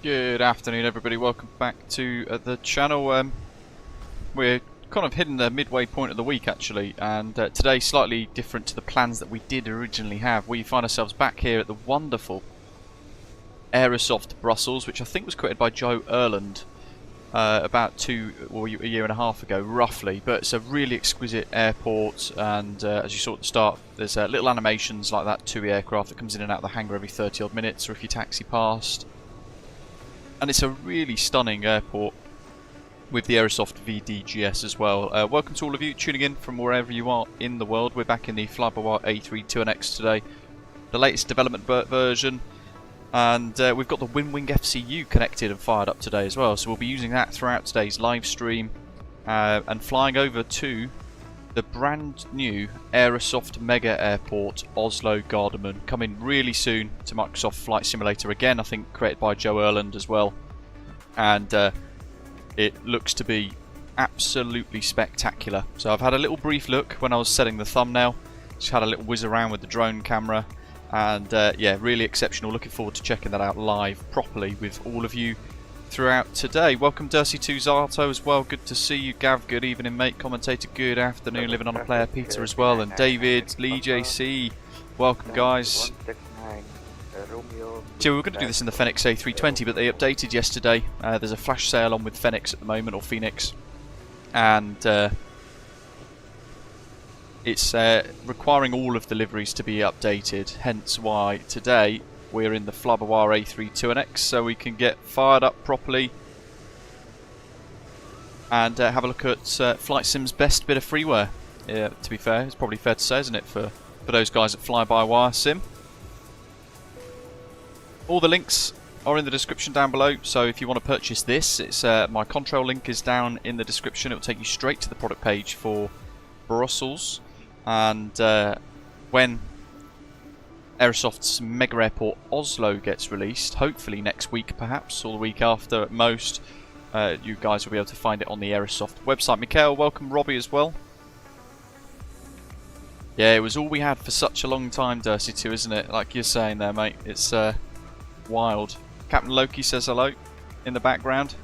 Good afternoon everybody, welcome back to the channel. We're kind of hitting the midway point of the week actually, and today slightly different to the plans that we did originally have. We find ourselves back here at the wonderful Aerosoft Brussels, which I think was created by Joe Erland about a year and a half ago roughly, but it's a really exquisite airport, and as you saw at the start, there's little animations like that TUI aircraft that comes in and out of the hangar every 30 odd minutes, or if you taxi past. And it's a really stunning airport with the Aerosoft VDGS as well. Welcome to all of you tuning in from wherever you are in the world. We're back in the flybywire A32NX today, the latest development version, and we've got the Winwing FCU connected and fired up today as well. So we'll be using that throughout today's live stream and flying over to the brand new Aerosoft Mega Airport Oslo-Gardermoen, coming really soon to Microsoft Flight Simulator again, I think created by Joe Erland as well, and it looks to be absolutely spectacular. So I've had a little brief look when I was setting the thumbnail, just had a little whiz around with the drone camera, and yeah, really exceptional. Looking forward to checking that out live properly with all of you throughout today. Welcome Dercy2 Zato as well, good to see you. Gav, good evening mate. Commentator, good afternoon. Living on a Player, Peter as well, and David, Lee JC, welcome guys. So we were going to do this in the Fenix A320, but they updated yesterday. There's a flash sale on with Fenix at the moment, or Phoenix, and it's requiring all of the liveries to be updated, hence why today we're in the flybywire A32NX, so we can get fired up properly and have a look at Flight Sim's best bit of freeware. Yeah, to be fair, it's probably fair to say, isn't it, for those guys at Fly-by-Wire Sim. All the links are in the description down below, so if you want to purchase this, it's my control link is down in the description. It will take you straight to the product page for Brussels, and when Aerosoft's Mega Airport Oslo gets released, hopefully next week perhaps, or the week after at most, you guys will be able to find it on the Aerosoft website. Mikhail, welcome. Robbie as well. Yeah, it was all we had for such a long time, Dercy2, isn't it? Like you're saying there, mate. It's wild. Captain Loki says hello in the background.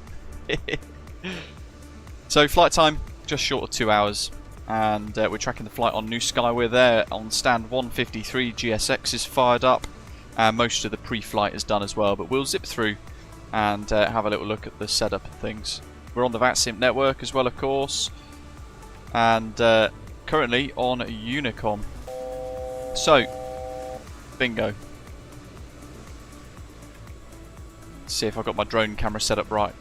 So flight time, just short of 2 hours. And we're tracking the flight on New Sky. We're there on stand 153. GSX is fired up, and most of the pre-flight is done as well. But we'll zip through and have a little look at the setup of things. We're on the VATSIM network as well, of course, and currently on Unicom. So, bingo. Let's see if I've got my drone camera set up right.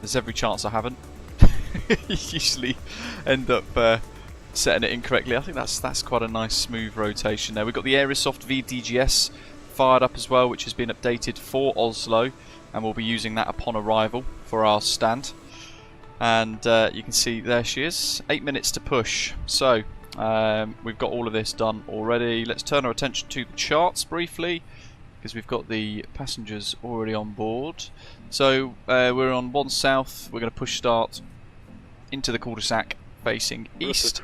There's every chance I haven't. Usually end up setting it incorrectly. I think that's quite a nice smooth rotation there. We've got the Aerosoft VDGS fired up as well, which has been updated for Oslo, and we'll be using that upon arrival for our stand. And you can see there she is, 8 minutes to push. So we've got all of this done already. Let's turn our attention to the charts briefly, because we've got the passengers already on board. So we're on 1 south, we're going to push start into the cul-de-sac facing east,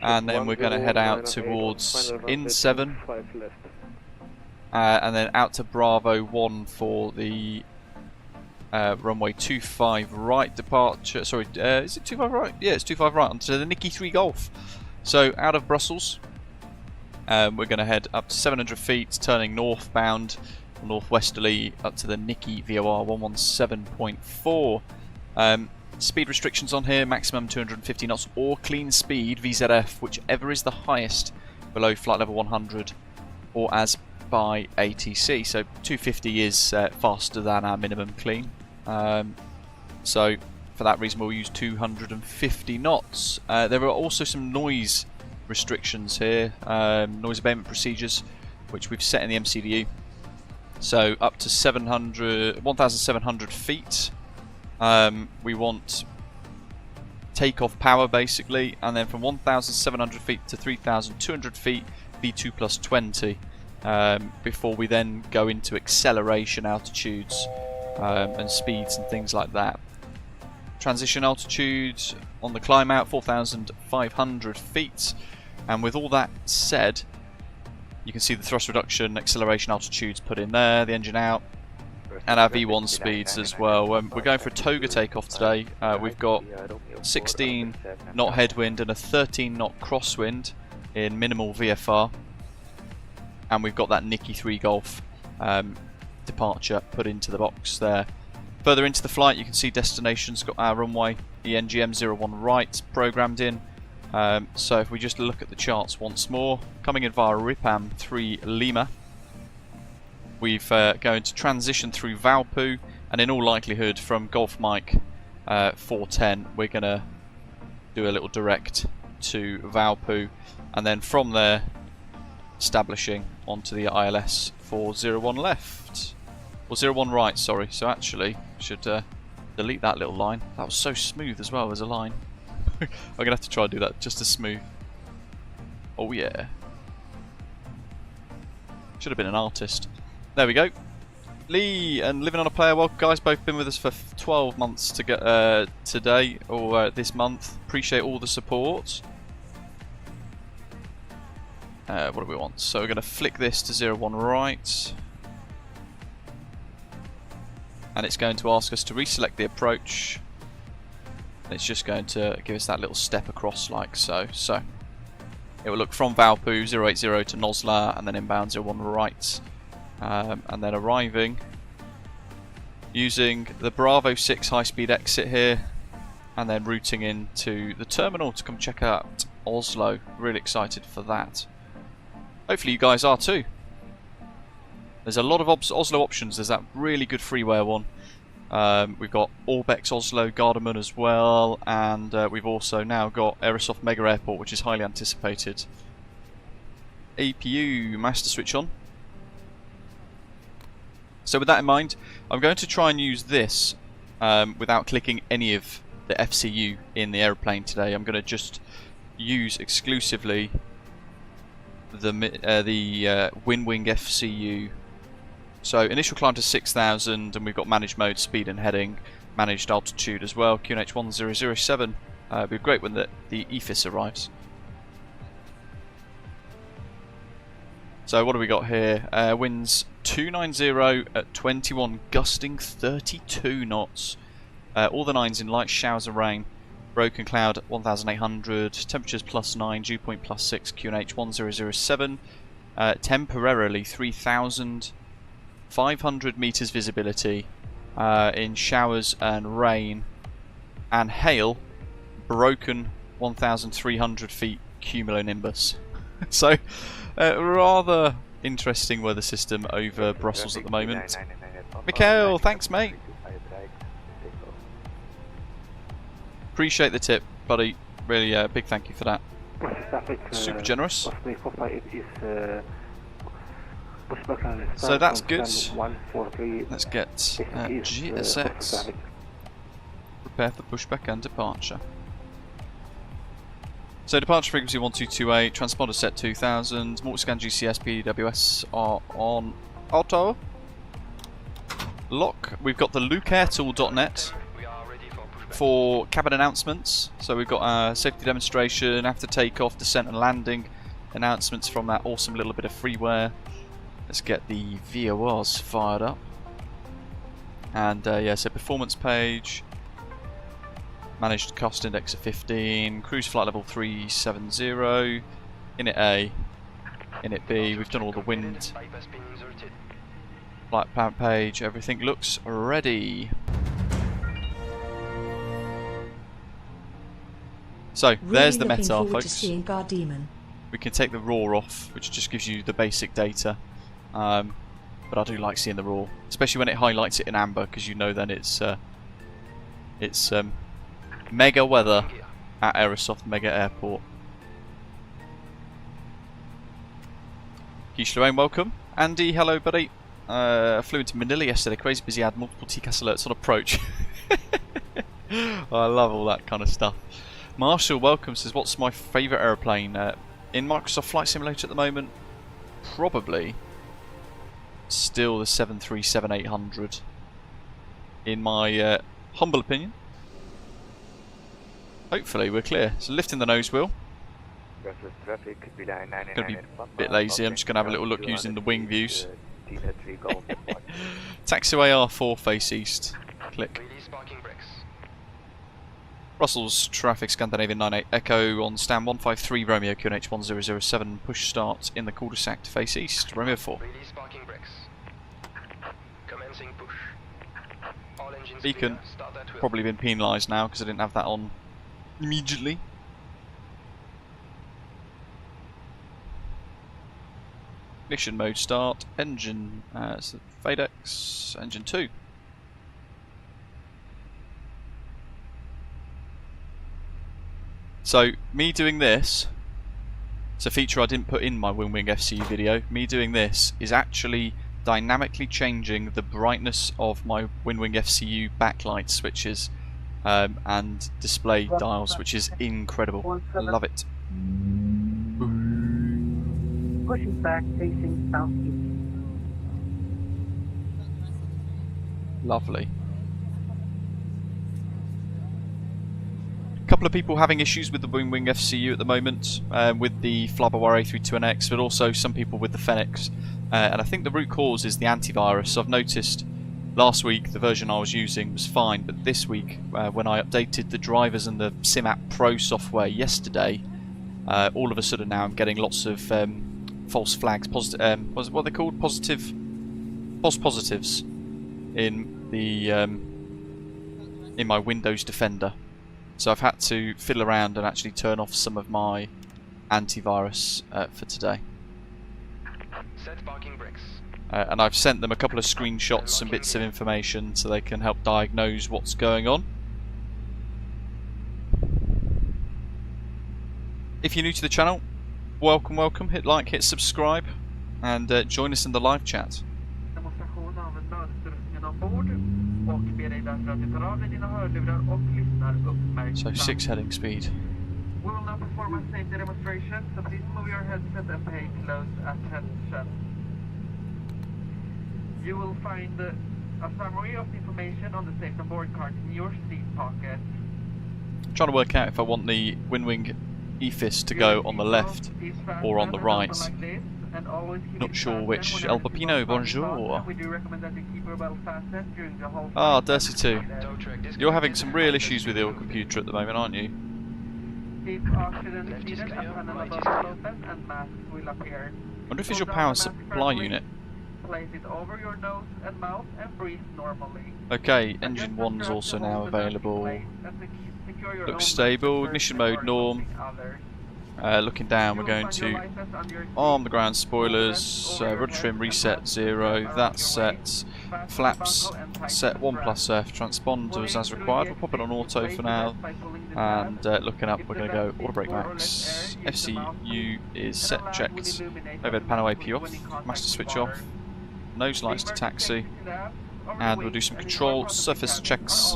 and then we're going to head out towards IN7, and then out to Bravo 1 for the runway 25 right departure. Sorry, is it 25 right? Yeah, it's 25 right onto the Nikki 3 Golf. So out of Brussels, we're going to head up to 700 feet, turning northbound, northwesterly up to the Nikki VOR 117.4. Speed restrictions on here, maximum 250 knots or clean speed VZF, whichever is the highest below flight level 100 or as by ATC. So 250 is faster than our minimum clean. So for that reason we'll use 250 knots. There are also some noise restrictions here, noise abatement procedures, which we've set in the MCDU. So up to 1,700 feet. We want takeoff power basically, and then from 1,700 feet to 3,200 feet V2 plus 20, before we then go into acceleration altitudes and speeds and things like that. Transition altitude on the climb out 4,500 feet, and with all that said, you can see the thrust reduction, acceleration altitudes put in there, the engine out, and our V1 speeds as well. We're going for a toga takeoff today. We've got 16 knot headwind and a 13 knot crosswind in minimal VFR, and we've got that Nicky 3 Golf departure put into the box there. Further into the flight, you can see destination's got our runway ENGM 01 right programmed in. So if we just look at the charts once more, coming in via Ripam 3 Lima, we've going to transition through Valpu, and in all likelihood from Golf Mike 410 we're going to do a little direct to Valpu, and then from there establishing onto the ILS for 01 left, or 01 right, sorry. So actually should delete that little line. That was so smooth as well as a line. I'm gonna have to try and do that just as smooth. Oh yeah, should have been an artist. There we go. Lee and Living on a Player, welcome guys. Both been with us for 12 months to get today, or this month. Appreciate all the support. What do we want? So we're going to flick this to 01 right, and it's going to ask us to reselect the approach, and it's just going to give us that little step across like so. So it will look from Valpu 080 to Nosla, and then inbound 01 right, and then arriving using the Bravo 6 high-speed exit here, and then routing into the terminal to come check out Oslo. Really excited for that. Hopefully you guys are too. There's a lot of Oslo options. There's that really good freeware one. We've got Orbex Oslo-Gardermoen as well, and we've also now got Aerosoft Mega Airport, which is highly anticipated. APU master switch on. So with that in mind, I'm going to try and use this without clicking any of the FCU in the aeroplane today. I'm going to just use exclusively the Winwing FCU. So initial climb to 6,000, and we've got managed mode, speed and heading, managed altitude as well. QNH 1007. It'd be great when the EFIS arrives. So what do we got here? Winds 290 at 21, gusting 32 knots. All the 9s in light showers of rain. Broken cloud 1800, temperatures +9, dew point +6, QNH 1007. Temporarily 3,500 meters visibility in showers and rain and hail. Broken 1,300 feet cumulonimbus. So rather interesting weather system over Brussels at the moment. Mikhail, thanks mate. Appreciate the tip, buddy. Really, big thank you for that. Super generous. So that's good. Let's get GSX. Prepare for pushback and departure. So departure frequency 1228, transponder set 2000, multiscan GCS, PWS are on auto. Lock. We've got the lukeairtool.net for cabin announcements. So we've got our safety demonstration, after takeoff, descent and landing announcements from that awesome little bit of freeware. Let's get the VORs fired up. And yeah, so performance page, managed cost index of 15, cruise flight level 370, init A, init B, we've done all the wind, flight plan page, everything looks ready. So there's the METAR, folks. We can take the RAW off, which just gives you the basic data, but I do like seeing the RAW, especially when it highlights it in amber, because you know then it's mega weather at Aerosoft Mega Airport. Kishloane, welcome. Andy, hello buddy. Flew into Manila yesterday, crazy busy, had multiple TCAS alerts on approach. I love all that kind of stuff. Marshall, welcome, says what's my favourite aeroplane? In Microsoft Flight Simulator at the moment, probably still the 737-800 in my humble opinion. Hopefully we're clear. So lifting the nose wheel. Going to be a bit lazy, I'm just going to have a little look using the wing views. Taxiway R4, face east. Click. Brussels traffic, Scandinavian 98 Echo on stand 153 Romeo QNH 1007. Push start in the cul-de-sac to face east. Romeo 4. Beacon probably been penalised now because I didn't have that on immediately. Ignition mode start. Engine so FADEX engine 2. So, me doing this, it's a feature I didn't put in my Winwing FCU video. Me doing this is actually dynamically changing the brightness of my Winwing FCU backlight switches and display dials, which is incredible. I love it. Pushing back, facing southeast. Lovely. Couple of people having issues with the Winwing FCU at the moment, with the flybywire A32NX, but also some people with the Fenix. And I think the root cause is the antivirus. So I've noticed last week the version I was using was fine, but this week when I updated the drivers and the SimApp Pro software yesterday, all of a sudden now I'm getting lots of false flags, what are they called? False positives in the in my Windows Defender. So I've had to fiddle around and actually turn off some of my antivirus for today. Set parking brakes. And I've sent them a couple of screenshots and bits of information so they can help diagnose what's going on. If you're new to the channel, welcome, welcome. Hit like, hit subscribe, and join us in the live chat. So 6 heading speed. We will now perform a safety demonstration, so please move your headset and pay close attention. You will find a summary of the information on the safe on board card in your seat pocket. I'm trying to work out if I want the Winwing EFIS to go on the left or on the right. Not sure which. El Papino, bonjour. Ah, Dirty2. You're having some real issues with your computer at the moment, aren't you? Wonder if it's your power supply unit. Okay, engine 1's also now available. Looks stable. Ignition mode norm. Looking down, we're going to arm the ground spoilers, rudder trim reset 0, that's set, flaps set 1+F, transponders as required, we'll pop it on auto for now, and looking up we're going to go auto brake max, FCU is set, checked, overhead panel AP off, master switch off, nose lights to taxi, and we'll do some control surface checks.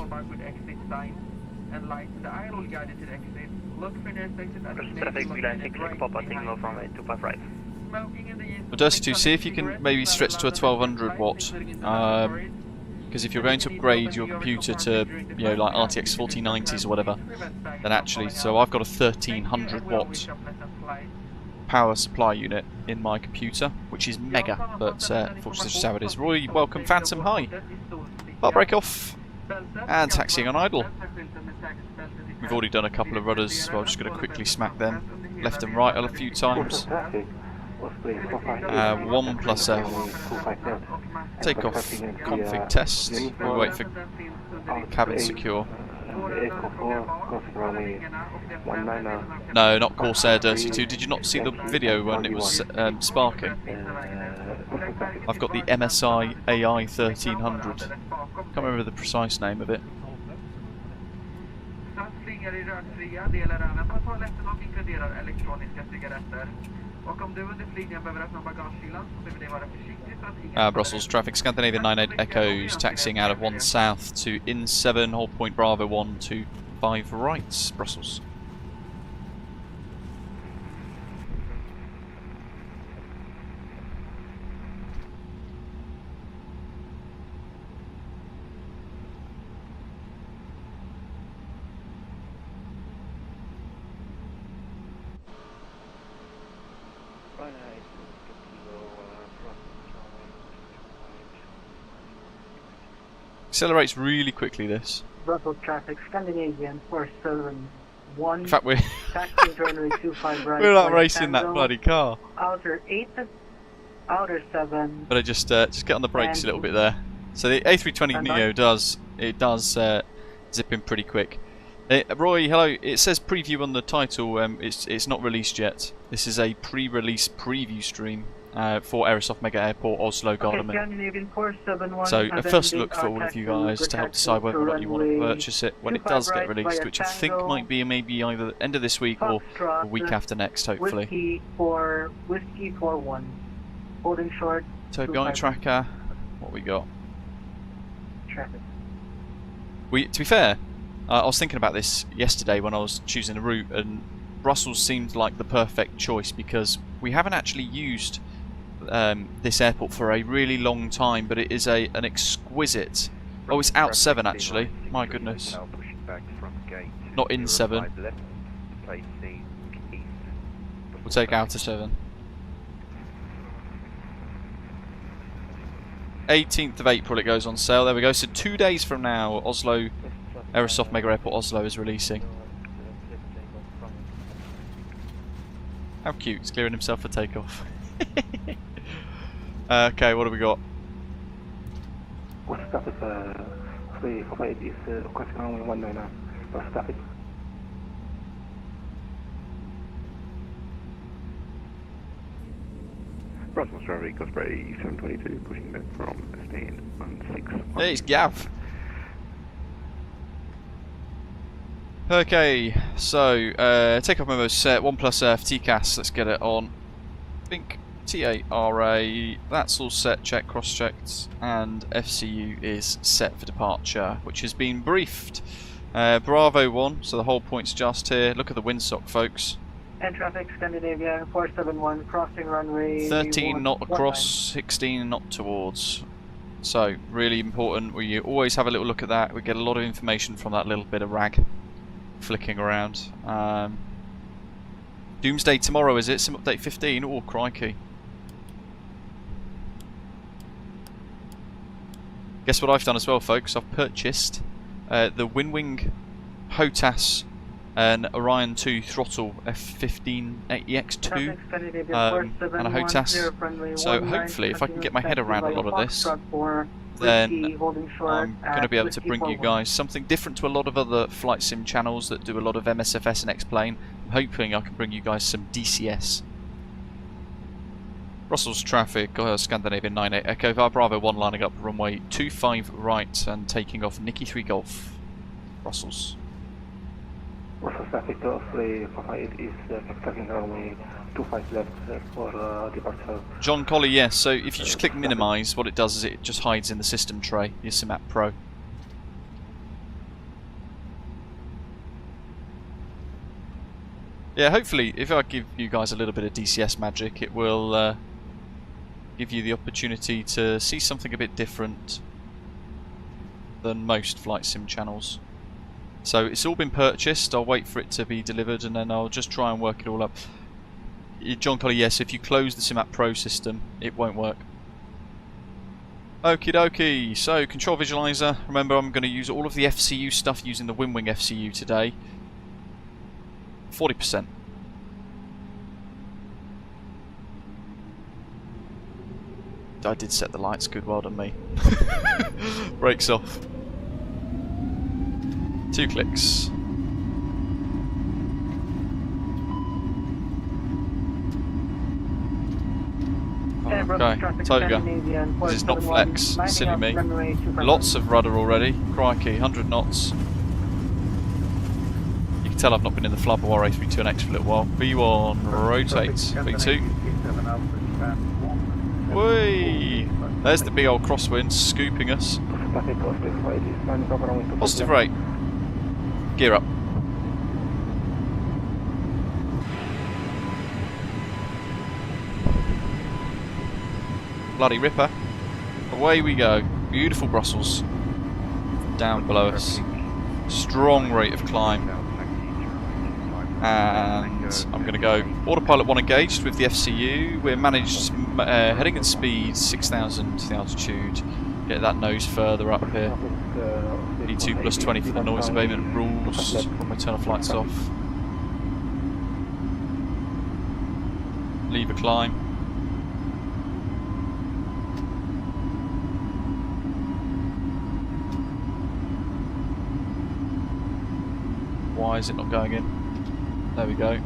Dirty2, see if you can maybe stretch to a 1200 watt, because if you're going to upgrade your computer to, you know, like RTX 4090s or whatever, then actually, so I've got a 1300 watt power supply unit in my computer, which is mega, but unfortunately that's just how it is. Roy, welcome. Phantom, hi. Bar break off, and taxiing on idle. We've already done a couple of rudders, so I'm just going to quickly smack them left and right a few times. 1+F. Takeoff config test. We'll wait for cabin secure. No, not Corsair Dirty2. Did you not see the video when it was sparking? I've got the MSI AI 1300. Can't remember the precise name of it. Brussels traffic, Scandinavian 98 Echoes, taxiing out of 1 south to in 7, hold point Bravo 1 to 5 right, Brussels. Accelerates really quickly, this. Brussels traffic, Scandinavian 471. In fact, we're Taxi runway 25 right. we're not racing that bloody car. Outer 8, outer 7. But I just get on the brakes a little bit there. So the A320neo does zip in pretty quick. Roy, hello. It says preview on the title. It's not released yet. This is a pre-release preview stream for Aerosoft Mega Airport Oslo-Gardermoen. So a first look for all of you guys to help decide whether or not you want to purchase it when it does get released, which I think might be maybe either the end of this week or the week after next, hopefully. Whiskey 41. Holding short. Toby on tracker. What we got? Traffic. To be fair, I was thinking about this yesterday when I was choosing a route, and Brussels seemed like the perfect choice because we haven't actually used this airport for a really long time, but it is an exquisite. Oh, it's out 7 actually. My goodness. Not in 7. We'll take out to 7. 18th of April it goes on sale. There we go. So 2 days from now, Aerosoft Mega Airport Oslo is releasing. How cute! He's clearing himself for takeoff. Okay, what do we got? What's traffic? 348 is requesting runway 199. What's traffic? Brussels traffic, Osprey 722, pushing back from stand 16. Hey, it's Gav. Okay, so takeoff memo set, 1 plus F, TCAS, let's get it on. Think TARA, that's all set, check, cross-checked, and FCU is set for departure, which has been briefed. Bravo 1, so the whole point's just here. Look at the windsock, folks. And traffic, Scandinavia 471, crossing runway 13 knot across, 16 knot towards. So, really important, we always have a little look at that. We get a lot of information from that little bit of rag flicking around. Doomsday tomorrow, is it? Sim update 15? Oh, crikey. Guess what I've done as well, folks? I've purchased the Winwing HOTAS and Orion 2 throttle F15EX2 and a HOTAS. So hopefully, if I can get my head around a lot of this, then I'm going to be able to bring you guys something different to a lot of other flight sim channels that do a lot of MSFS and X-Plane. I'm hoping I can bring you guys some DCS. Brussels traffic, Scandinavian 98 Echo, Bravo 1 lining up runway 25 right and taking off Nicky 3 Golf, Brussels. Brussels traffic, 348 is taking runway 25 left for departure. John Colley, yes, so if you just click minimise, what it does is it just hides in the system tray, your SIMAP Pro. Yeah, hopefully, if I give you guys a little bit of DCS magic, it will give you the opportunity to see something a bit different than most flight sim channels. So it's all been purchased, I'll wait for it to be delivered and then I'll just try and work it all up. John Colley, yes, if you close the SIMAP Pro system, it won't work. Okie dokie, so control visualizer, remember I'm going to use all of the FCU stuff using the Winwing FCU today. 40%. I did set the lights, good, well done me. Brakes off. 2 clicks. Okay, Toga. This is not flex, silly me. Lots of rudder already, crikey, 100 knots. You can tell I've not been in the flybywire A32NX for a little while. B1, rotate, B2. Whee! There's the big old crosswind scooping us. Positive rate. Gear up. Bloody ripper. Away we go. Beautiful Brussels. Down below us. Strong rate of climb. And I'm going to go autopilot 1 engaged with the FCU. We're managed heading at speed 6,000 to the altitude. Get that nose further up here. E2 plus 20 for the noise abatement rules when we turn our flights off. Leave a climb. Why is it not going in? There we go.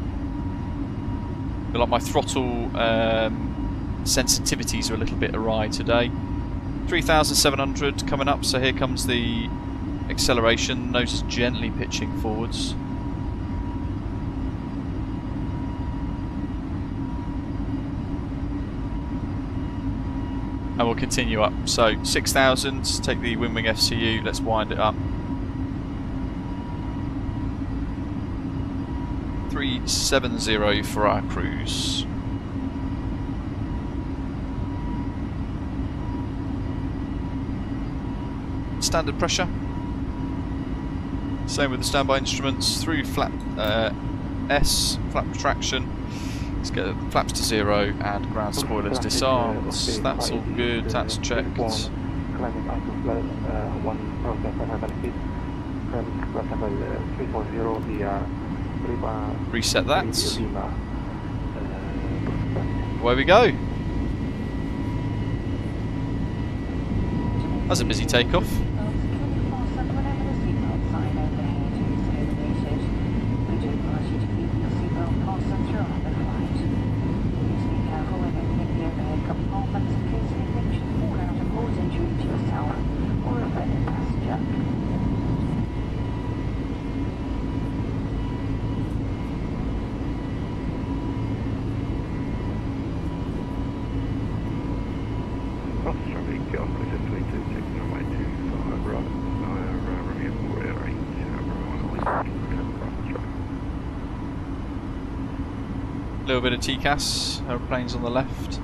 Feel like my throttle sensitivities are a little bit awry today. 3,700 coming up, so here comes the acceleration. Nose is gently pitching forwards. And we'll continue up. So 6,000, take the Winwing FCU, let's wind it up. 370 for our cruise. Standard pressure. Same with the standby instruments. Through flap S, flap retraction. Let's get the flaps to 0 and ground spoilers disarmed. That's all good, that's checked. Reset that. Away we go. That's a busy takeoff. Little bit of TCAS, aeroplanes on the left.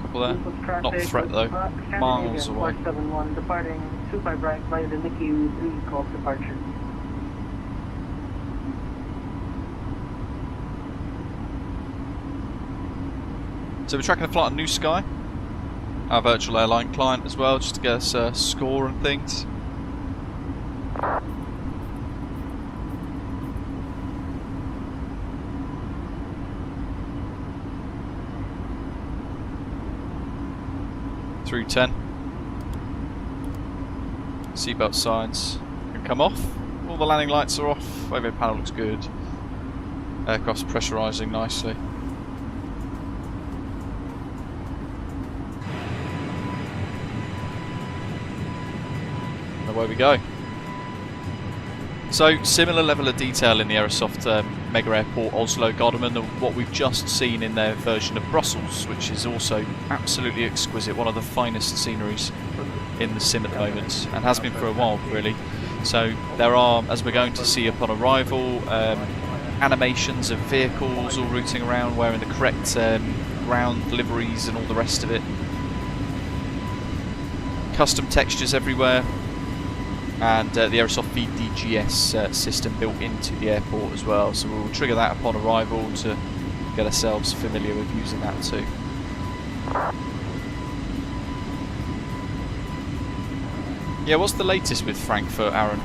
Couple there. Not threat though. Miles away. 471 departing super bright via the Mickey 3 call departure. So we're tracking a flight on New Sky, our virtual airline client as well, just to get us a score and things. Through 10. Seatbelt signs can come off. All the landing lights are off. Overhead panel looks good. Aircraft's pressurising nicely. And away we go. So, similar level of detail in the Aerosoft Mega Airport Oslo-Gardermoen than what we've just seen in their version of Brussels, which is also absolutely exquisite, one of the finest sceneries in the sim at the moment, and has been for a while really. So there are, as we're going to see upon arrival, animations of vehicles all routing around wearing the correct ground liveries and all the rest of it. Custom textures everywhere. And the Aerosoft VDGS system built into the airport as well, so we'll trigger that upon arrival to get ourselves familiar with using that too. Yeah, what's the latest with Frankfurt, Aaron?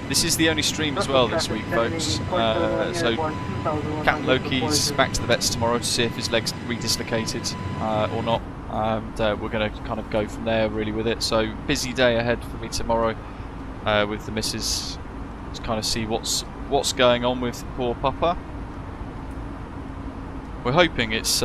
This is the only stream as well this week, folks. So Captain Loki's back to the vets tomorrow to see if his leg's redislocated or not. And we're going to kind of go from there really with it. So busy day ahead for me tomorrow with the missus. Just kind of see what's going on with poor Papa. We're hoping it's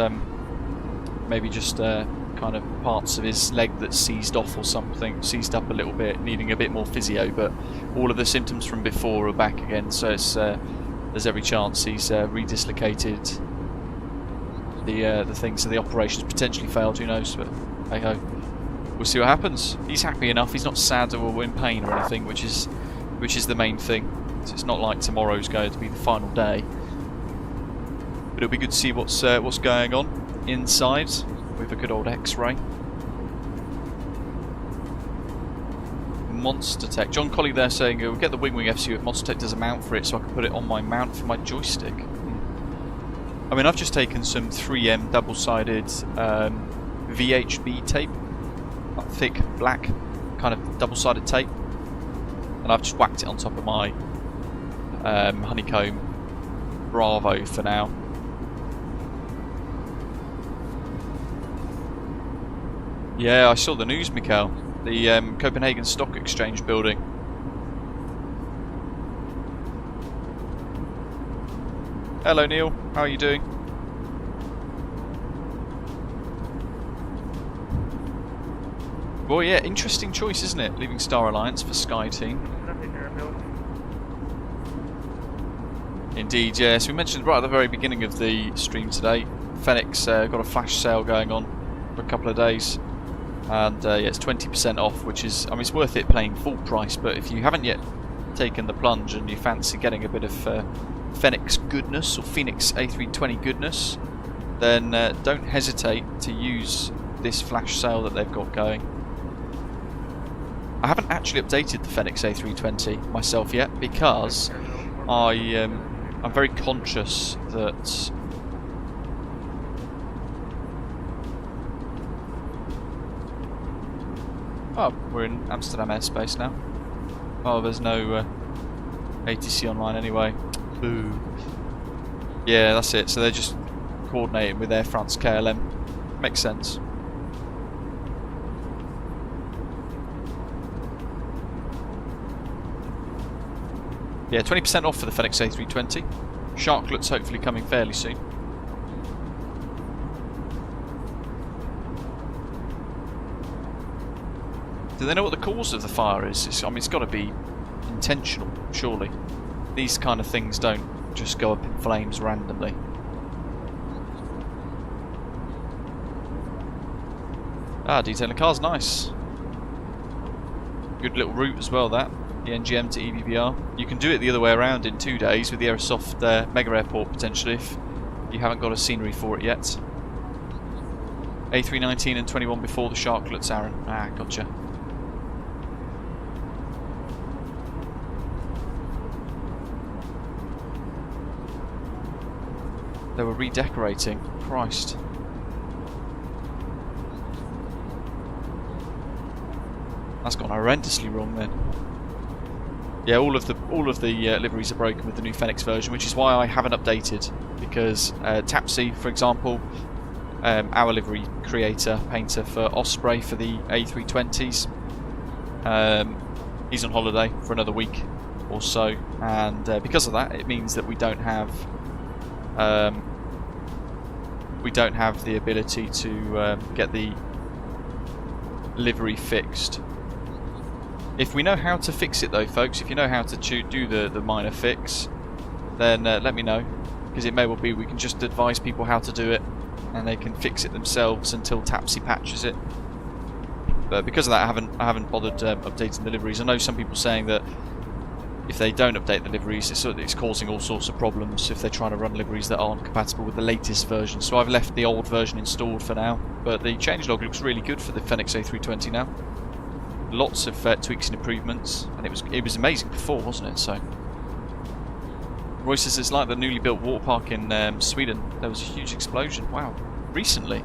maybe just kind of parts of his leg that's seized off or something, seized up a little bit, needing a bit more physio, but all of the symptoms from before are back again, so it's there's every chance he's redislocated the thing, so the operation's potentially failed, who knows, but hey ho, we'll see what happens. He's happy enough, he's not sad or in pain or anything, which is the main thing. So it's not like tomorrow's going to be the final day, but it'll be good to see what's going on inside with a good old X-ray. Monster Tech. John Colley there saying, we'll get the Winwing FCU if Monster Tech does a mount for it so I can put it on my mount for my joystick. I mean, I've just taken some 3M double-sided VHB tape, like thick black kind of double-sided tape, and I've just whacked it on top of my honeycomb Bravo for now. Yeah, I saw the news, Mikael. The Copenhagen Stock Exchange building. Hello Neil, how are you doing? Well, yeah, interesting choice, isn't it? Leaving Star Alliance for Sky Team. Indeed, yes. We mentioned right at the very beginning of the stream today, Fenix got a flash sale going on for a couple of days. And yeah, it's 20% off, which is, I mean, it's worth it paying full price, but if you haven't yet taken the plunge and you fancy getting a bit of Fenix goodness, or Phoenix A320 goodness, then don't hesitate to use this flash sale that they've got going. I haven't actually updated the Fenix A320 myself yet, because I'm very conscious that oh, we're in Amsterdam airspace now. Oh, there's no ATC online anyway. Boo. Yeah, that's it. So they're just coordinating with Air France KLM. Makes sense. Yeah, 20% off for the Fenix A320. Sharklet's hopefully coming fairly soon. Do they know what the cause of the fire is? I mean, it's got to be intentional, surely. These kind of things don't just go up in flames randomly. Ah, detailing the car's nice. Good little route as well, that. The ENGM to EBBR. You can do it the other way around in 2 days with the Aerosoft Mega Airport potentially if you haven't got a scenery for it yet. A319 and 21 before the Sharklets, Aaron. Ah, gotcha. They were redecorating. Christ. That's gone horrendously wrong then. Yeah, all of the liveries are broken with the new Fenix version, which is why I haven't updated. Because Tapsy, for example, our livery creator, painter for Osprey for the A320s, he's on holiday for another week or so, and because of that, it means that we don't have the ability to get the livery fixed. If we know how to fix it though, folks, if you know how to do the minor fix, then let me know, because it may well be we can just advise people how to do it and they can fix it themselves until Tapsy patches it. But because of that, I haven't bothered updating the liveries. I know some people saying that if they don't update the liveries, it's causing all sorts of problems if they're trying to run liveries that aren't compatible with the latest version. So I've left the old version installed for now, but the changelog looks really good for the Fenix A320 now. Lots of tweaks and improvements, and it was amazing before, wasn't it? So Roy says it's like the newly built water park in Sweden. There was a huge explosion. Wow, recently.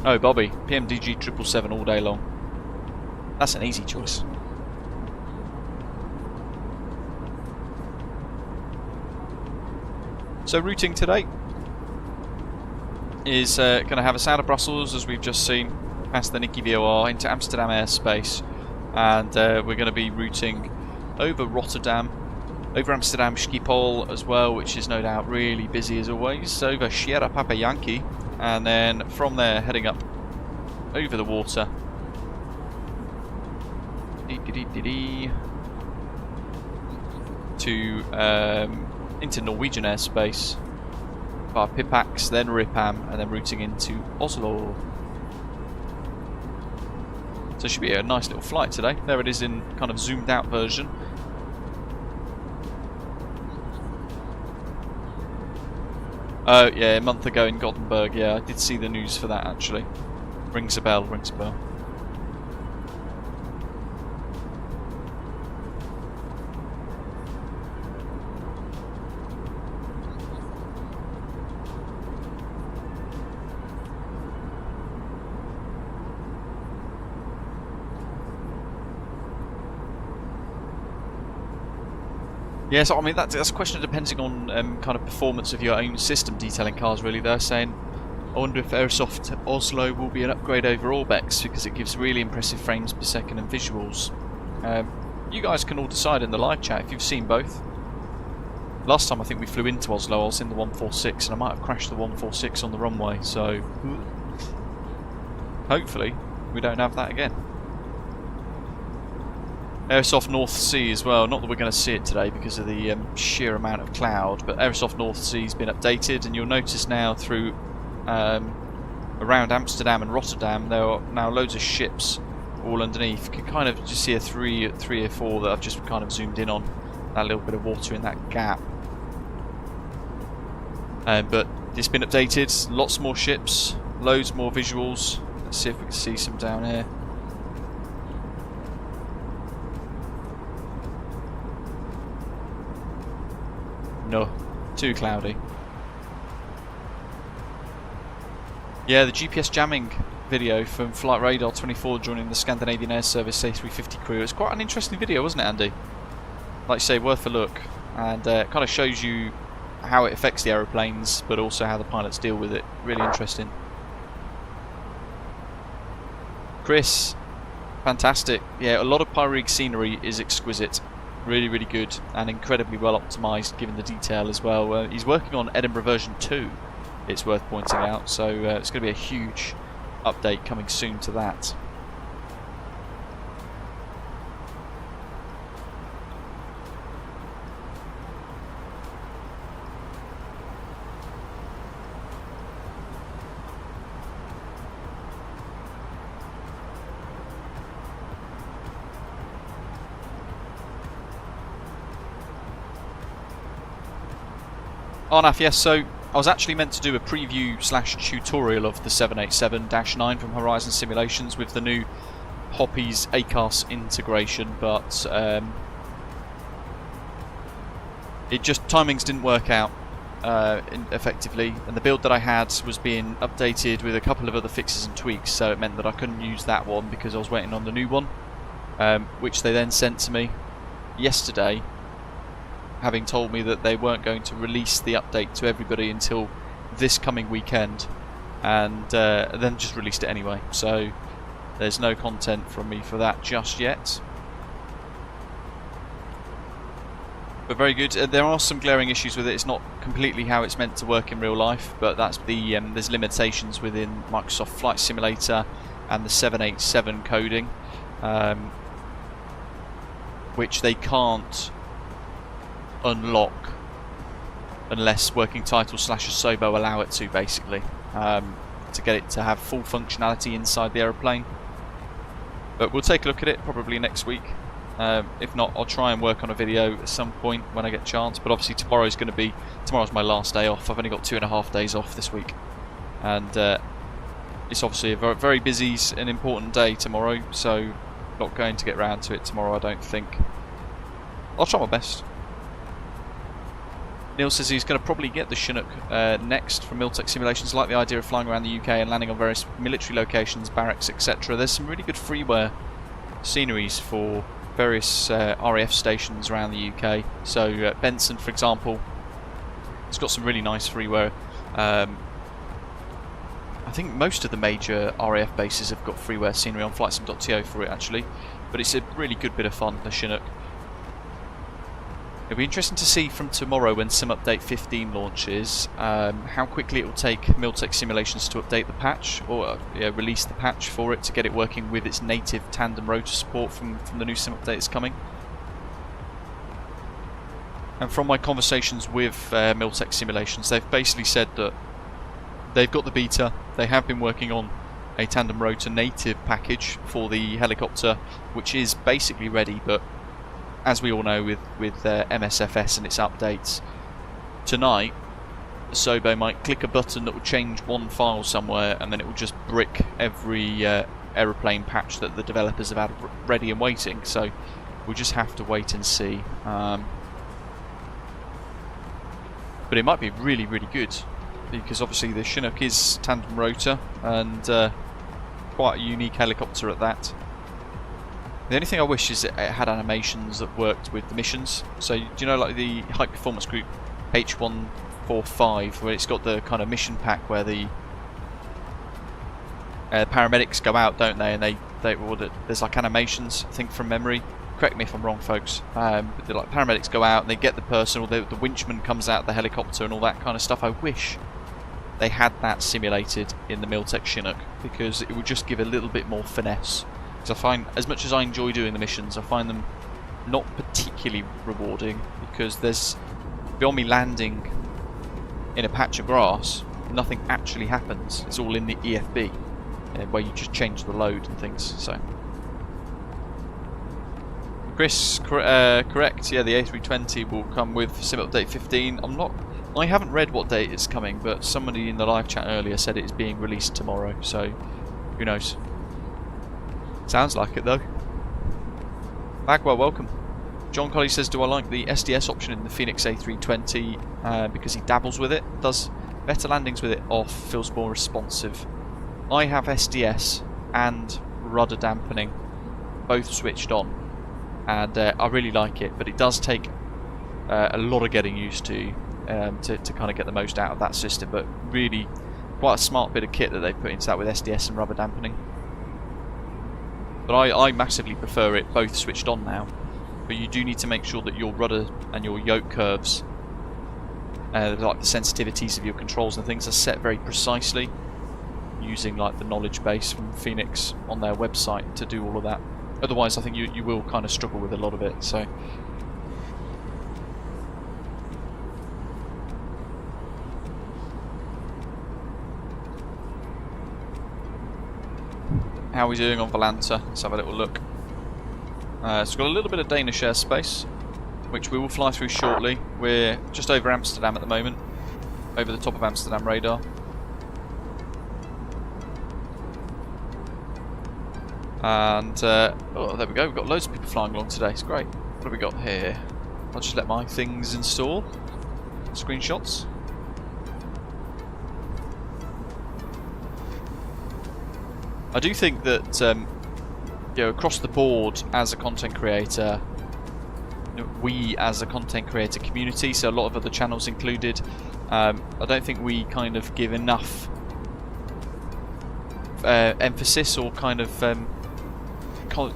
Oh, Bobby, PMDG 777 all day long. That's an easy choice. So routing today is going to have us out of Brussels, as we've just seen, past the Nicky VOR into Amsterdam airspace, and we're going to be routing over Rotterdam, over Amsterdam Schiphol as well, which is no doubt really busy as always, over Sierra Papa Yankee, and then from there heading up over the water to into Norwegian airspace via Pipax, then Ripam, and then routing into Oslo. So it should be a nice little flight today. There it is in kind of zoomed out version. Oh yeah, a month ago in Gothenburg. Yeah, I did see the news for that actually. Rings a bell. Rings a bell. Yes, I mean that's a question depending on kind of performance of your own system detailing cars. Really, they're saying, I wonder if Aerosoft Oslo will be an upgrade over Orbex because it gives really impressive frames per second and visuals. You guys can all decide in the live chat if you've seen both. Last time I think we flew into Oslo, I was in the 146 and I might have crashed the 146 on the runway. So hopefully we don't have that again. Aerosoft North Sea as well, not that we're going to see it today because of the sheer amount of cloud, but Aerosoft North Sea's been updated and you'll notice now through around Amsterdam and Rotterdam there are now loads of ships all underneath. You can kind of just see a three or four that I've just kind of zoomed in on, that little bit of water in that gap. But it's been updated, lots more ships, loads more visuals. Let's see if we can see some down here. No, too cloudy. Yeah, the GPS jamming video from Flight Radar 24 joining the Scandinavian Air Service A350 crew. It's quite an interesting video, wasn't it, Andy? Like you say, worth a look. And it kind of shows you how it affects the aeroplanes, but also how the pilots deal with it. Really interesting. Chris, fantastic. Yeah, a lot of Pyrig scenery is exquisite. Really, really good and incredibly well optimised given the detail as well. He's working on Edinburgh version 2, it's worth pointing out, so it's going to be a huge update coming soon to that. Arnaf, yes, so I was actually meant to do a preview / tutorial of the 787-9 from Horizon Simulations with the new Hoppy's ACARS integration, but timings didn't work out effectively, and the build that I had was being updated with a couple of other fixes and tweaks, so it meant that I couldn't use that one because I was waiting on the new one, which they then sent to me yesterday, having told me that they weren't going to release the update to everybody until this coming weekend, and then just released it anyway. So there's no content from me for that just yet. But very good. There are some glaring issues with it. It's not completely how it's meant to work in real life, but that's the there's limitations within Microsoft Flight Simulator and the 787 coding, which they can't unlock unless working title / Asobo allow it to, basically, to get it to have full functionality inside the aeroplane. But we'll take a look at it probably next week. If not, I'll try and work on a video at some point when I get a chance, but obviously tomorrow's my last day off. I've only got 2.5 days off this week, and it's obviously a very, very busy and important day tomorrow, so not going to get round to it tomorrow, I don't think. I'll try my best. Neil says he's going to probably get the Chinook next from Miltech Simulations. Like the idea of flying around the UK and landing on various military locations, barracks, etc. There's some really good freeware sceneries for various RAF stations around the UK. So Benson, for example, it's got some really nice freeware. I think most of the major RAF bases have got freeware scenery on flightsim.to for it, actually. But it's a really good bit of fun, the Chinook. It'll be interesting to see from tomorrow when Sim Update 15 launches how quickly it will take Miltech Simulations to update the patch, or release the patch for it to get it working with its native tandem rotor support from the new Sim Update that's coming. And from my conversations with Miltech Simulations, they've basically said that they've got the beta, they have been working on a tandem rotor native package for the helicopter, which is basically ready, but as we all know with MSFS and its updates, tonight Asobo might click a button that will change one file somewhere, and then it will just brick every aeroplane patch that the developers have had ready and waiting. So we'll just have to wait and see. But it might be really, really good, because obviously the Chinook is tandem rotor and quite a unique helicopter at that. The only thing I wish is that it had animations that worked with the missions. So do you know, like the High Performance Group H145, where it's got the kind of mission pack where the paramedics go out, don't they? And there's like animations, I think, from memory. Correct me if I'm wrong, folks. But they're like, paramedics go out and they get the person, or the winchman comes out of the helicopter and all that kind of stuff. I wish they had that simulated in the Miltech Chinook, because it would just give a little bit more finesse. Because I find, as much as I enjoy doing the missions, I find them not particularly rewarding, because there's, beyond me landing in a patch of grass, nothing actually happens. It's all in the EFB, where you just change the load and things. So, Chris, correct. Yeah, the A320 will come with Sim Update 15. I haven't read what date it's coming, but somebody in the live chat earlier said it is being released tomorrow. So, who knows? Sounds like it though. Bagwell, welcome. John Colley says, do I like the SDS option in the Phoenix A320 because he dabbles with it, does better landings with it off, feels more responsive. I have SDS and rudder dampening both switched on, and I really like it, but it does take a lot of getting used to kind of get the most out of that system. But really quite a smart bit of kit that they put into that with SDS and rubber dampening. But I massively prefer it both switched on now. But you do need to make sure that your rudder and your yoke curves, like the sensitivities of your controls and things, are set very precisely, using like the knowledge base from Phoenix on their website to do all of that. Otherwise I think you will kind of struggle with a lot of it. So how are we doing on Volanta? Let's have a little look. It's got a little bit of Danish airspace, which we will fly through shortly. We're just over Amsterdam at the moment, over the top of Amsterdam radar. And oh, there we go. We've got loads of people flying along today. It's great. What have we got here? I'll just let my things install. Screenshots. I do think that you know, across the board as a content creator, we as a content creator community, so a lot of other channels included, I don't think we kind of give enough emphasis or kind of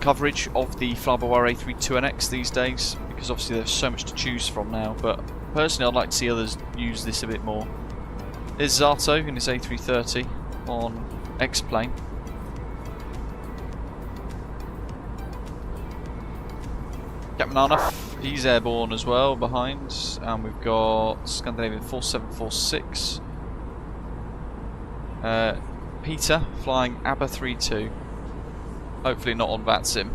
coverage of the flybywire A32NX these days, because obviously there's so much to choose from now. But personally I'd like to see others use this a bit more. There's Zato in his A330 on X-Plane. Captain Arnuff, he's airborne as well behind, and we've got Scandinavian 4746. Peter flying ABBA32. Hopefully not on VATSIM.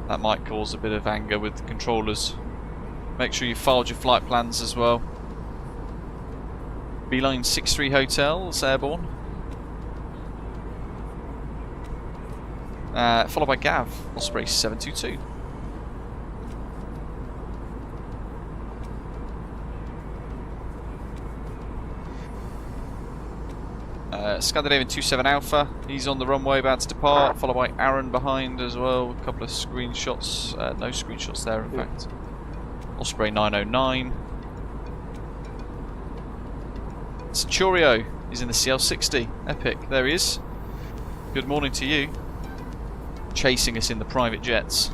That might cause a bit of anger with the controllers. Make sure you filed your flight plans as well. Beeline 63 Hotels airborne. Followed by Gav, Osprey 722. Scandinavian 27 Alpha, he's on the runway about to depart, followed by Aaron behind as well. A couple of screenshots, no screenshots there in fact. Osprey 909. Centurio is in the CL60, epic, there he is. Good morning to you. Chasing us in the private jets.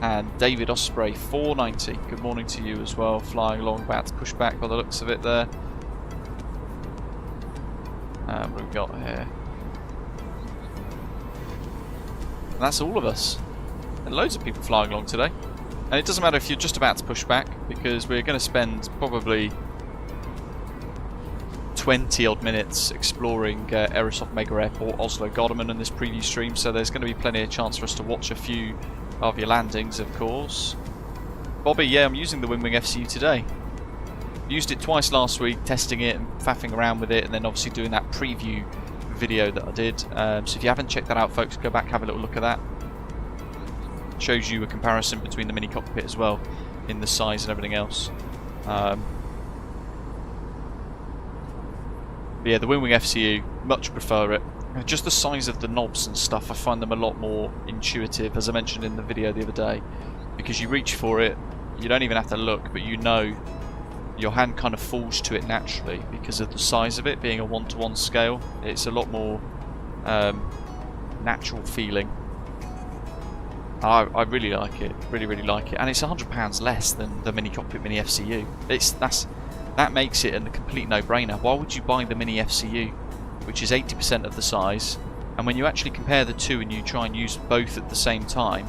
And David Osprey 490, good morning to you as well, flying along, about to push back by the looks of it there. What have we got here? And that's all of us. And loads of people flying along today. And it doesn't matter if you're just about to push back, because we're going to spend probably 20 odd minutes exploring Aerosoft Mega Airport Oslo-Gardermoen in this preview stream, so there's going to be plenty of chance for us to watch a few of your landings, of course. Bobby, yeah, I'm using the Winwing FCU today. Used it twice last week, testing it and faffing around with it, and then obviously doing that preview video that I did. So if you haven't checked that out, folks, go back, have a little look at that. Shows you a comparison between the mini cockpit as well, in the size and everything else. But yeah, the Winwing FCU, much prefer it. Just the size of the knobs and stuff, I find them a lot more intuitive, as I mentioned in the video the other day. Because you reach for it, you don't even have to look, but you know your hand kind of falls to it naturally because of the size of it being a 1:1 scale. It's a lot more natural feeling. I really like it, really like it, and it's £100 less than the Mini Cockpit Mini FCU. That makes it a complete no-brainer. Why would you buy the Mini FCU, which is 80% of the size, and when you actually compare the two and you try and use both at the same time,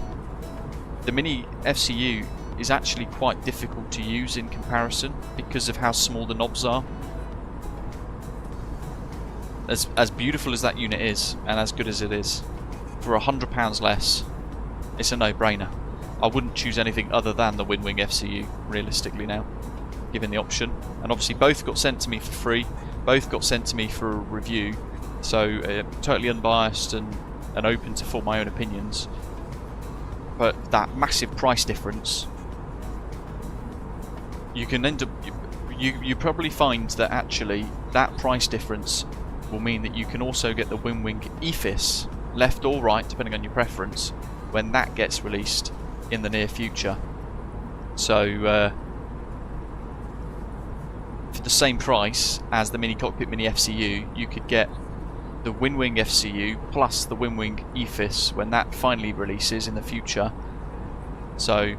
the Mini FCU is actually quite difficult to use in comparison because of how small the knobs are. As beautiful as that unit is, and as good as it is, for £100 less, it's a no-brainer. I wouldn't choose anything other than the Winwing FCU, realistically now, given the option. And obviously both got sent to me for free, both got sent to me for a review, so totally unbiased and open to form my own opinions. But that massive price difference, you can end up, you probably find that actually that price difference will mean that you can also get the Winwing EFIS, left or right depending on your preference, when that gets released in the near future. So for the same price as the Mini Cockpit Mini FCU, you could get the Winwing FCU plus the Winwing EFIS when that finally releases in the future. So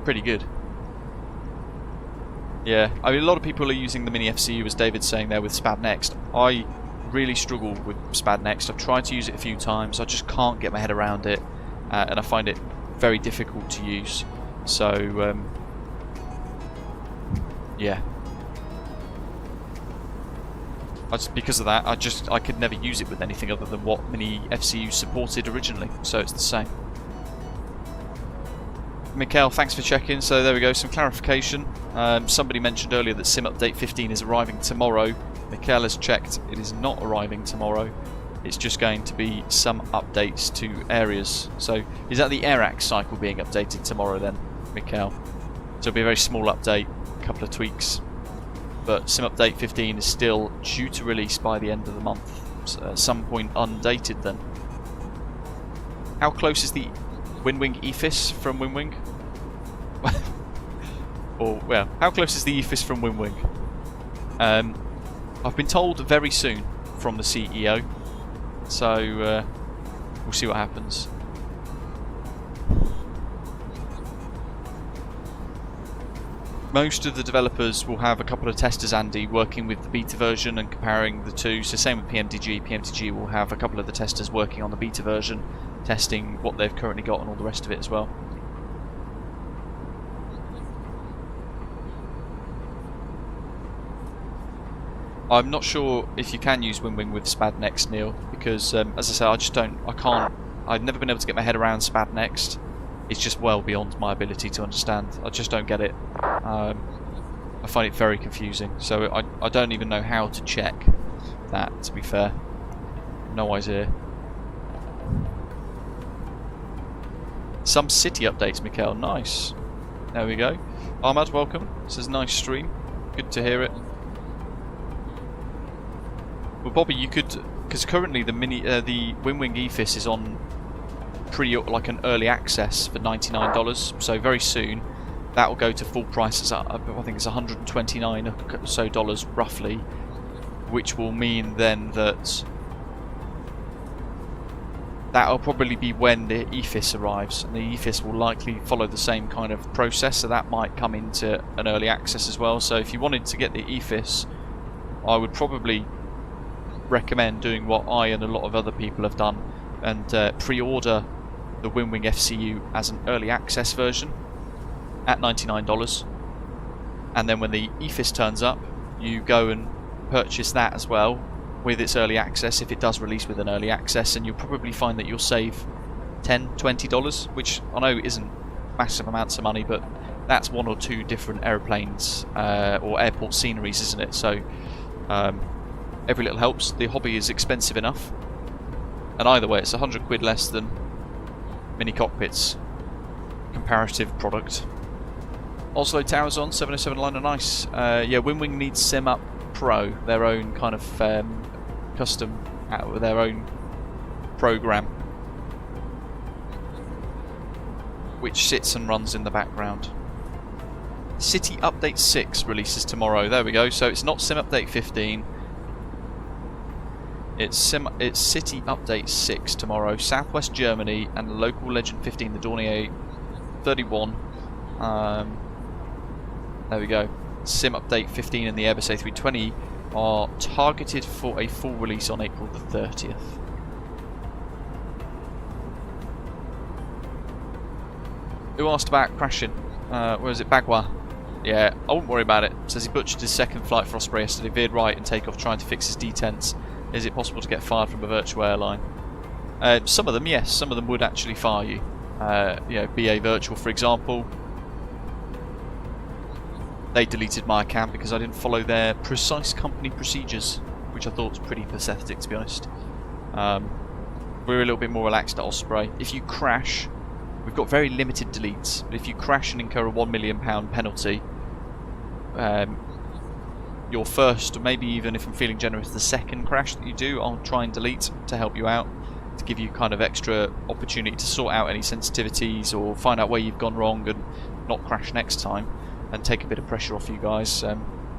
pretty good. Yeah, I mean, a lot of people are using the Mini FCU, as David's saying there, with SPAD Next. I really struggle with SPAD Next. I've tried to use it a few times, I just can't get my head around it, and I find it very difficult to use. So yeah, because of that, I could never use it with anything other than what Mini FCU supported originally, so it's the same. Mikhail, thanks for checking. So there we go, some clarification. Somebody mentioned earlier that Sim Update 15 is arriving tomorrow. Mikhail has checked, it is not arriving tomorrow. It's just going to be some updates to areas. So is that the AirAx cycle being updated tomorrow then, Mikhail? So it'll be a very small update, a couple of tweaks. But Sim Update 15 is still due to release by the end of the month. So at some point undated then. How close is the Winwing EFIS from Winwing? Or, well, how close is the EFIS from Winwing? I've been told very soon from the CEO, so we'll see what happens. Most of the developers will have a couple of testers, Andy, working with the beta version and comparing the two. So same with PMDG. PMDG will have a couple of the testers working on the beta version, testing what they've currently got and all the rest of it as well. I'm not sure if you can use Winwing with SPAD Next, Neil, because as I say, I've never been able to get my head around SPAD Next. It's just well beyond my ability to understand. I just don't get it. I find it very confusing, so I don't even know how to check that, to be fair. No idea. Some city updates, Mikhail. Nice. There we go. Ahmad, welcome. This is a nice stream. Good to hear it. Well, Bobby, you could, because currently the Winwing EFIS is on like an early access for $99. So very soon that will go to full price. I think it's $129 or so dollars roughly, which will mean then that that'll probably be when the EFIS arrives, and the EFIS will likely follow the same kind of process, so that might come into an early access as well. So if you wanted to get the EFIS, I would probably recommend doing what I and a lot of other people have done and pre-order the Winwing FCU as an early access version at $99, and then when the EFIS turns up, you go and purchase that as well with its early access, if it does release with an early access, and you'll probably find that you'll save $10–20, which I know isn't massive amounts of money, but that's one or two different aeroplanes or airport sceneries, isn't it? So every little helps. The hobby is expensive enough, and either way it's 100 quid less than mini cockpits. Comparative product. Oslo Towers on 707 line of nice. Yeah, Winwing needs SimUp Pro, their own kind of custom, their own program, which sits and runs in the background. City Update 6 releases tomorrow. There we go. So it's not Sim Update 15. It's City Update 6 tomorrow. Southwest Germany and Local Legend 15, the Dornier 31. There we go. Sim Update 15 and the Airbus A320 are targeted for a full release on April the 30th. Who asked about crashing? Where is it? Bagua. Yeah, I wouldn't worry about it. Says he butchered his second flight for Osprey yesterday, veered right and Takeoff trying to fix his detents. Is it possible to get fired from a virtual airline? Some of them, yes. Some of them would actually fire you. You know, BA Virtual, for example. They deleted my account because I didn't follow their precise company procedures, which I thought was pretty pathetic, to be honest. We're a little bit more relaxed at Osprey. If you crash, we've got very limited deletes, but if you crash and incur a £1 million penalty, your first, or maybe even if I'm feeling generous, the second crash that you do, I'll try and delete to help you out, to give you kind of extra opportunity to sort out any sensitivities or find out where you've gone wrong and not crash next time, and take a bit of pressure off you guys.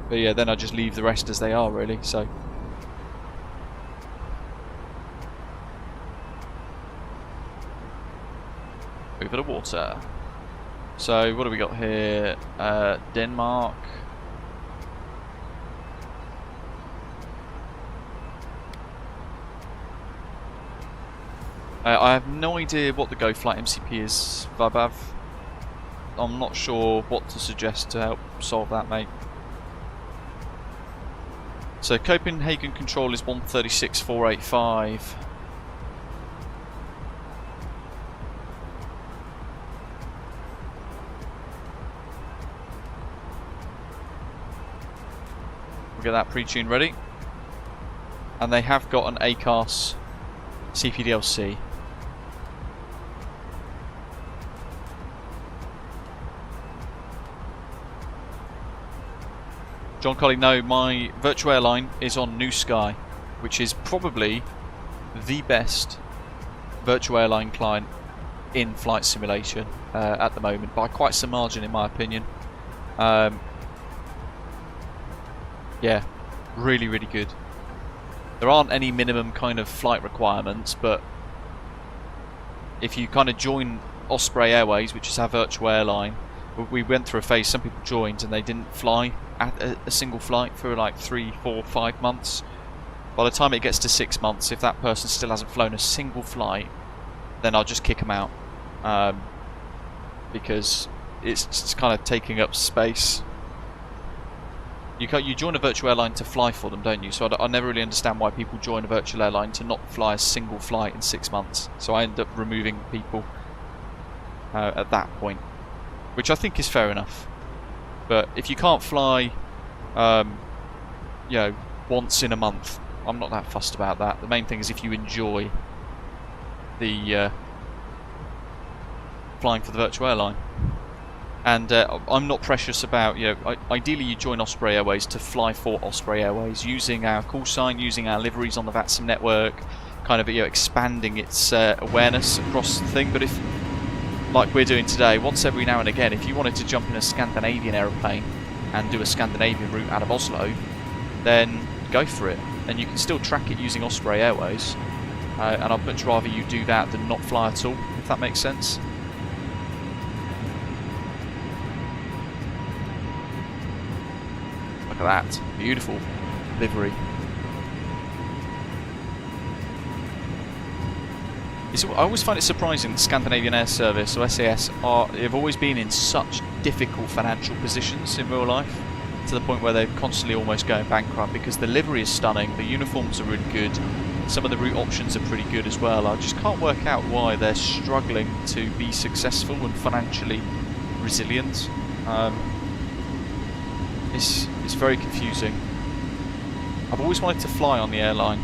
But yeah, then I just leave the rest as they are, really. So over the water. So what do we got here? Denmark. I have no idea what the Go Flight MCP is, Vabav. I'm not sure what to suggest to help solve that, mate. So Copenhagen control is 136,485. We'll get that pre-tune ready. And they have got an ACARS CPDLC. John Colley, no, my virtual airline is on New Sky, which is probably the best virtual airline client in flight simulation at the moment, by quite some margin in my opinion. Yeah, really, really good. There aren't any minimum kind of flight requirements, but if you kind of join Osprey Airways, which is our virtual airline, we went through a phase, some people joined and they didn't fly at a single flight for like 3, 4, 5 months. By the time it gets to 6 months, if that person still hasn't flown a single flight, then I'll just kick them out, because it's kind of taking up space. You join a virtual airline to fly for them, don't you? So I never really understand why people join a virtual airline to not fly a single flight in 6 months. So I end up removing people at that point, which I think is fair enough. But if you can't fly, you know, once in a month, I'm not that fussed about that. The main thing is if you enjoy the flying for the virtual airline. And I'm not precious about, you know, ideally you join Osprey Airways to fly for Osprey Airways, using our call sign, using our liveries on the VATSIM network, kind of, you know, expanding its awareness across the thing. But if, like we're doing today, once every now and again, if you wanted to jump in a Scandinavian aeroplane and do a Scandinavian route out of Oslo, then go for it. And you can still track it using Osprey Airways. And I'd much rather you do that than not fly at all, if that makes sense. Look at that. Beautiful livery. I always find it surprising that Scandinavian Air Service, or SAS, have always been in such difficult financial positions in real life, to the point where they're constantly almost going bankrupt, because the livery is stunning, the uniforms are really good, some of the route options are pretty good as well. I just can't work out why they're struggling to be successful and financially resilient. It's very confusing. I've always wanted to fly on the airline.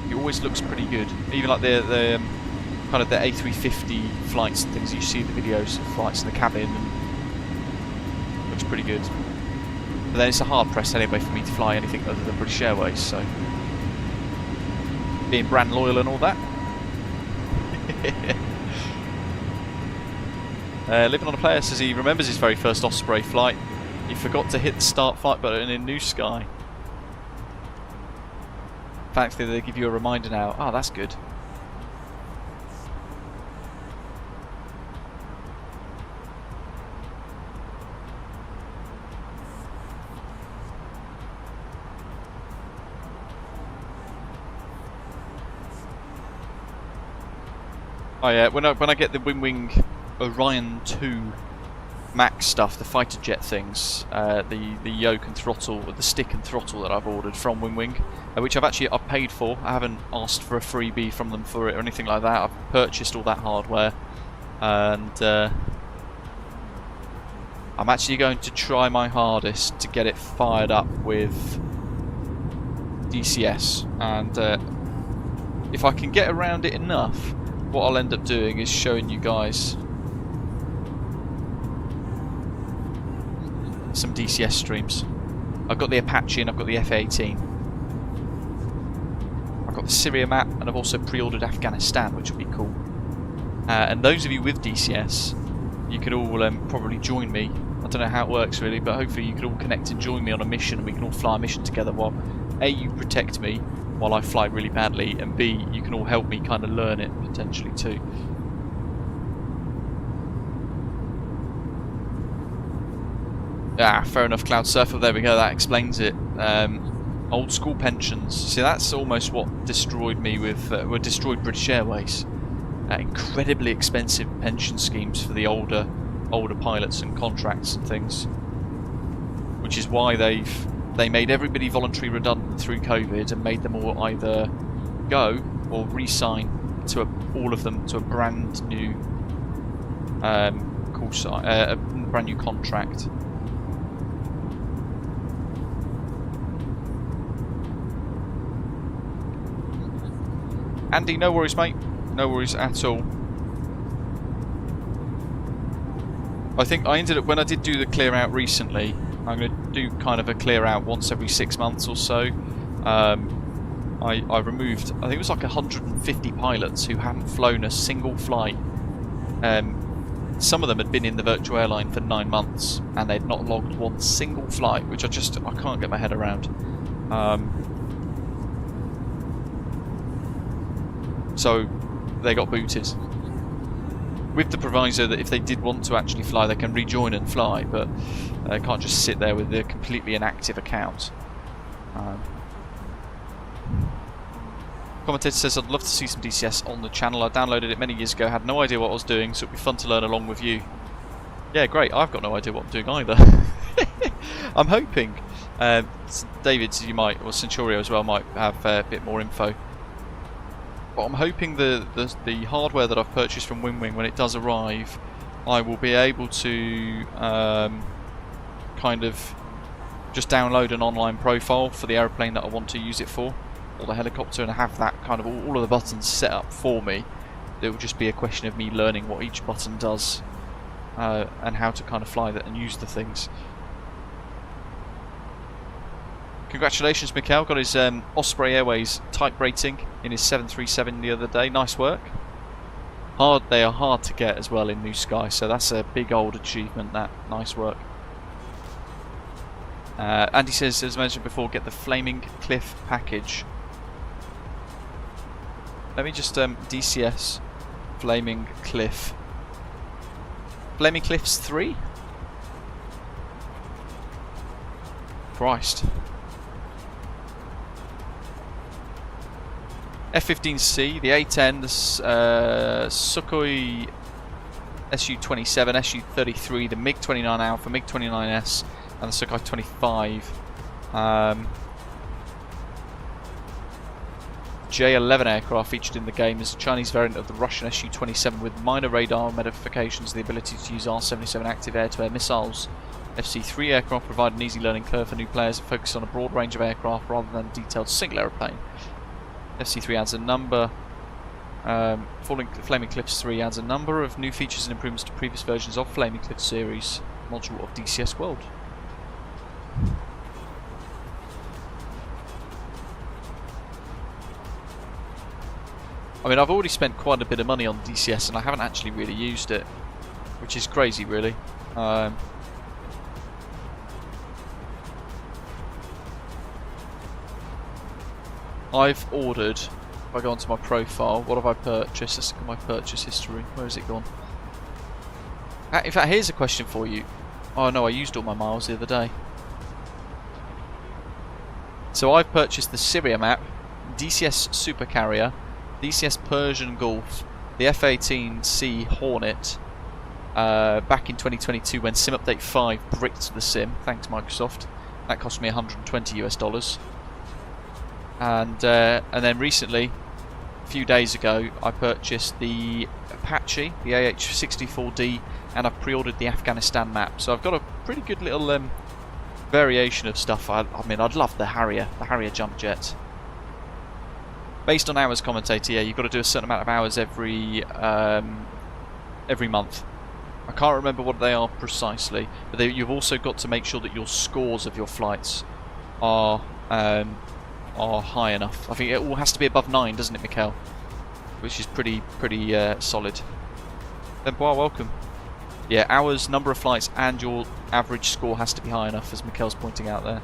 It always looks pretty good. Even like the kind of the A350 flights and things you see in the videos of flights in the cabin, and looks pretty good. But then it's a hard press anyway for me to fly anything other than British Airways, so being brand loyal and all that. Living on a Player says he remembers his very first Osprey flight. He forgot to hit the start flight button in New Sky. Thankfully they give you a reminder now. Oh, that's good. Oh yeah, when I get the Winwing Orion 2 Max stuff, the fighter jet things, the yoke and throttle, the stick and throttle that I've ordered from Winwing, which I've paid for. I haven't asked for a freebie from them for it or anything like that. I've purchased all that hardware, and I'm actually going to try my hardest to get it fired up with DCS, and if I can get around it enough, what I'll end up doing is showing you guys some DCS streams. I've got the Apache and I've got the F-18. I've got the Syria map, and I've also pre-ordered Afghanistan, which will be cool. And those of you with DCS, you could all probably join me. I don't know how it works really, but hopefully you could all connect and join me on a mission, and we can all fly a mission together while A, you protect me while I fly really badly, and B, you can all help me kind of learn it potentially too. Ah, fair enough, Cloud Surfer. There we go. That explains it. Old school pensions. See, that's almost what destroyed me with, destroyed British Airways. Incredibly expensive pension schemes for the older pilots and contracts and things, which is why they made everybody voluntary redundant through COVID and made them all either go or re-sign to all of them to a brand new a brand new contract. Andy, no worries, mate. No worries at all. I think I ended up, when I did do the clear out recently, I'm going to do kind of a clear out once every 6 months or so. I removed, I think it was like 150 pilots who hadn't flown a single flight. Some of them had been in the virtual airline for 9 months and they'd not logged one single flight, which I can't get my head around. So they got booted, with the proviso that if they did want to actually fly, they can rejoin and fly, but they can't just sit there with a completely inactive account. Commentator says, I'd love to see some DCS on the channel. I downloaded it many years ago, had no idea what I was doing, so it'd be fun to learn along with you. Yeah, great. I've got no idea what I'm doing either. I'm hoping David, you might, or Centurio as well, might have a bit more info. But I'm hoping the hardware that I've purchased from Winwing, when it does arrive, I will be able to kind of just download an online profile for the aeroplane that I want to use it for, or the helicopter, and have that kind of all of the buttons set up for me. It will just be a question of me learning what each button does and how to kind of fly that and use the things. Congratulations, Mikhail, got his Osprey Airways type rating in his 737 the other day. Nice work. They are hard to get as well in New Sky, so that's a big old achievement. That nice work. Andy says, as mentioned before, get the Flaming Cliff package. Let me just DCS Flaming Cliff. Flaming Cliffs 3? Christ. F-15C, the A-10, the Sukhoi Su-27, Su-33, the MiG-29 Alpha, MiG-29S, and the Sukhoi 25. J-11 aircraft featured in the game is a Chinese variant of the Russian Su-27 with minor radar modifications and the ability to use R-77 active air-to-air missiles. FC3 aircraft provide an easy learning curve for new players that focus on a broad range of aircraft rather than a detailed single aeroplane. FC3 adds a number. Flaming Cliffs 3 adds a number of new features and improvements to previous versions of Flaming Cliffs series module of DCS World. I mean, I've already spent quite a bit of money on DCS and I haven't actually really used it, which is crazy really. I've ordered, if I go onto my profile, what have I purchased? Let's look at my purchase history. Where has it gone? In fact, here's a question for you. Oh no, I used all my miles the other day. So I've purchased the Syria map, DCS Super Carrier, DCS Persian Gulf, the F-18C Hornet, back in 2022 when Sim Update 5 bricked the sim, thanks Microsoft. That cost me $120 US. And then recently, a few days ago, I purchased the Apache, the AH-64D, and I've pre-ordered the Afghanistan map. So I've got a pretty good little variation of stuff. I mean, I'd love the Harrier jump jet. Based on hours commentator, yeah, you've got to do a certain amount of hours every month. I can't remember what they are precisely, but you've also got to make sure that your scores of your flights are high enough. I think it all has to be above 9, doesn't it, Mikkel? Which is pretty solid. Benoit, welcome. Yeah, hours, number of flights, and your average score has to be high enough, as Mikkel's pointing out there.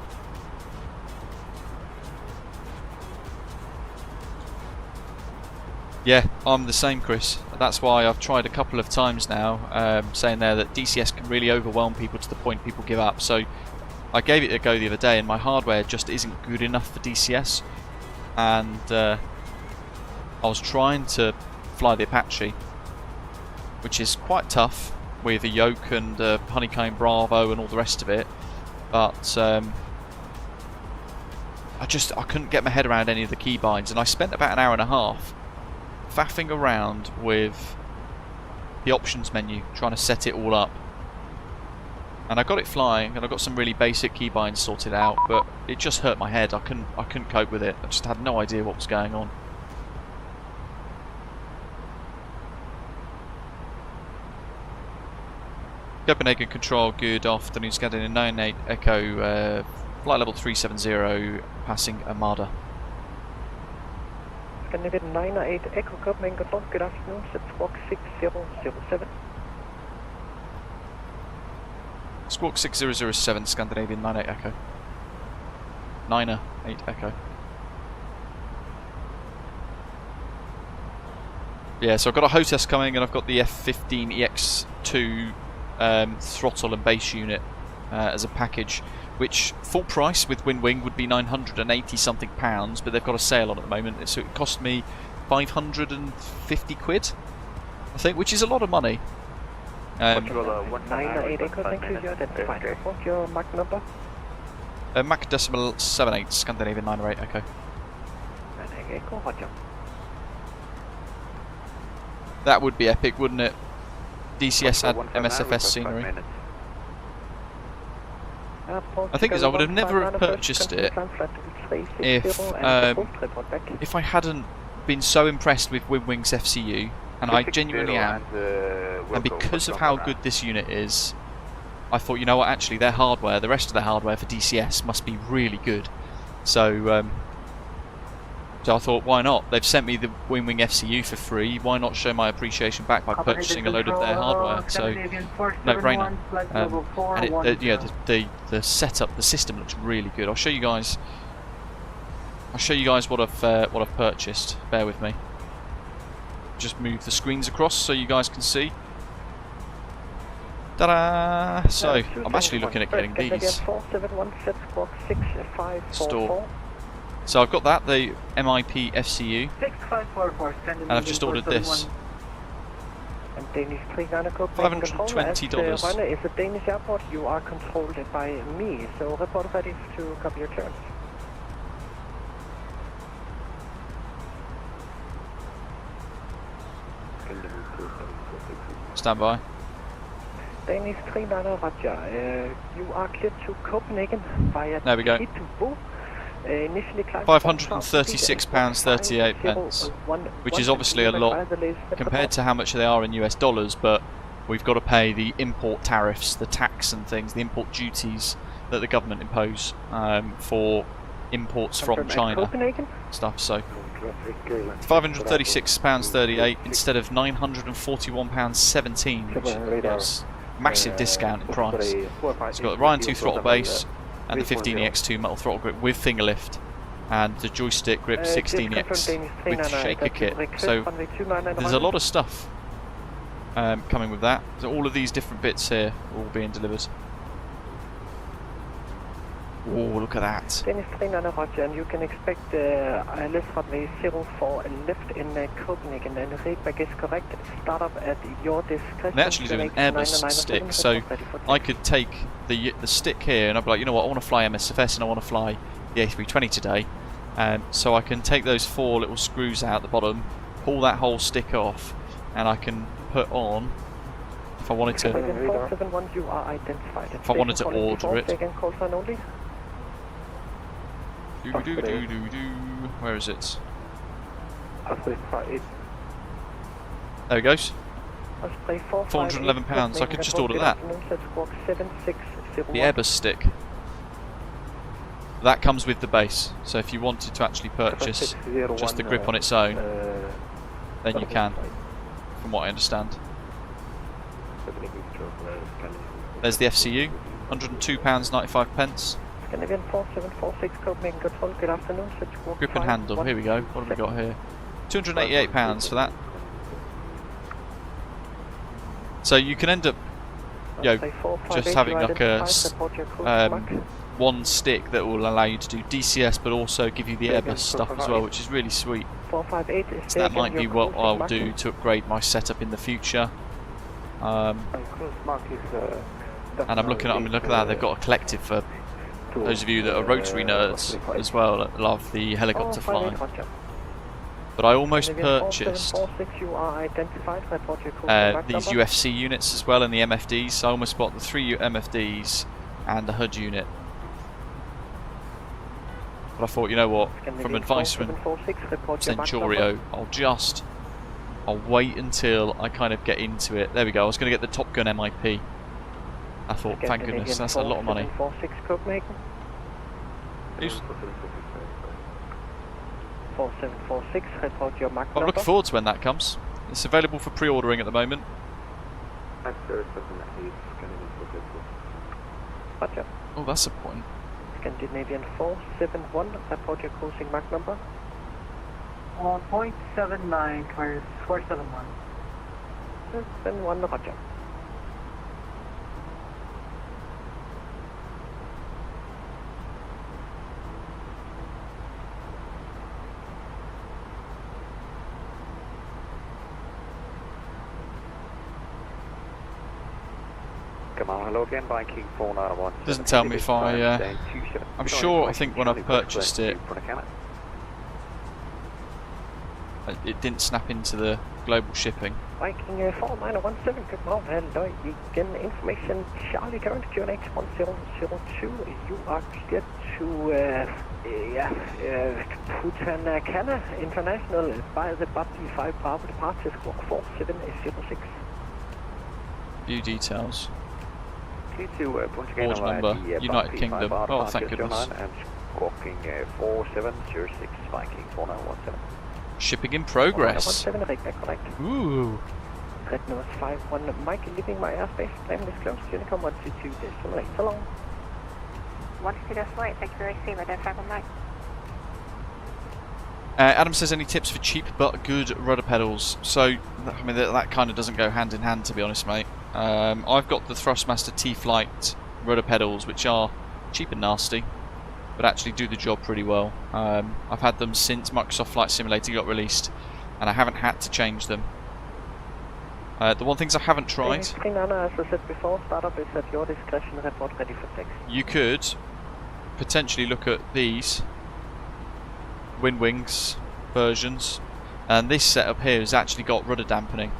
Yeah, I'm the same, Chris. That's why I've tried a couple of times now, saying there that DCS can really overwhelm people to the point people give up. So I gave it a go the other day and my hardware just isn't good enough for DCS, and I was trying to fly the Apache, which is quite tough with a yoke and honeycomb Bravo and all the rest of it, but I couldn't get my head around any of the keybinds, and I spent about an hour and a half faffing around with the options menu trying to set it all up. And I got it flying, and I got some really basic keybinds sorted out, but it just hurt my head. I couldn't cope with it. I just had no idea what was going on. Copenhagen Control, good afternoon. Scandinavian 98 Echo, flight level 370, passing Armada. Scandinavian 98 Echo, Copenhagen Control, good afternoon. Set squawk 6007. Squawk 6007, Scandinavian 98 Echo. 98 Echo. Yeah, so I've got a HOTES coming, and I've got the F-15EX2 throttle and base unit as a package, which full price with Winwing would be £980 something, but they've got a sale on at the moment, so it cost me 550 quid, I think, which is a lot of money. 98 Echo, thank you. That's fine. What's your Mach number? Mach decimal 78, Scandinavian 98 Echo. 98 Echo, roger. That would be epic, wouldn't it? DCS had MSFS scenery. The thing is, I would have never purchased it if I hadn't been so impressed with Winwing's FCU, and I genuinely am. And because of how good this unit is, I thought, you know what, actually their hardware, the rest of their hardware for DCS must be really good. So I thought, why not? They've sent me the Winwing FCU for free, why not show my appreciation back by purchasing a load of their hardware? So, no brainer. And the setup, the system looks really good. I'll show you guys what I've purchased. Bear with me. Just move the screens across so you guys can see. Ta-da! So, I'm actually looking at getting these. Store. So I've got that, the MIP FCU, and I've just ordered this. $520. Is a Danish airport. You are controlled by me, so report ready to copy your turn. Stand by. Danish 39 Roger. You are cleared to Copenhagen via There we go. Heathrow. Initially climb £536.38, which is obviously a lot compared to how much they are in US dollars, but we've got to pay the import tariffs, the tax and things, the import duties that the government impose for imports from China stuff. So £536.38 instead of £941.17, which is a massive discount in price. It's got the Ryan 2 throttle base and the 15EX2 metal throttle grip with finger lift, and the joystick grip 16EX with shaker kit. So there's a lot of stuff coming with that. So all of these different bits here are all being delivered. Oh, look at that. Danish 39 Roger, and you can expect ILS runway 04 lift in Copenhagen, and the rate is correct. Startup at your discretion. They actually do an Airbus stick, so I could take the stick here and I'd be like, you know what, I want to fly MSFS and I want to fly the A320 today. So I can take those 4 little screws out the bottom, pull that whole stick off, and I can put on, if I wanted to, order it. Where is it? There it goes. £411, I could just order that. The Airbus stick. That comes with the base, so if you wanted to actually purchase just the grip on its own, then you can, from what I understand. There's the FCU, £102.95. Scandinavian 4746 Copenhagen Control, good afternoon. Grip and handle, here we go. What have we got here? £288 for that. So you can end up, you know, just having like a one stick that will allow you to do DCS, but also give you the Airbus stuff as well, which is really sweet. So that might be what I'll do to upgrade my setup in the future. And I'm looking at, look at that, they've got a collective for those of you that are rotary nerds as well that love the helicopter flying. But I almost purchased these UFC units as well and the MFDs, so I almost bought the 3 MFDs and the HUD unit. But I thought, you know what, from advice from Centurio, I'll wait until I kind of get into it. There we go, I was going to get the Top Gun MIP. I thought, thank goodness, that's a lot of money. I'm looking forward to when that comes. It's available for pre-ordering at the moment. Oh, that's a point. Scandinavian 471, report your cruising Mach number. On 0.79, clears 471. 71, roger. Doesn't tell me if I. I'm sure. I think when I purchased it, it didn't snap into the global shipping. Viking 4917, good morning. Hello, again, information. Charlie, current QNH 1002. You are cleared to Pushback International by the Bobby 5 Bravo departure squawk 4706. View details. Order number, United Kingdom. Oh, thank goodness. Shipping in progress. Ooh. Red nose 51, Mike, leaving my airspace. Time disclosed. Unicom 122, decimal 8, so long. 122, decimal 8, thank you, receiver, then 519. Adam says, any tips for cheap but good rudder pedals? So, I mean, that kind of doesn't go hand in hand, to be honest, mate. I've got the Thrustmaster T-Flight rudder pedals, which are cheap and nasty, but actually do the job pretty well. I've had them since Microsoft Flight Simulator got released, and I haven't had to change them. The one things I haven't tried, as I said before, startup is at your discretion, report ready for text. You could potentially look at these Winwings versions, and this setup here has actually got rudder dampening.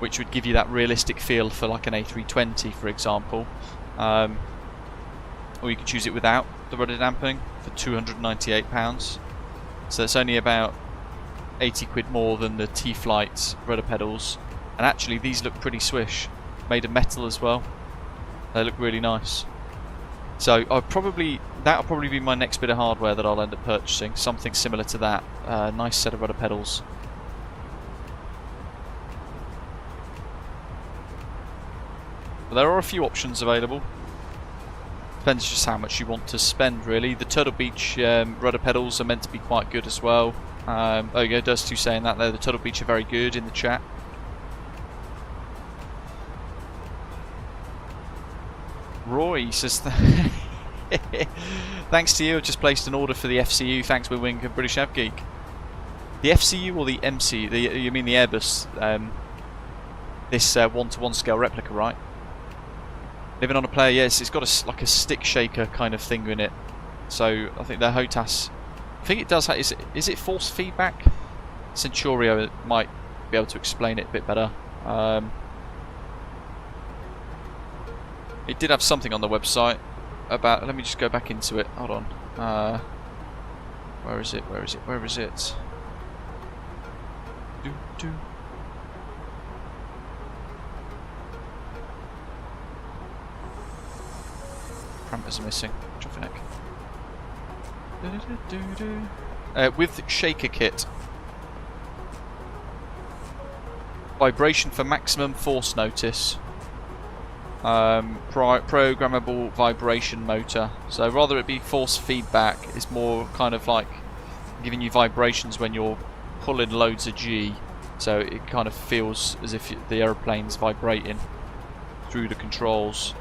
which would give you that realistic feel for like an A320, for example. Or you could choose it without the rudder dampening for £298. So it's only about 80 quid more than the T-Flight rudder pedals. And actually these look pretty swish. Made of metal as well. They look really nice. So that'll probably be my next bit of hardware that I'll end up purchasing. Something similar to that. Nice set of rudder pedals. But there are a few options available. Depends just how much you want to spend, really. The Turtle Beach rudder pedals are meant to be quite good as well. There you go, Dust2 saying that there. The Turtle Beach are very good in the chat. Roy says, thanks to you, I've just placed an order for the FCU. Thanks, Winwing and British Av Geek. The FCU or the MC? You mean the Airbus? This 1-to-1 scale replica, right? Living on a player, yes, it's got like a stick shaker kind of thing in it. So I think their HOTAS, I think it does. Is it force feedback? Centurio might be able to explain it a bit better. It did have something on the website about. Let me just go back into it. Hold on. Where is it? Where is it? Where is it? Do. Crampers are missing. Trophy neck. With shaker kit. Vibration for maximum force notice. Programmable vibration motor. So rather it be force feedback, it's more kind of like giving you vibrations when you're pulling loads of G. So it kind of feels as if the aeroplane's vibrating through the controls.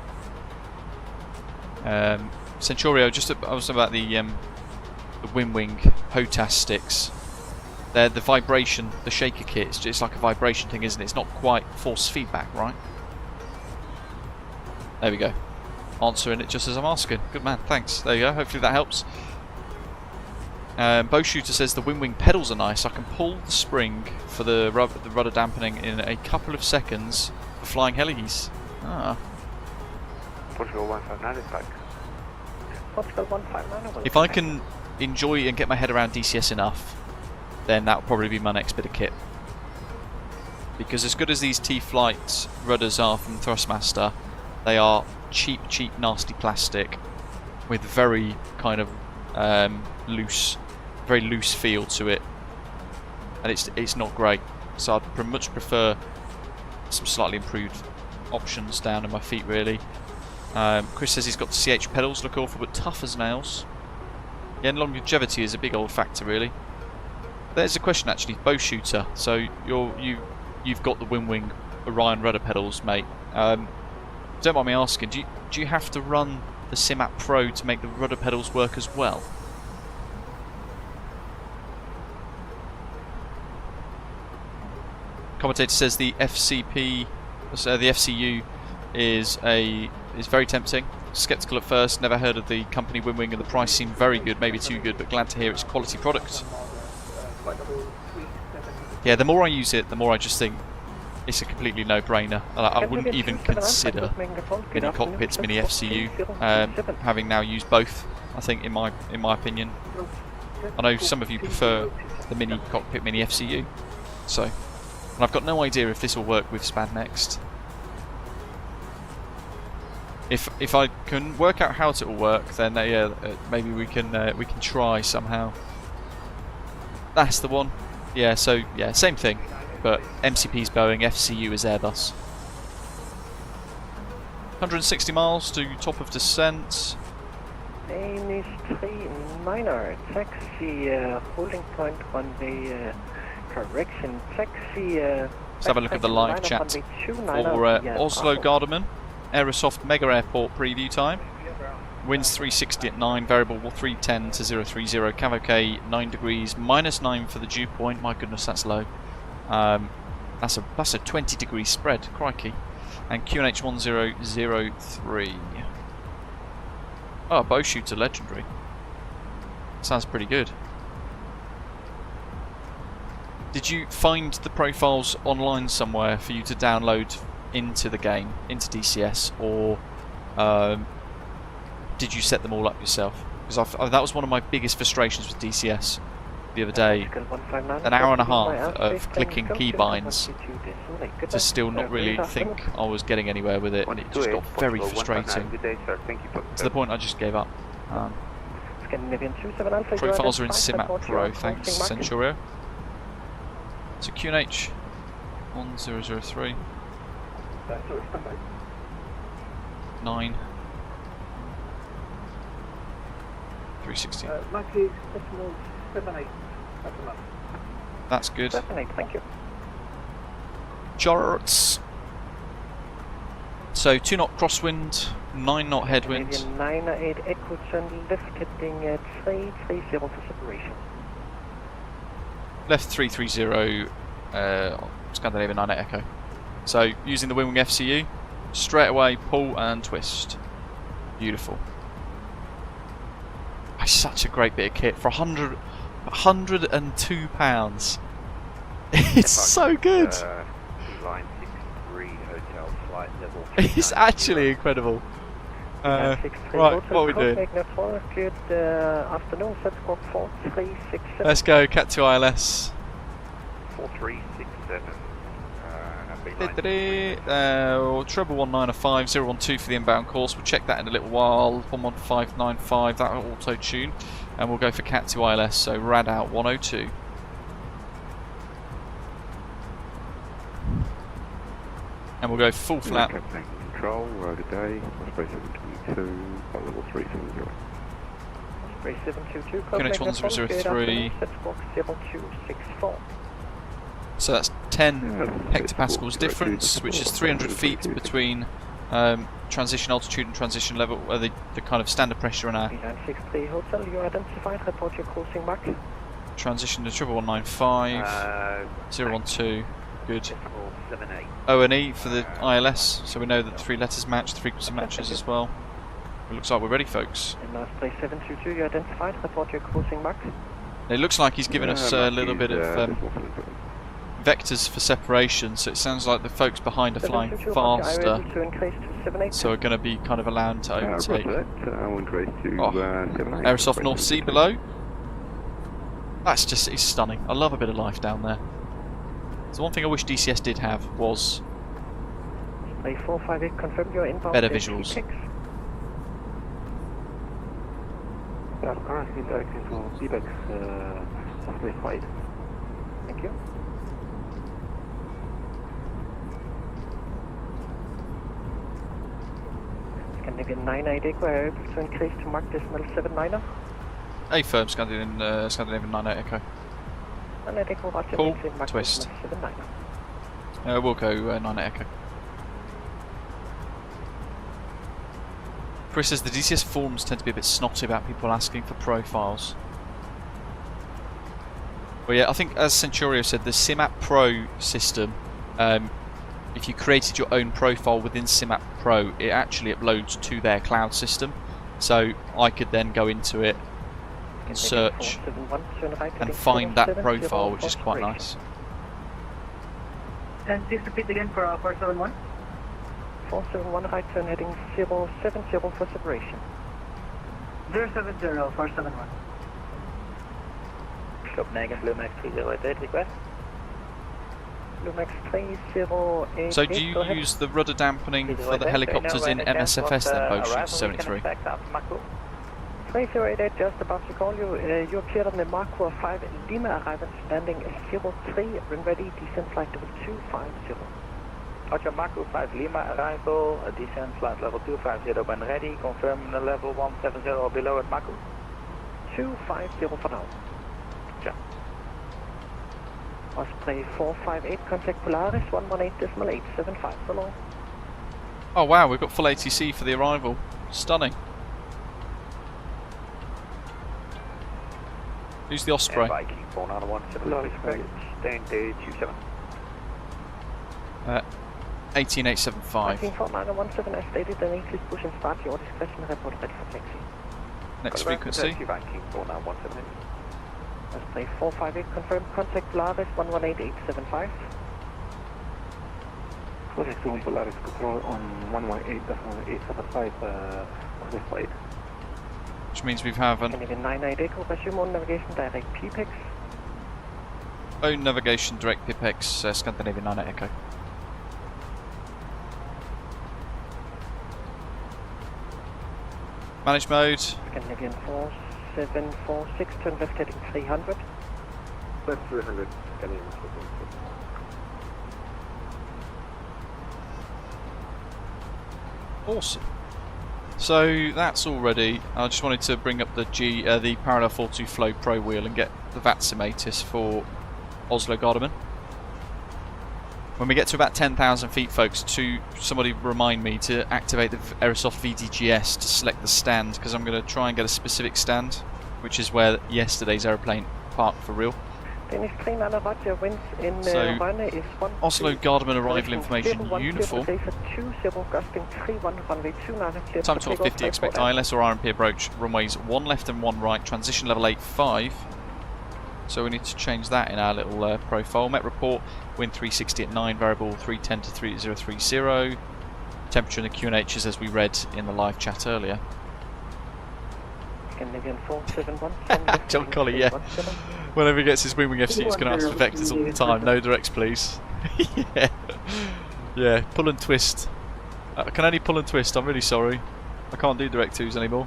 Centurio, just also about the Winwing HOTAS sticks. They're the vibration, the shaker kit. It's just like a vibration thing, isn't it? It's not quite force feedback, right? There we go. Answering it just as I'm asking. Good man, thanks. There you go. Hopefully that helps. Bow Shooter says the Winwing pedals are nice. I can pull the spring for the rudder dampening in a couple of seconds for flying helis. Ah. Portugal 159 is back. Portugal 159. If I can enjoy and get my head around DCS enough, then that'll probably be my next bit of kit. Because as good as these T-Flight rudders are from Thrustmaster, they are cheap, nasty plastic with very kind of very loose feel to it, and it's not great. So I'd much prefer some slightly improved options down in my feet, really. Chris says he's got the CH pedals, look awful but tough as nails. Yeah, and longevity is a big old factor, really. There's a question actually, Bow Shooter. So you've got the Winwing Orion rudder pedals, mate. Don't mind me asking, do you have to run the Simat Pro to make the rudder pedals work as well? Commentator says the FCP, so the FCU is very tempting. Skeptical at first, never heard of the company Winwing, and the price seemed very good, maybe too good, but glad to hear it's quality product. Yeah, the more I use it, the more I just think it's a completely no-brainer. I wouldn't even consider Mini Cockpit's Mini FCU, having now used both. I think, in my opinion, I know some of you prefer the Mini Cockpit Mini FCU, so, and I've got no idea if this will work with SPAD Next. If I can work out how it will work, then yeah, maybe we can try somehow. That's the one. Yeah, so yeah, same thing, but MCP's Boeing, FCU is Airbus. 160 miles to top of descent. Danish 39er, taxi holding point on the correction, taxi. Let's have a look at the live chat for Oslo-Gardermoen. Aerosoft Mega Airport preview time. Winds 360 at 9, variable 310 to 030, Cav 9 degrees, -9 for the dew point. My goodness, that's low. That's a 20 degree spread, crikey. And QNH 1003. Oh, Bow Shooter legendary. Sounds pretty good. Did you find the profiles online somewhere for you to download into the game, into DCS, or did you set them all up yourself? Because that was one of my biggest frustrations with DCS the other day. An hour and a half of clicking keybinds to still not really think I was getting anywhere with it, and it just got very frustrating. To the point I just gave up. Profiles are in SimApp Pro, thanks Centurio. So QNH 1003 9 360. That's good. Thank you. Jorts. So 2 knot crosswind, 9 knot headwind. 908 Echo turn left heading 330 for separation. Left 330, Scandinavian 98 Echo. So using the Winwing FCU, straight away pull and twist. Beautiful. That's such a great bit of kit for £102. It's so good. Line 63 hotel flight level. It's actually incredible. Right, what are we doing? Good afternoon, set squawk 4367. Let's go, Cat 2 ILS. 4367. Treble 1905, 012 for the inbound course. We'll check that in a little while. 11595, that'll auto tune. And we'll go for Cat 2 ILS, so rad out 102. And we'll go full flap. Control, good day. Osprey 722, flight level 370. Osprey 722, QNH 1003. Set squawk 0264. So that's 10 hectopascals difference, which is 300 feet between transition altitude and transition level, the kind of standard pressure in our 963 hotel, you identified, report your cruising mark. transition to 11195, 012, good. O and E for the ILS, so we know that the 3 letters match, the frequency matches as well. It looks like we're ready, folks. And Osprey 722, you identified, report your cruising mark. It looks like he's given us a little bit of vectors for separation, so it sounds like the folks behind are flying faster, so are going to be kind of allowed to overtake. Aerosoft North Sea below. That's just, it's stunning. I love a bit of life down there. So one thing I wish DCS did have was better visuals. Currently directing to EBBR, Osprey 5. Thank you. Scandinavian 98 Echo, are able to increase to mark decimal 79er? A firm Scandinavian 98 Echo. 98 Echo, roger, Pull, mark twist. decimal 79er. We'll go 98 Echo. Chris says the DCS forums tend to be a bit snotty about people asking for profiles. Well, yeah, I think as Centurio said, the SimApp Pro system, if you created your own profile within SimApp Pro, it actually uploads to their cloud system. So I could then go into it, search, and find that profile, which is quite nice. And please repeat again for 471. 471 right turn heading 070 for separation. 070 471. Copenhagen Blue Max 3088 request. Blue Max 308. So do you use the rudder dampening for the helicopters in MSFS then, Motion 73? 3088, just about to call you. You appeared on the Marco 5 Lima arrival landing 03 when ready, descent flight level 250. Roger, Marco 5 Lima arrival, descent flight level 250 when ready, confirm the level 170 or below at Marco. 250 for now. Sure. Osprey 458, contact Polaris 118.875 so long. Oh wow, we've got full ATC for the arrival. Stunning. Who's the Osprey? Viking 4917, staying to 27. 18875. Viking 4917, as stated, an English push and start your discretion, report ready for taxi. Next frequency. Viking 4917. Osprey 458, confirm contact Polaris 118875. Project 1 Polaris control on 118.875 on this flight. Which means we have an Canadian 98 Echo, resume on navigation direct PPX. own navigation direct PIPX, Scandinavian 98 Echo. Manage mode. Scandinavian 4746, turn left heading 300. Left 300, Scandinavian. Awesome. So that's all ready. I just wanted to bring up the the Parallel 42 Flow Pro wheel and get the Vatsimatis for Oslo-Gardermoen. When we get to about 10,000 feet, folks, somebody remind me to activate the Aerosoft VDGS to select the stand, because I'm going to try and get a specific stand, which is where yesterday's aeroplane parked for real. Danish 39 Roger, winds in So, Rønne is 1. Oslo-Gardermoen arrival information uniform. Time 12:50, expect ILS or RMP approach, runways 1 left and 1 right, transition level 85. So we need to change that in our little profile. Met report, wind 360 at 9, variable 310 to 3030. Temperature in the QNHs as we read in the live chat earlier. Scandinavian 471. John Colley, yeah. Whenever he gets his Winwing FCU, he's going to ask for vectors all the time. No directs, please. Yeah. Yeah, pull and twist. I can only pull and twist, I'm really sorry. I can't do direct 2s anymore.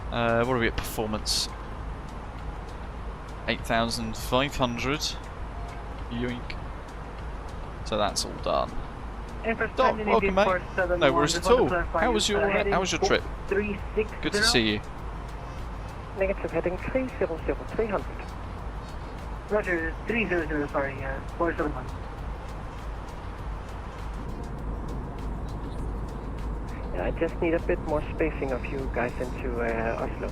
What are we at performance? 8,500. Yoink. So that's all done. Doc, welcome mate. No worries at all. How was your trip? Good to see you. Negative heading 300, 300. Roger, 300, sorry, 471. Yeah, I just need a bit more spacing of you guys into Oslo.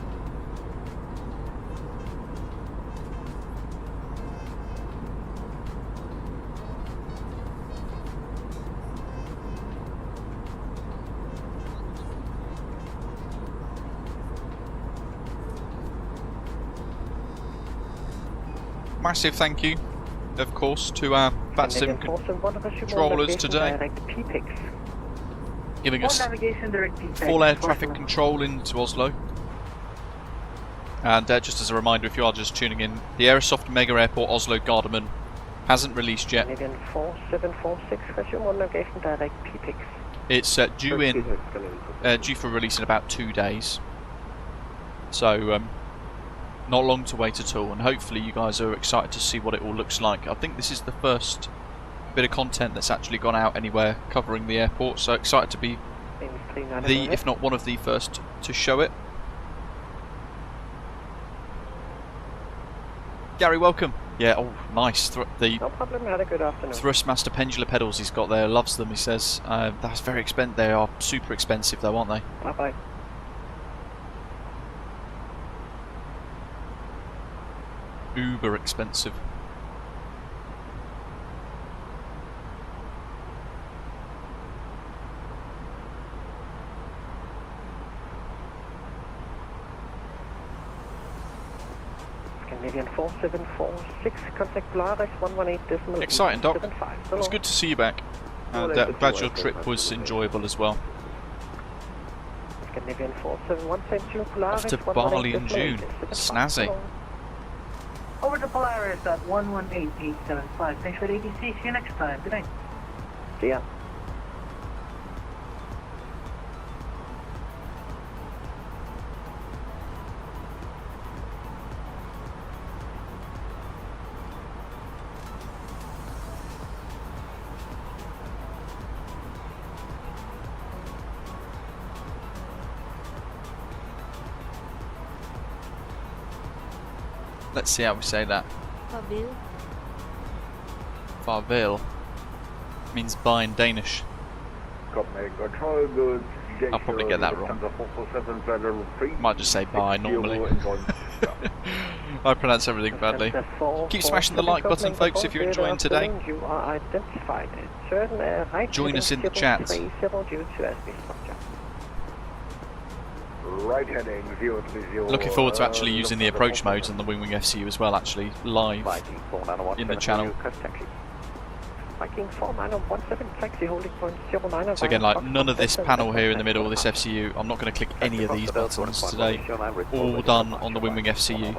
Massive thank you, of course, to our VATSIM controllers today, giving us full air traffic control into Oslo. And just as a reminder, if you are just tuning in, the Aerosoft Mega Airport Oslo-Gardermoen hasn't released yet. Canadian 4746, resume on navigation direct PPX. It's due for release in about 2 days. So not long to wait at all, and hopefully you guys are excited to see what it all looks like. I think this is the first bit of content that's actually gone out anywhere covering the airport, so excited to be if not one of the first to show it. Gary, welcome. Yeah, oh nice. No problem, had a good afternoon. Thrustmaster pendular pedals he's got there, loves them, he says. That's very expensive. They are super expensive though, aren't they? Bye bye. Uber expensive. Canadian 4746, contact Polaris 118.75. Exciting, Doc. It's good to see you back. And glad your trip was enjoyable as well. Scandinavian 47172, Polaris Off to Bali in June. Snazzy. Over to Polaris at 118875. Thanks for the ATC. See you next time. Good night. See ya. Let's see how we say that. Farvel. Farvel means bye in Danish. I'll probably get that wrong. Might just say bye normally. I pronounce everything badly. Keep smashing the like button, folks, if you're enjoying today. You are identified. Join us in the chat. Right heading 030. Looking forward to actually using the approach modes on the Winwing FCU as well, actually, live in the channel. Viking 4917, taxi holding point 09. So again, like none of this panel here in the middle, this FCU, I'm not going to click any of these buttons today. All done on the Winwing FCU.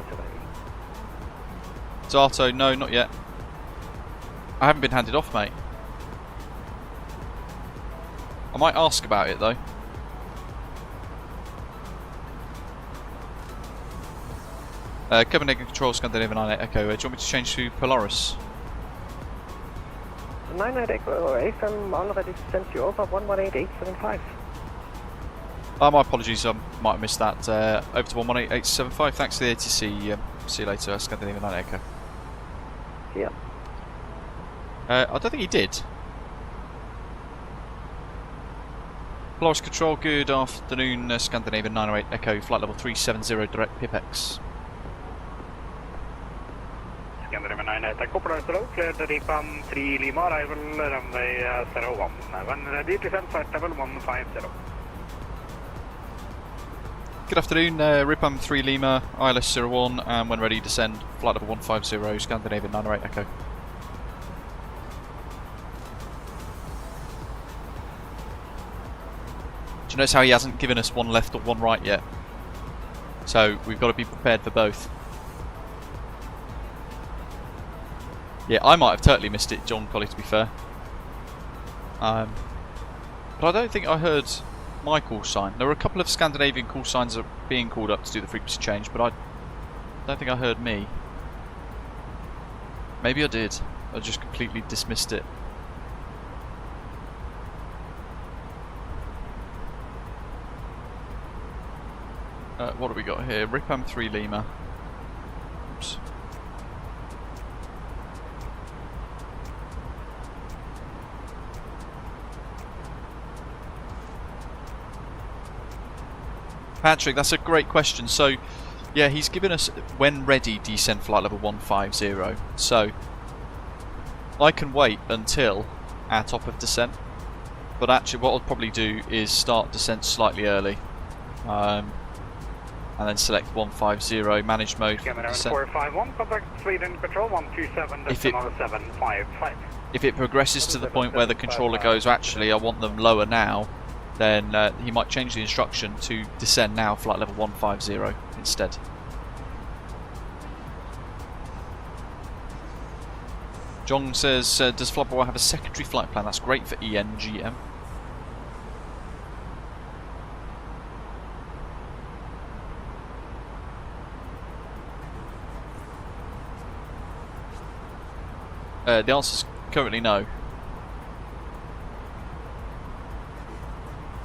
Zato, no, not yet. I haven't been handed off, mate. I might ask about it though. Copenhagen Control, Scandinavian 98 Echo. Do you want me to change to Polaris? 98 Echo, AFM already sent you over 118875. My apologies, I might have missed that. Over to 118875. Thanks for the ATC. See you later, Scandinavian 98 Echo. Yeah. I don't think he did. Polaris Control, good afternoon, Scandinavian 908 Echo, flight level 370, direct PIPX. Scandinavian 98 Echo, Polaris Control, cleared the Ripam 3 Lima, arrival runway 01. When ready to send flight level 150. Good afternoon, Ripam 3 Lima, ILS 01, and when ready, descend, flight level 150, Scandinavian 908 Echo. Do you notice how he hasn't given us one left or one right yet? So we've got to be prepared for both. Yeah, I might have totally missed it, John Colley, to be fair. But I don't think I heard my call sign. There were a couple of Scandinavian call signs that are being called up to do the frequency change, but I don't think I heard me. Maybe I did. I just completely dismissed it. What have we got here? Ripam 3 Lima. Oops. Patrick, that's a great question. So, yeah, he's given us when ready descend flight level 150. So, I can wait until our top of descent. But actually, what I'll probably do is start descent slightly early. And then select 150, manage mode. Descent. 451, contact Sweden Control 127.755. If it progresses to the point where the controller goes, actually, I want them lower now, then he might change the instruction to descend now, flight level 150 instead. John says, does flybywire have a secondary flight plan? That's great for ENGM. The answer is currently no.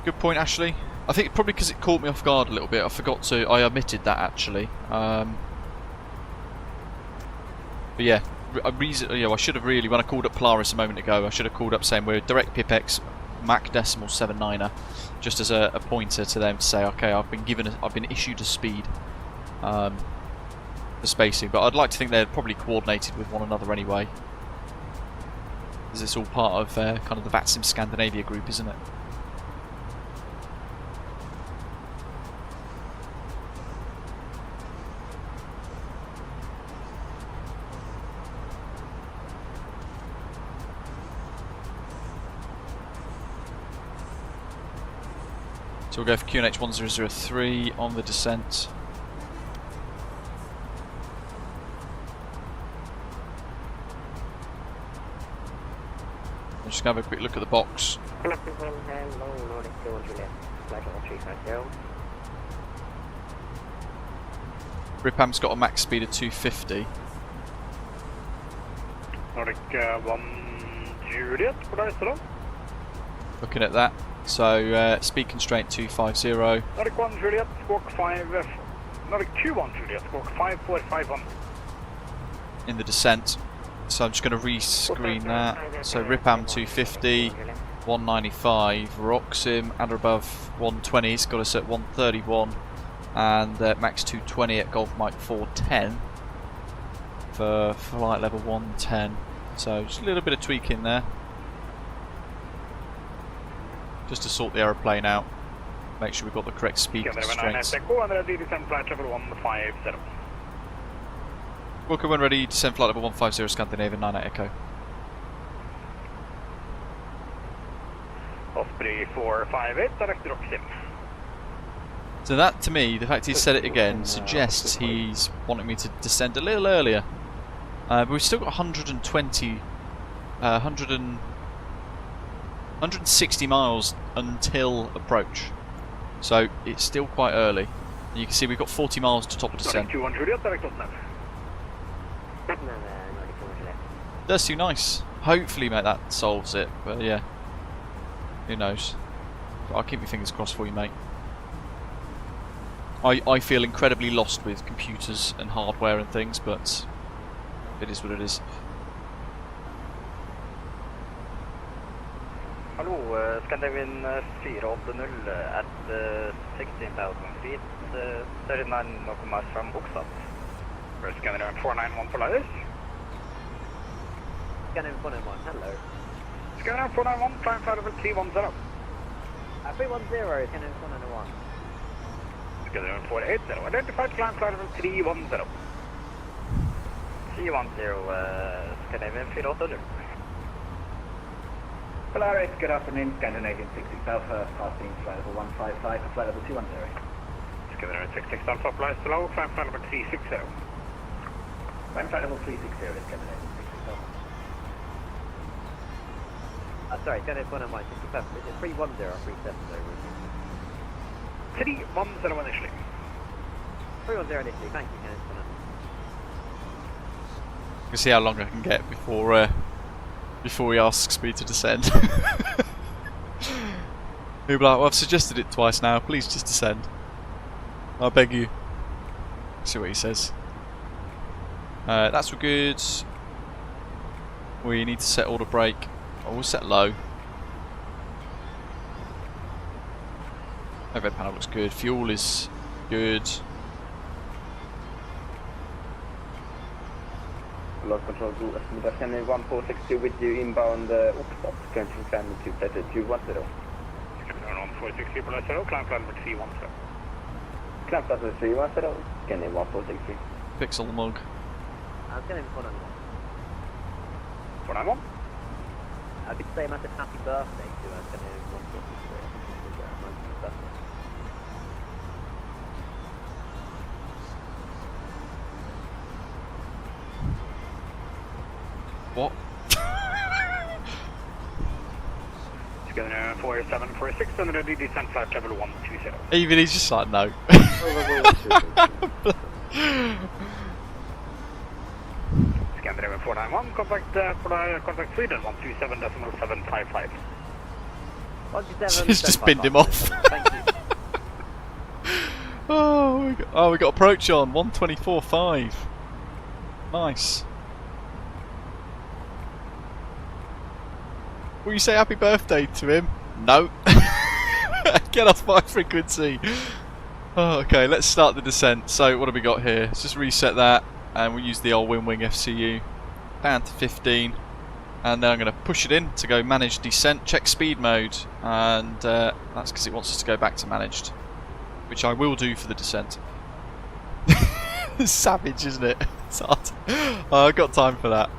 Good point, Ashley. I think probably because it caught me off guard a little bit. I omitted that actually. But yeah, I should have really, when I called up Polaris a moment ago, I should have called up saying we're direct PIPX Mach decimal 79er, just as a pointer to them to say, okay, I've been issued a speed for spacing. But I'd like to think they're probably coordinated with one another anyway. Because it's all part of kind of the VATSIM Scandinavia group, isn't it? So we'll go for QNH 1003 on the descent. Just have a quick look at the box. Ripam's got a max speed of 250. Nordic 1 Juliet, Looking at that. So speed constraint 250. Nordic 1 Juliet, squawk 5, Nordic 2 1 Juliet, squawk 5451. In the descent. So I'm just going to re-screen that. So Ripam 250, 195, Roxim and above 120, it's got us at 131, and max 220 at Golf Mike 410 for flight level 110. So just a little bit of tweaking there, just to sort the aeroplane out. make sure we've got the correct speed constraints. Echo, and ready to descend flight level 150. Welcome when ready, descend flight level 150 Scandinavian 98 Echo. Osprey 458, direct Roxim. So that, to me, the fact he's said it again, suggests he's wanting me to descend a little earlier. But we've still got 160 miles until approach. So it's still quite early. And you can see we've got 40 miles to top of descent. That's too nice. Hopefully, mate, that solves it. But yeah, who knows? But I'll keep my fingers crossed for you, mate. I feel incredibly lost with computers and hardware and things, but it is what it is. Hello, Scandinavian 480 at 16,000 feet, 39 nautical miles from Oxford. We're Scandinavian 491 Polaris. Scandinavian 491, hello. Scandinavian 491, climb flight level 310. 310, Scandinavian 491. Scandinavian 480, identified climb flight level 310. 310, Scandinavian 480. Polaris, good afternoon, Scandinavian 66 Alpha, passing flight level 155 for flight level 210. Scandinavian 66 Alpha, flies to low, climb flight level 360. Climb flight level 360 is Scandinavian 66 Alpha. Sorry, Scandinavian 491, 67, is it 310 or 370? 310 initially. 310 initially, thank you, Scandinavian 491. We'll see how long I can get before he asks me to descend. He'll be like, well, I've suggested it twice now, please just descend. I beg you. See what he says. That's all good. We need to set auto brake. Oh, we'll set low. Overhead panel looks good. Fuel is good. Lost control to Scandinavian 1462 with you inbound Oxford, currently climbing to 3210. Scandinavian 1460 Polaris, climb flight level 310. Climb flight level 310, Scandinavian 1463. Pixel mug. Scandinavian 491. 491? I could say a massive happy birthday to Scandinavian 143. What? Scandinavian 4746, and ready descent flight level 120. Even he's just like, no. Scandinavian 491, contact Sweden 127.755. She's just pinned him off. Thank you. Oh, we got approach on 124.5. Nice. Will you say happy birthday to him? No. Get off my frequency. Oh, okay, let's start the descent. So what have we got here? Let's just reset that, and we'll use the old Winwing FCU down to 15, and then I'm going to push it in to go manage descent, check speed mode, and that's because it wants us to go back to managed, which I will do for the descent. Savage, isn't it? It's hard. Oh, I've got time for that.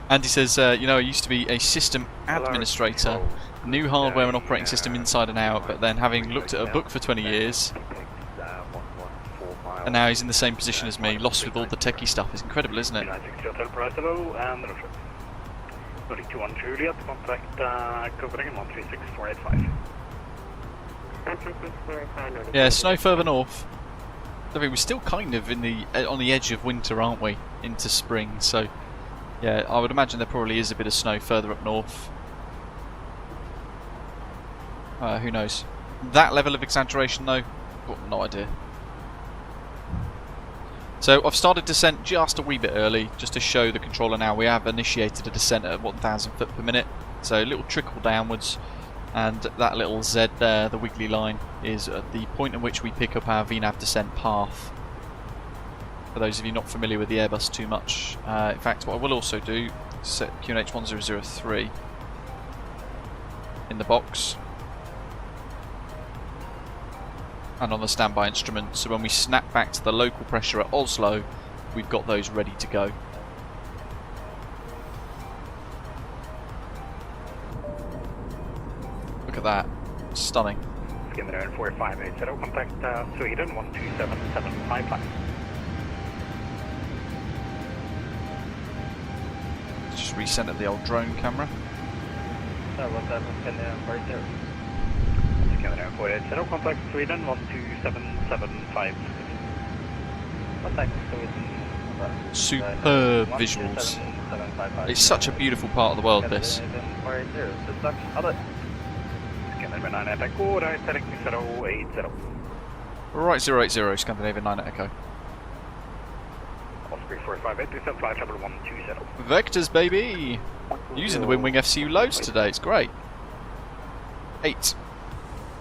Andy says, you know, I used to be a system administrator, knew hardware and operating system inside and out, but then having looked at a book for 20 years, and now he's in the same position as me, lost with all the techie stuff. It's incredible, isn't it? Yeah, snow further north. I mean, we're still kind of in the on the edge of winter, aren't we? Into spring, so yeah, I would imagine there probably is a bit of snow further up north. Who knows? That level of exaggeration, though, got no idea. So I've started descent just a wee bit early, just to show the controller now. We have initiated a descent at 1,000 foot per minute, so a little trickle downwards, and that little Z there, the wiggly line, is at the point at which we pick up our VNAV descent path. For those of you not familiar with the Airbus too much, in fact, what I will also do set QNH 1003 in the box and on the standby instrument, so when we snap back to the local pressure at Oslo, we've got those ready to go. Look at that, stunning. Scanner 4580, contact Sweden 12775. Just recenter the old drone camera. That was Scanner 40. Scanner 480, contact Sweden 12775. Contact Sweden. Superb visuals. It's such a beautiful part of the world, this. Right, 080, Scandinavian 9 Echo. Vectors, baby! Using the Winwing FCU loads today, it's great. 8.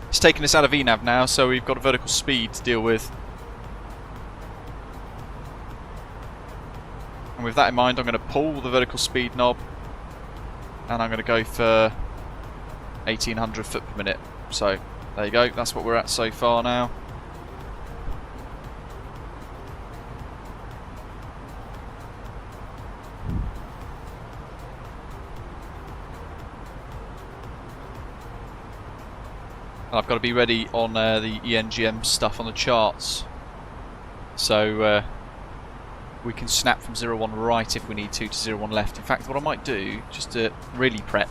It's taking us out of VNAV now, so we've got a vertical speed to deal with. And with that in mind, I'm going to pull the vertical speed knob and I'm going to go for 1800 foot per minute. So there you go, that's what we're at so far now. And I've got to be ready on the ENGM stuff on the charts. So we can snap from 01 right if we need to 01 left. In fact, what I might do, just to really prep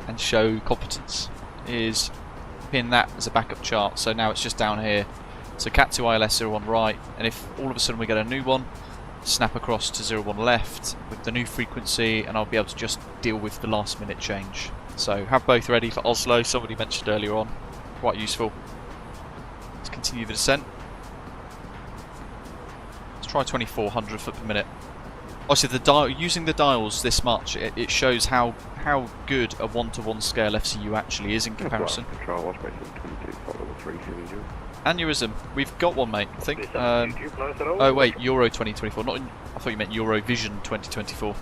and show competence, is pin that as a backup chart. So now it's just down here. So Cat2 ILS 01 right, and if all of a sudden we get a new one, snap across to 01 left with the new frequency, and I'll be able to just deal with the last minute change. So have both ready for Oslo, somebody mentioned earlier on. Quite useful. Let's continue the descent. Let's try 2400 foot per minute. Obviously, using the dials this much, it shows how good a one-to-one scale FCU actually is in comparison. Aneurysm, we've got one, mate. I think. Oh wait, Euro 2024. Not. I thought you meant Eurovision 2024.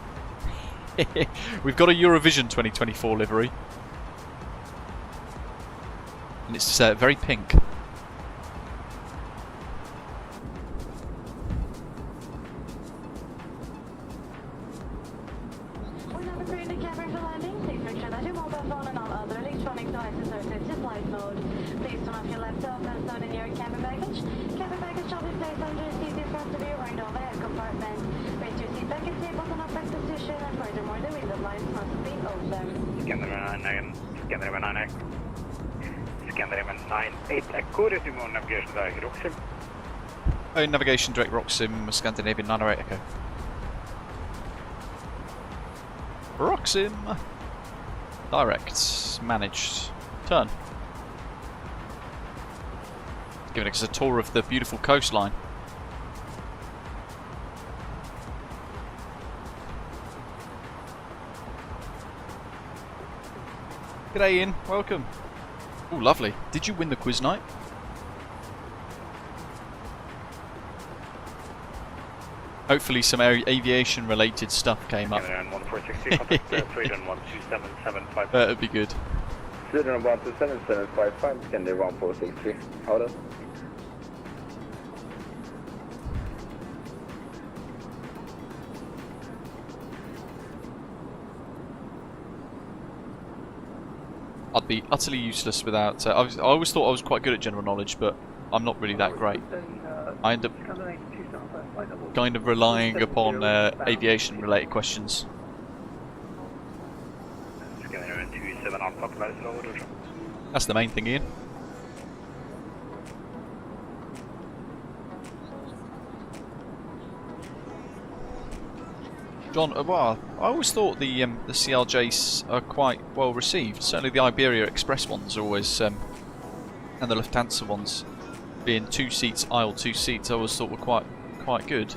We've got a Eurovision 2024 livery. And it's very pink. We're now preparing the cabin for landing. Please make sure that your mobile phone and all other electronic devices are set to flight mode. Please turn off your laptop and phone in your cabin baggage. Cabin baggage shall be placed under the seat in front of you or in the overhead compartment. Raise your seat back and tables in upright position, and furthermore the window blinds must be open. Scanner 9, Scanner 9X. Scanner 98 Echo, resume on navigation direct Roxim. Oh, navigation direct Roxim, Scandinavian 908 Echo. Roxim! Direct, managed, turn. Giving us a tour of the beautiful coastline. G'day Ian, welcome. Oh, lovely. Did you win the quiz night? Hopefully some aviation related stuff came up. That'd be good. Sweden 12775, Scanner 1463. Hold on. I'd be utterly useless without... I always thought I was quite good at general knowledge, but I'm not really that great. I end up kind of relying upon aviation-related questions. That's the main thing, Ian. John, well, I always thought the CLJs are quite well received. Certainly the Iberia Express ones are always, and the Lufthansa ones, being 2 seats, aisle 2 seats, I always thought were quite good.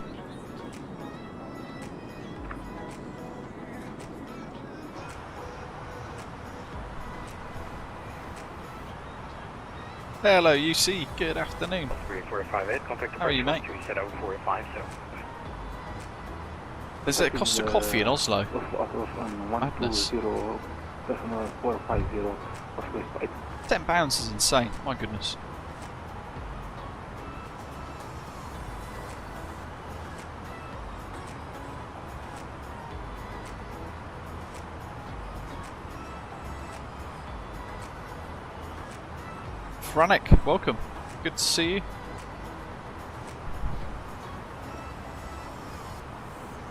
Hello UC, good afternoon. How are you, mate? There's a cost of coffee in Oslo. Madness. £10 is insane, my goodness. Franek, welcome. Good to see you.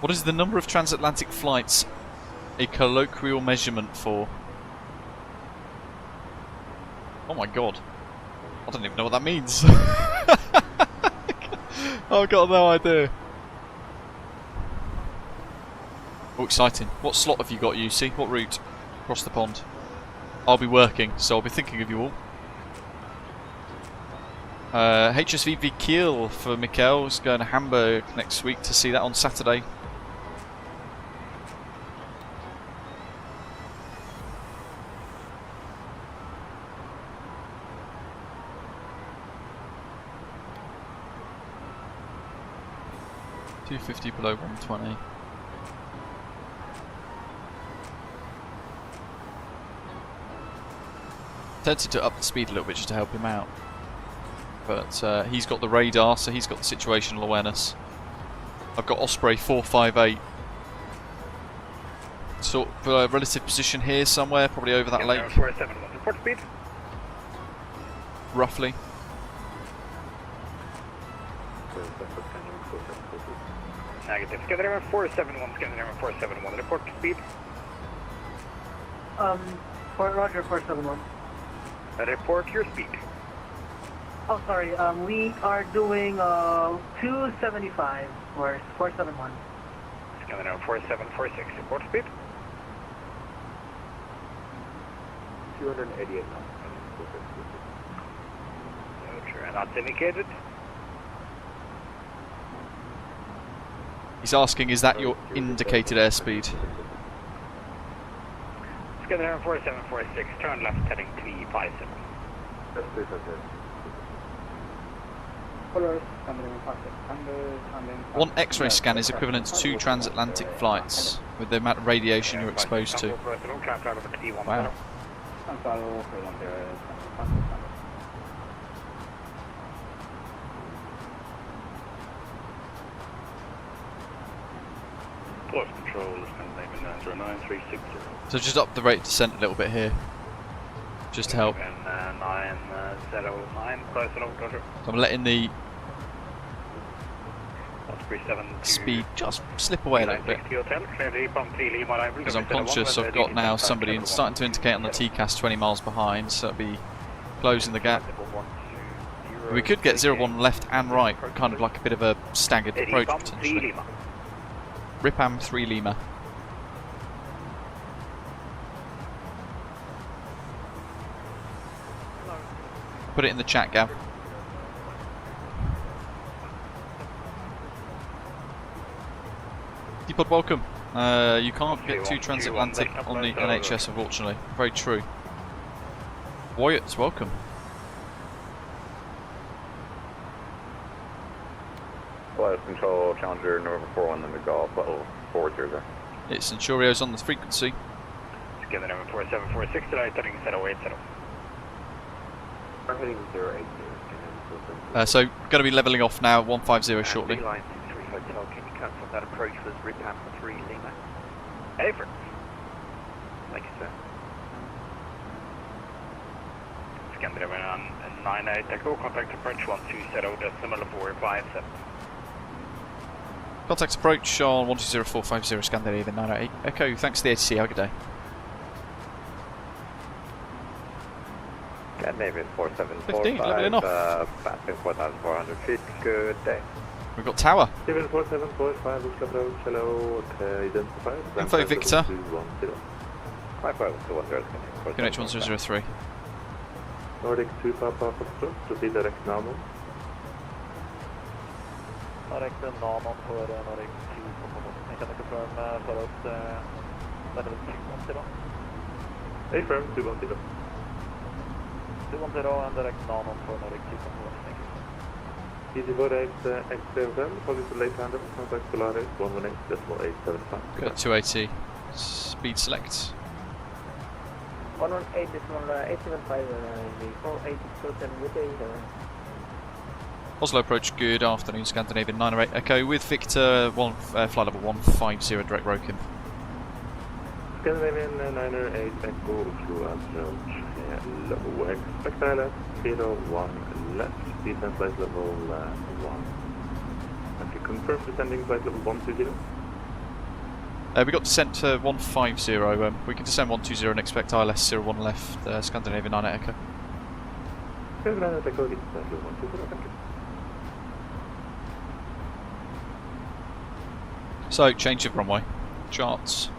What is the number of transatlantic flights a colloquial measurement for? Oh my god. I don't even know what that means. I've got no idea. Oh, exciting. What slot have you got, UC? What route? Across the pond? I'll be working, so I'll be thinking of you all. HSV Kiel for Mikkel is going to Hamburg next week to see that on Saturday. .250 below 120. Tempted to up the speed a little bit just to help him out. But he's got the radar, so he's got the situational awareness. I've got Osprey 458. Sort of relative position here somewhere, probably over that lake. 471, report speed. Roughly. Negative. Scandinavian 471, Scandinavian 471, report speed. Roger, 471. Report your speed. Oh, sorry. We are doing 275 or 471. Scandinavian 4746, report speed. 288 knots. Roger, and that's indicated. He's asking, is that your indicated airspeed? Scandinavian 4746, turn left heading 357. That's 357. One X-ray scan is equivalent to 2 transatlantic flights with the amount of radiation you're exposed to. Wow. Close control, Scandinavian 909-360. So just up the rate of descent a little bit here, just to help. 909, close and over, Roger. So I'm letting the 137 speed just slip away a little bit. Because I'm conscious I've got now somebody starting to indicate on the TCAS 20 miles behind, so it'll be closing the gap. We could get 01 left and right, kind of like a bit of a staggered approach potentially. Ripam 3 Lima. Put it in the chat, Gav. Depot, welcome. You can't get 2 transatlantic on the NHS, unfortunately. Very true. Wyatt's welcome. Flight control, Challenger, November 41, then we go level 400. It's Centurio's on the frequency. Together number 4746, today, heading 080. I'm heading 080. So, going to be levelling off now, 150 shortly. Line 63 Hotel, can you confirm that approach was Ripam 3 Lima? Over. Thank you, sir. Scandinavian 98, Echo, contact approach 120.457. Contact approach on 120450 Scandinavian 908. Echo, thanks to the ATC, have a good day. Scandinavian 15, levelling off. Passing 4,400 feet, good day. We've got Tower. 74745, approach, hello, identified. Info Victor. 55210. QNH 1003. Nordic 2 Papa Foxtrot, proceed direct Namon. Direct Namon for Nordic 2 Papa. Can you confirm for us level 210? Affirm 210. 210 and direct Namon for Nordic 2 Papa. Thank you. Go 280. Speed select. 118.875, vehicle 8210 with the Oslo approach, good afternoon, Scandinavian 908 Echo with Victor, flight level 150, direct Rokin. Scandinavian 908 Echo Oslo approach. Hello, expect ILS 01 left, descent flight level 1. Have you confirmed descending flight level 120? We got descent to 150, we can descend 120 and expect ILS 01 left, Scandinavian 98 Echo. Scandinavian Echo, descent level 120, thank you. So, change of runway. Charts.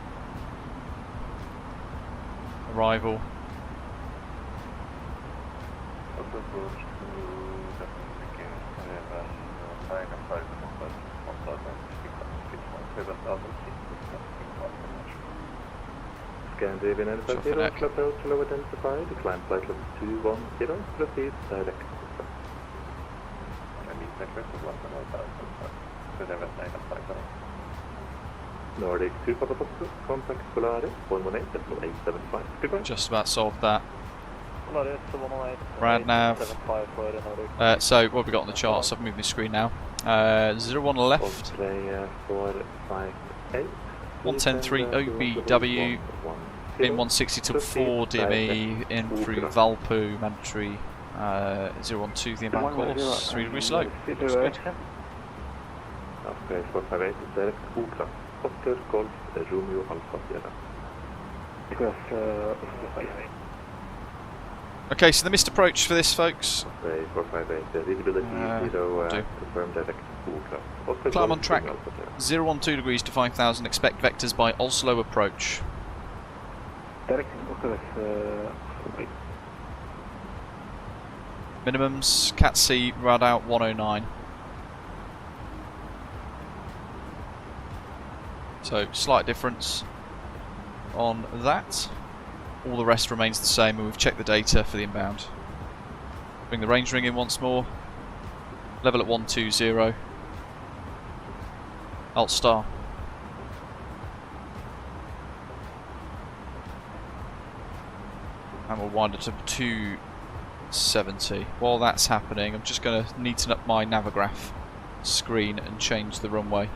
Arrival. Scandinavian approach below identified, climb flight level 210, proceed direct. Nordic 2 Papa Fox, contact Polaris 118.875. Goodbye. Just about solved that. Polaris 118. Rad nav. 75 for Nordic. So, what have we got on the charts? I've moved my screen now. 01 left. 458. 110.3 OBW. In 160 till 4 DME. In through Valpo, mandatory. 012 the inbound course. 3 degrees slow. Looks good. Okay, 458 is direct Okra. Oscar Golf Romeo Alpha Sierra. Okay, so the missed approach for this, folks. Okay, 458, visibility 0, confirm direct Okra. Climb on track 012 degrees to 5000, expect vectors by Oslo approach. Direct Okra Minimums, Cat C, rad out 109. So, slight difference on that. All the rest remains the same, and we've checked the data for the inbound. Bring the range ring in once more. Level at 120. Alt star. And we'll wind it to 270. While that's happening, I'm just going to neaten up my Navigraph screen and change the runway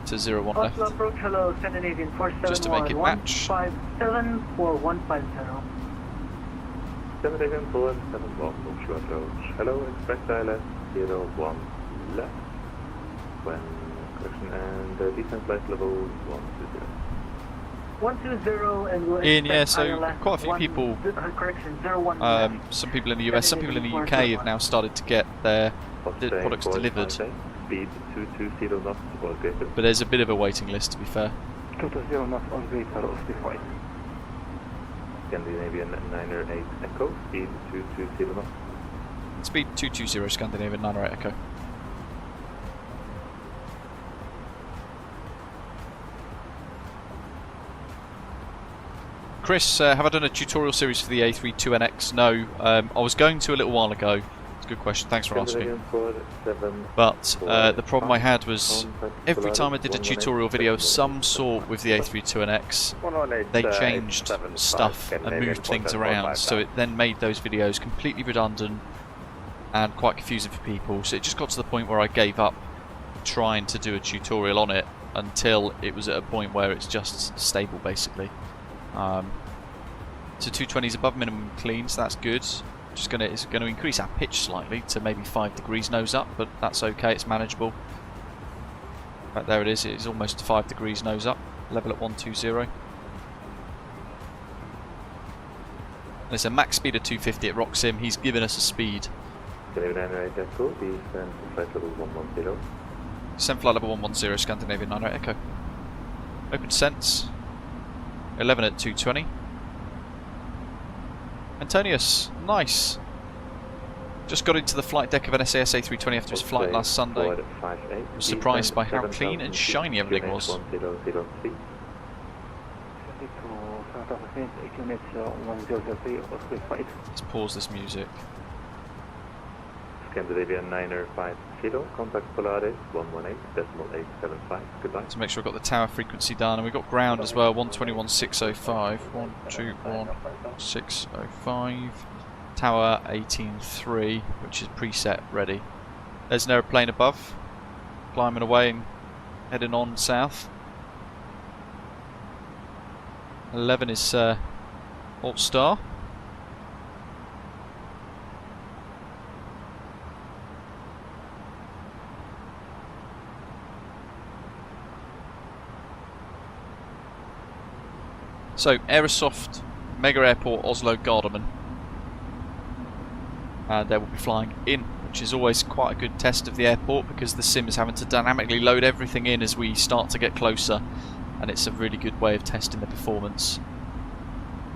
to 01 left. Oslo approach, hello, Scandinavian 471. Just to make it match. 157 for 150. Scandinavian 471, Oslo approach. Hello, expect ILS 01 left. When correction and descent flight level 120. 120 and we'll In, yeah, expect so ILS quite a few people, correction, 01 left. some people in the US, some people in the UK have now started to get their products delivered. Speed 220 knots or greater. But there's a bit of a waiting list, to be fair. 220 knots or greater of the flight. Scandinavian 908 Echo, speed 220 knots. Speed 220, Scandinavian 908 Echo. Chris, have I done a tutorial series for the A32NX? No, I was going to a little while ago. It's a good question, thanks for asking. But the problem I had was every time I did a tutorial video of some sort with the A32NX, they changed stuff and moved things around, so it then made those videos completely redundant and quite confusing for people. So it just got to the point where I gave up trying to do a tutorial on it until it was at a point where it's just stable, basically. So 220 is above minimum clean, so that's good. It's going to increase our pitch slightly to maybe 5 degrees nose up, but that's okay, it's manageable. Right, there it is almost 5 degrees nose up, level at 120. And it's a max speed of 250 at Roxim, he's given us a speed. Scandinavian 908 Echo, descend flight level 110. Descend flight level 110, Scandinavian 908 Echo. Open descents, 11 at 220. Antonius, nice. Just got into the flight deck of an SAS A320 after his flight last Sunday. Was surprised by how clean and shiny everything was. Let's pause this music. Scandinavian 950, contact Polaris 118.875, goodbye. To make sure I've got the tower frequency down, and we've got ground as well, 121.605, 121.605, tower 18.3, which is preset ready. There's an aeroplane above, climbing away and heading on south. 11 is Alt Star. So, Aerosoft Mega Airport Oslo-Gardermoen. And they will be flying in, which is always quite a good test of the airport because the sim is having to dynamically load everything in as we start to get closer, and it's a really good way of testing the performance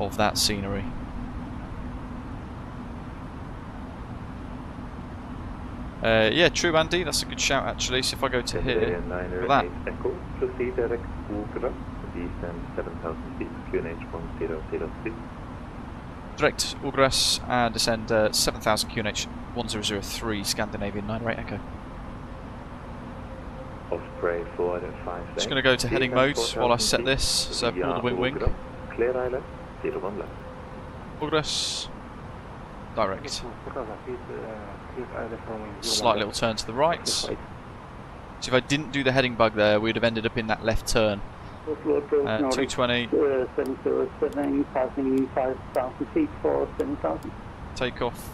of that scenery. Yeah, true Andy, that's a good shout actually. So if I go to here, look at that. Echo, proceed direct Ugra, descend 7,000 feet, QNH 1006. Direct Ulgras and descend 7,000 QNH 1003, Scandinavian 98 Echo. Osprey 458. Just going to go to heading mode while I set this, so pull the wing. Clear island, 01 left. Ulgras, direct. Slight little turn to the right. So if I didn't do the heading bug there, we'd have ended up in that left turn. 220. 707, passing 5,000 feet for 7,000. Takeoff,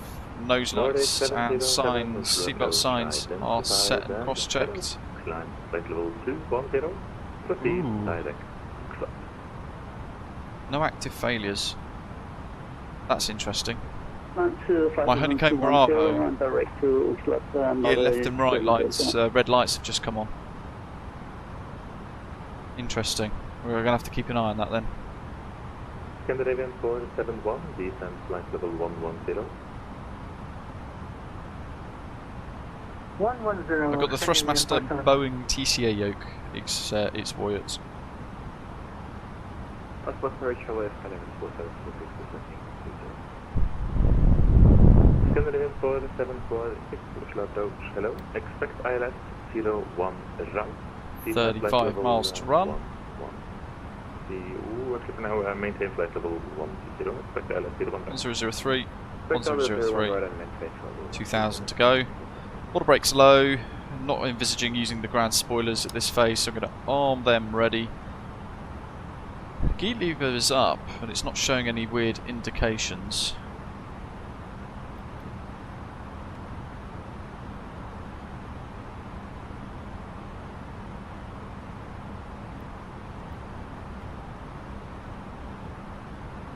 nose lights and signs, seatbelt signs are set and cross-checked. Climb flight level 210, proceed direct. No active failures. That's interesting. My honeycomb Bravo. Yeah, left and right lights, red lights have just come on. Interesting. We're going to have to keep an eye on that then. Scandinavian 471, descend flight level 110. 110. I've got the Thrustmaster Boeing TCA yoke. It's Voyage. Atmospheric shallow Scandinavian 476. Scandinavian 4746, Oslo Dodge, hello. Expect ILS 01 route. 35 miles to run. We're keeping now maintain flight level 120. Expect ILS 01 route. 1003, 1003, 2000 to go. Water brakes low. Not envisaging using the ground spoilers at this phase, so I'm going to arm them ready. Gear lever is up, and it's not showing any weird indications.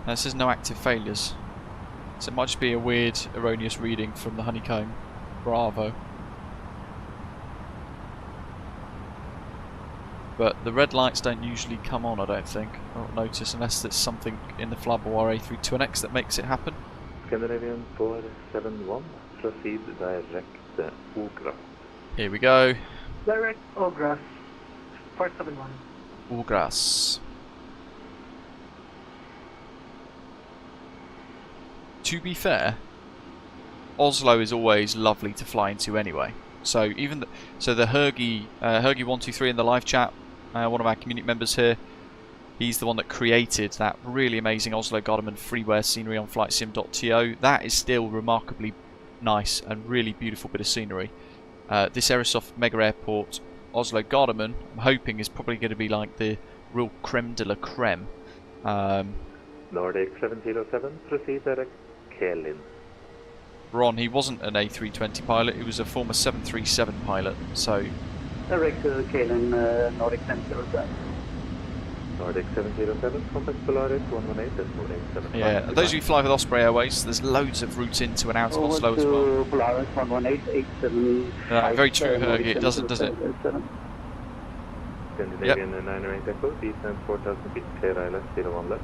Now it says no active failures, so it might just be a weird, erroneous reading from the honeycomb Bravo. But the red lights don't usually come on, I don't think. I don't notice, unless there's something in the flybywire A32NX that makes it happen. Scandinavian 471, proceed direct Ugra. Here we go. Direct Ulgras, 471. Ulgras. To be fair, Oslo is always lovely to fly into anyway. So even the Hergy 123 in the live chat, one of our community members here, he's the one that created that really amazing Oslo-Gardermoen freeware scenery on flightsim.to. That is still remarkably nice and really beautiful bit of scenery. This Aerosoft Mega Airport Oslo-Gardermoen, I'm hoping, is probably going to be like the real creme de la creme. Nordic 707, proceed direct Kelin. Ron, he wasn't an A320 pilot, he was a former 737 pilot, so... Direct Kelin, Nordic 707. Nordic 707, contact Polaris 118.875. Yeah, those of you who fly with Osprey Airways, there's loads of routes into and out of Oslo as well. Polaris 118.875. Very true, Hergy, it doesn't, does it? Scandinavian 908 Echo, descend 4,000 feet, clear ILS 01 left.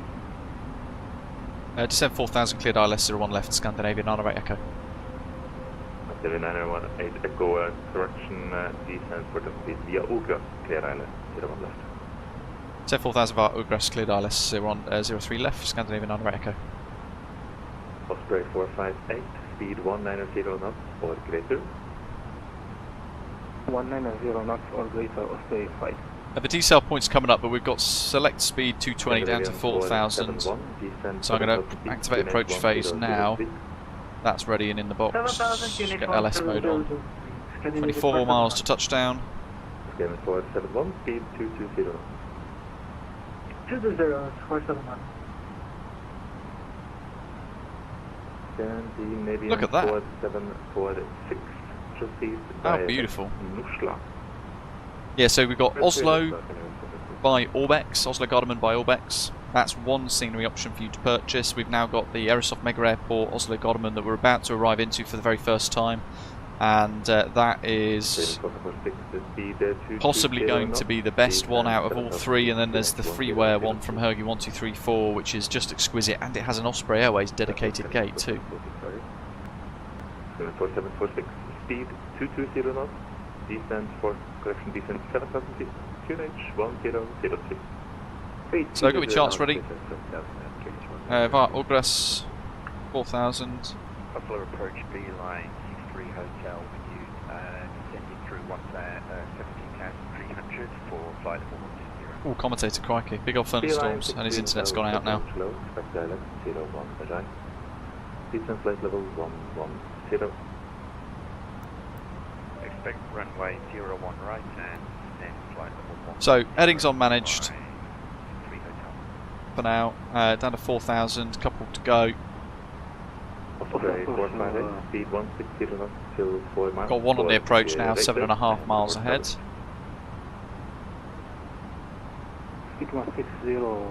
Descend 4,000, cleared ILS 01 left, Scandinavian 908 Echo. Scandinavian 908 Echo, correction, descend 4,000 feet via Ugra, clear ILS 01 left. Descend 4,000 via Ugras, cleared ILS 03 left, Scandinavian 908 Echo. Osprey 458, speed 190 knots or greater. 190 knots or greater, Oslo 5. The decel point's coming up, but we've got select speed 220 down to 4,000. So I'm going to activate approach phase now. That's ready and in the box. Get LS mode on. 24 miles to touchdown. Scanning for 71, speed 220 knots. 220, 471. Look at that. 4746. Proceed Oh, beautiful. Oslo. Yeah, so we've got Oslo by Orbex, Oslo-Gardermoen by Orbex. That's one scenery option for you to purchase. We've now got the Aerosoft Mega Airport Oslo-Gardermoen that we're about to arrive into for the very first time. And that is possibly going to be the best one out of all three. And then there's the freeware one from Hergy 1234, which is just exquisite, and it has an Osprey Airways dedicated gate too. 4746, speed 220 knots, descent for correction descent 7,000 feet, QNH 1003. So I've got my charts ready. Via Ogres 4,000. Oslo approach B-line 63 Hotel with you, descending through 17,300 for flight level 120. Oh, commentator, crikey. Big old thunderstorms, and his internet's gone out now. Descent flight level 110. Expect runway 01 right and then flight level 1. So, heading's on managed for now. Down to 4,000, couple to go. Speed 160 knots till 4 miles. Got one on the approach now, 7.5 miles ahead. Speed 160 or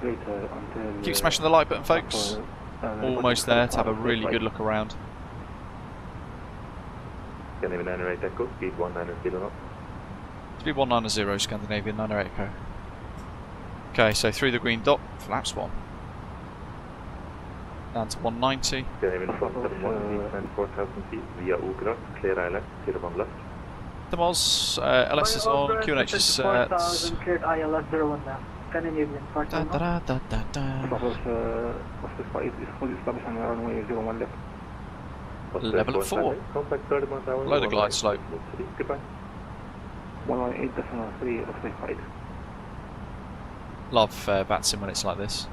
greater until... Keep smashing the like button, folks. Almost there to have a really good look around. Scandinavian 908 Echo, speed 190 knots. Speed 190, Scandinavian 908 Echo. Okay, so through the green dot, flaps 1. Down to 190. Scandinavian 471, descend 4,000 feet via Ogres, clear ILS, 01 left. The Moz, LS is on, QNH is set. 4,000, cleared ILS 01 now. Scandinavian 4,000. Level at 4. Low the glide slope. 118.3 Oslo 5. Love VATSIM when it's like this.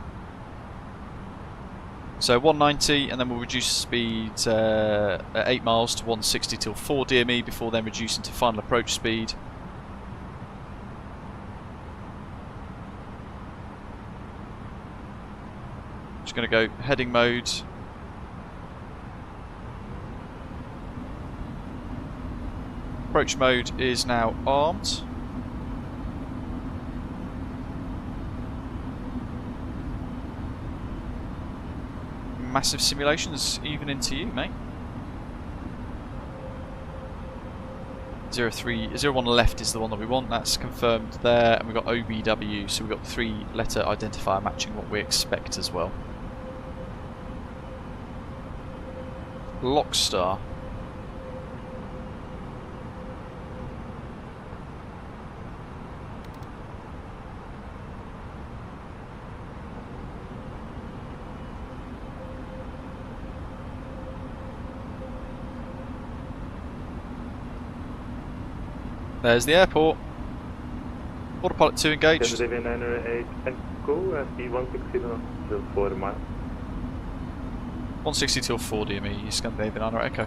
So 190, and then we'll reduce speed at 8 miles to 160 till 4 DME before then reducing to final approach speed. Just going to go heading mode. Approach mode is now armed. Massive simulations even into you, mate. 01 left is the one that we want, that's confirmed there, and we've got OBW, so we've got the 3-letter identifier matching what we expect as well. Lockstar. There's the airport. Autopilot 2 engaged. Scandinavian 908 Echo, speed 160 knots till 4 miles. 160 till 4 DME, Scandinavian 908 Echo.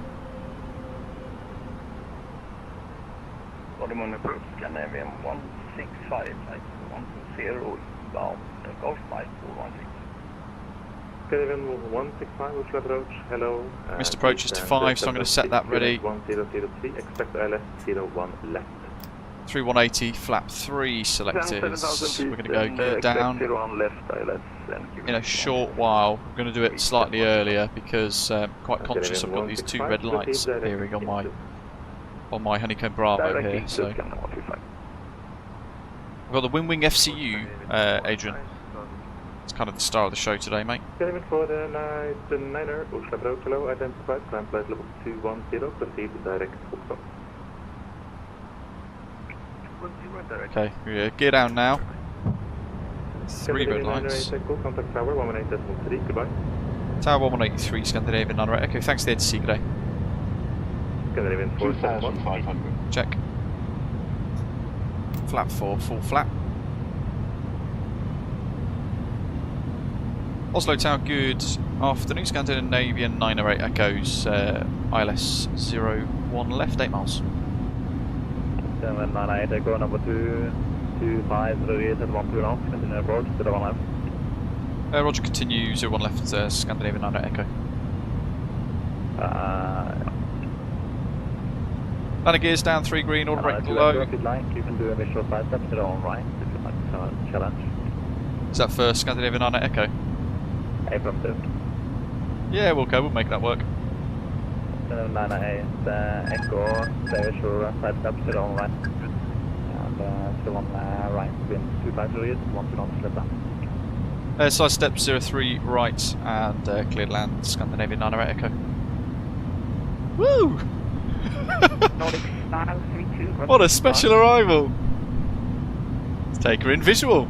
Gardermoen approach, Scandinavian 165, flight 120, inbound, takeoff, flight 216. Scandinavian 165, Oslo approach, hello. Missed approach is to 5, so I'm going to set that ready. 1003, expect ILS 01 left. 3180, flap 3 selected. We're going to go gear down in a short while. I'm going to do it slightly earlier because I'm quite conscious I've got these 2 red lights appearing on my Honeycomb Bravo here. So I've got the Winwing FCU, Adrian. It's kind of the star of the show today, mate. Scandinavian for the night 9er, Oslo approach, hello, identified, climb flight level 210, proceed direct Oslo. Okay, we're gear down now. 3 red lights. Contact tower 118.3, goodbye. Tower 1183, Scandinavian 9 Echo. Thanks for the ATC, good day. Scandinavian 471. 2,500. Check. Flap 4, full flap. Oslo Tower, good afternoon. Scandinavian 908 Echoes, ILS 01 left, 8 miles. 798 Echo number 2, 2538 at 1 2 knots, continue approach, 01 left. Roger, continue 01 left, Scandinavian 908 Echo. Landing gears down 3 green, order brake low. If you'd like, you can do a visual side step to the on right if you'd like to challenge. Is that for Scandinavian 908 Echo? Affirmative. Yeah, we'll go, we'll make that work. 998 Echo, stay sure side step to the on right. And still on right, wind 253, 1 2 knots, left down. Side step 03 right and cleared land, Scandinavian 908 Echo. Woo! What a special arrival! Let's take her in visual.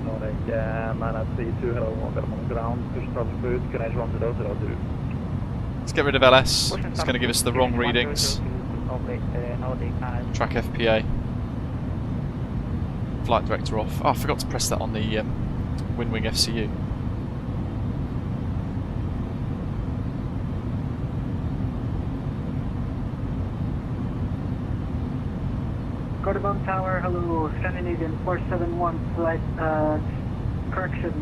Nordic 932, hello, welcome on ground, push top food, connection 1002. Let's get rid of LS, it's going to give us the wrong readings. Track FPA. Flight director off. Oh, I forgot to press that on the Winwing FCU. Gardermoen Tower, hello, Scandinavian 471 flight, correction,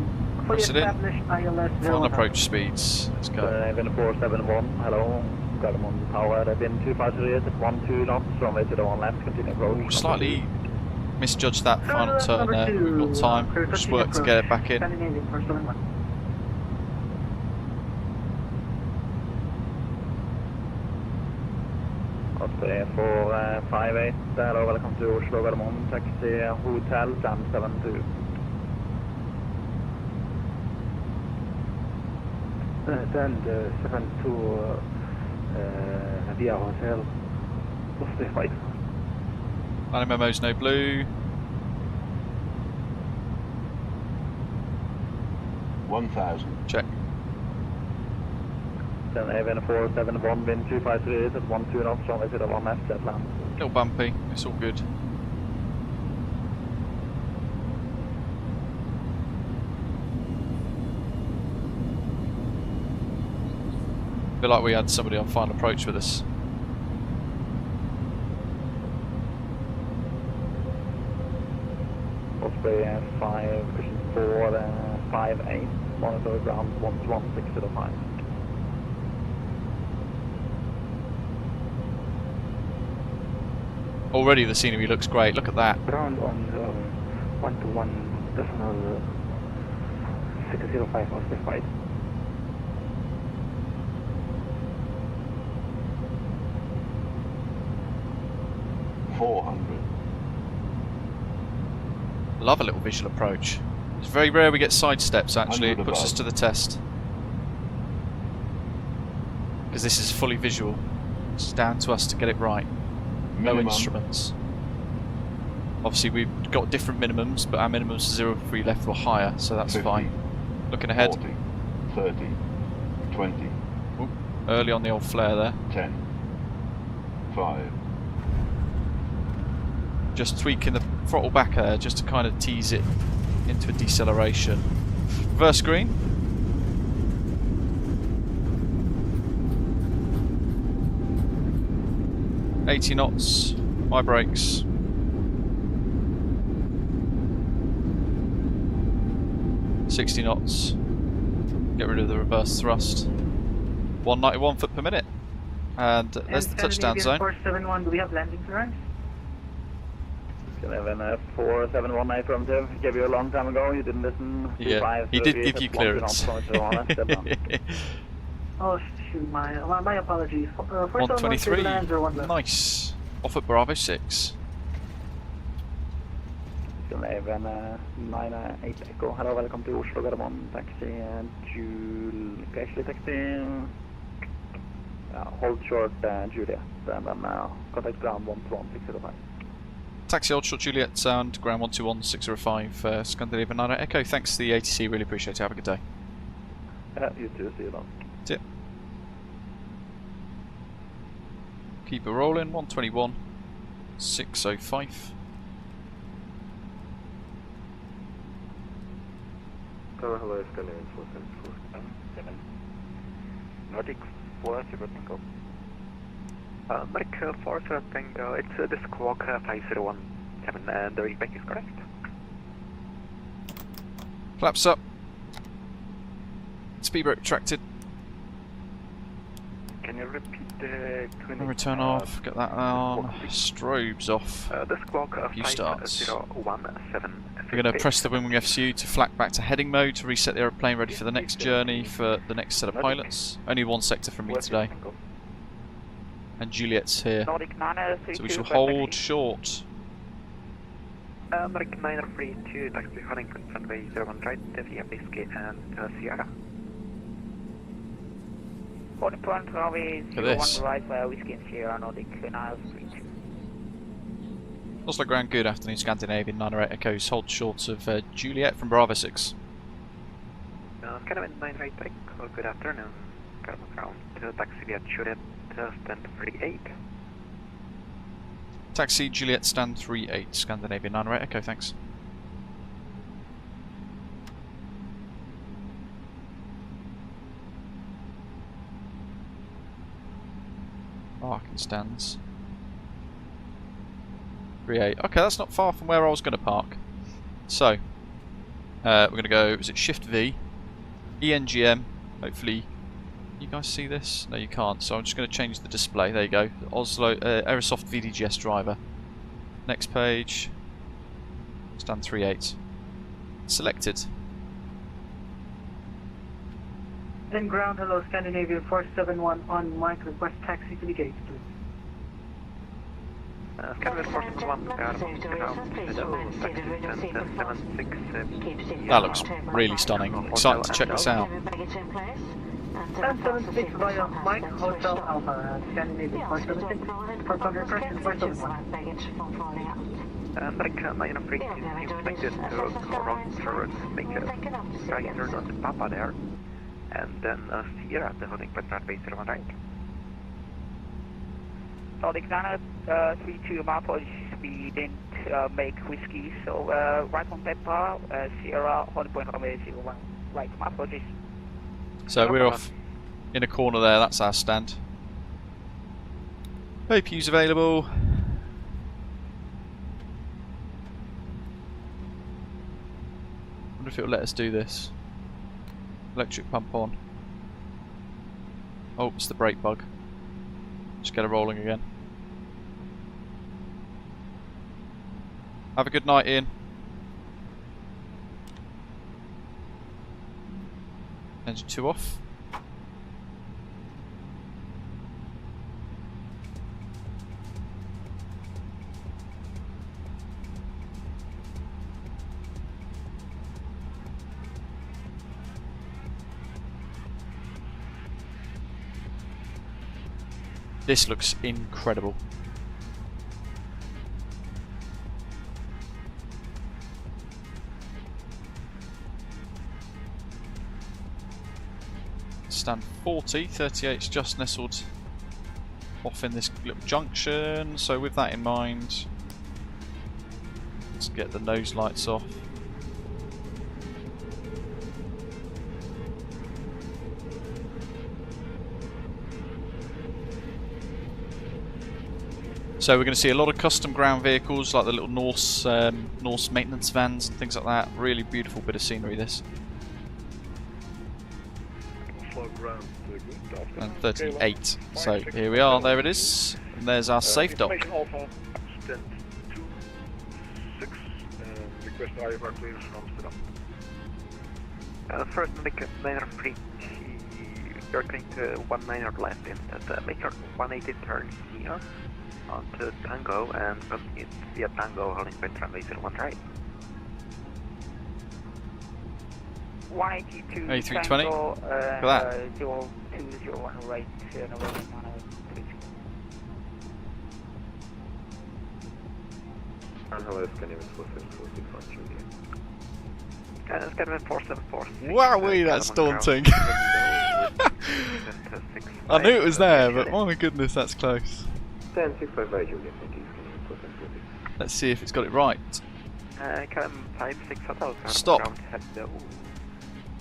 fully established ILS 0. On approach speeds, let's go. Scandinavian 471, hello, Gardermoen Tower, wind 253 at 1 2 knots, runway to the 1 left, continue approach. Slightly misjudged that final turn there, we've got time, just work to get it back in. Scandinavian 471. Osprey 458, hello, welcome to Oslo-Gardermoen, taxi Hotel Jam 72. Then the 72 via Hotel, Osprey 5. Landing memos, no blue. 1,000. Check. Scandinavian 471, wind 253 at 1 2 knots, runway to the 1 left, jet land. Little bumpy, it's all good. Feel like we had somebody on final approach with us. Osprey 5, cushion 4, 58, monitor ground 11605. Already the scenery looks great, look at that. Ground on 121.605 Osprey 5. Love a little visual approach. It's very rare we get side steps actually, it puts us to the test. Because this is fully visual. It's down to us to get it right. No instruments. Obviously we've got different minimums, but our minimums 03 left or higher, so that's 50, fine. Looking ahead. 40, 30, 20. Ooh, early on the old flare there. 10, 5. Just tweaking the throttle back there, just to kind of tease it into a deceleration. Reverse green. $80 knots, my brakes. $60 knots. Get rid of the reverse thrust. 191 foot per minute. And there's the touchdown zone. 471, do we have landing clearance? Scandinavian 471 affirmative, gave you a long time ago, you didn't listen. Yeah, he did give you clearance. Oh shoot, my apologies. 123, nice. Off at Bravo 6. Scandinavian 998 Echo, hello, welcome to Oslo-Gardermoen, taxi Paisley taxi, hold short Juliet, and then contact ground 11605. Taxi Old Short Juliet Sound, ground 121605, Scandinavian 9 Echo. Thanks to the ATC, really appreciate it. Have a good day. You too, see you then. That's it. Keep it rolling, 121, 605. Tower, hello, Scandinavian 474. Nordic 40 Tango. America 40 Tango, it's the Squawk 5017, and the readback is correct. Flaps up. Speed brake retracted. Can you repeat the clinic? Return off, get that on. Strobes off. The Squawk View starts. 5017. We're going to press the Winwing FCU to flak back to heading mode to reset the aeroplane ready for the next journey for the next set of pilots. Only one sector from me today. And Juliet's here. So we shall hold short. American 932, taxi Huntington, runway 01 right, via Whiskey and Sierra. Look at this. Whiskey and Sierra, Nordic 932. Oslo-Gardermoen, good afternoon, Scandinavian 908 Echoes, hold short of Juliet from Bravo 6. Scandinavian 908 Echo, good afternoon. Ground to taxi via Juliet, stand 38. Taxi Juliet, stand 38, Scandinavian 908 Echo, thanks. Parking stands. 38. Okay, that's not far from where I was going to park. So, we're going to go, is it Shift V, ENGM, hopefully, you guys see this? No, you can't, so I'm just going to change the display. There you go, Oslo, Aerosoft VDGS driver. Next page, stand 38. Selected. Then ground, hello, Scandinavian 471 on mic, request taxi to the gate, please. Scandinavian 471, ground, That looks really stunning. Excited to check this out. 776 via Mike Hotel Alpha, Scandinavian 476, for contact person 471. American 903 is expected to go wrong through make a right turn on the Papa there, and then Sierra at the holding point runway 01 right. Nordic 932, my apologies, we didn't make whiskey, so right on Pepper, Sierra, holding point runway 01 right, my apologies. So we're off in a corner there, that's our stand. APU's available. Wonder if it'll let us do this. Electric pump on. Oh, it's the brake bug. Just get it rolling again. Have a good night, Ian. Engine 2 off. This looks incredible. Stand 40, 38's just nestled off in this little junction, so with that in mind, let's get the nose lights off. So we're going to see a lot of custom ground vehicles like the little Norse maintenance vans and things like that. Really beautiful bit of scenery this. And 38. So here we are, there it is. And there's our safe dock. Alpha, stand 26, request IFR clearance from Amsterdam. First, make a 903, you're going to 19 left instead, make your 180 turn here onto Tango and continue via Tango holding point runway 01 right. 182 A320. Tango, Look at that. 0201 right, November 932. And hello, Scandinavian 4746 on Juliet. Scandinavian 474. Wowee, that's daunting. I knew it was there, but my goodness, that's close. 10655 Juliet, thank you, Scandinavian 4746. Let's see if it's got it right. Cam 56 Hotel. Stop. Hello.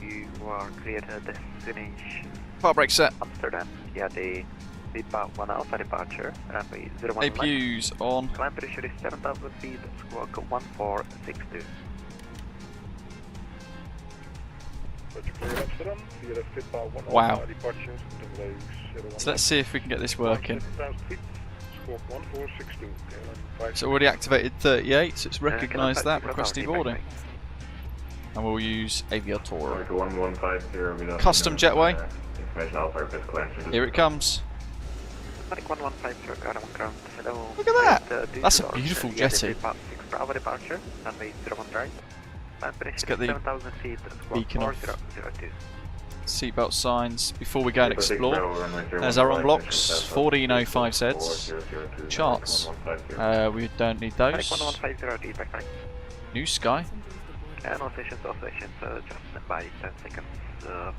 You are clear to destination Fire brake set. Amsterdam. Yeah, the one alpha departure. Runway 01 APUs on. Climb pressure is 7,000 feet. Squawk 1462. Wow. So let's see if we can get this working. It's already activated 38, so it's recognised that, requesting boarding. And we'll use Aviator. Custom jetway. Here it comes. Look at that! That's a beautiful jetty. Let's get the beacon off. Seatbelt signs before we go and explore. There's our on blocks, 1405Zs. Charts. We don't need those. New sky.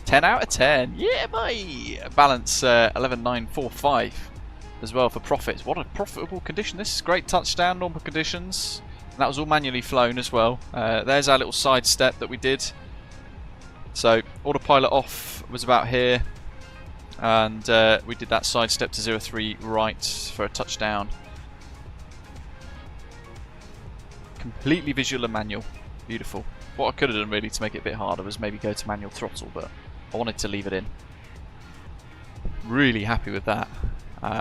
10 out of 10. Yeah, boy! Balance 11945 as well for profits. What a profitable condition. This is great. Touchdown, normal conditions. And that was all manually flown as well. There's our little side step that we did. So autopilot off was about here, and we did that side step to 03 right for a touchdown. Completely visual and manual. Beautiful. What I could have done really to make it a bit harder was maybe go to manual throttle, but I wanted to leave it in. Really happy with that.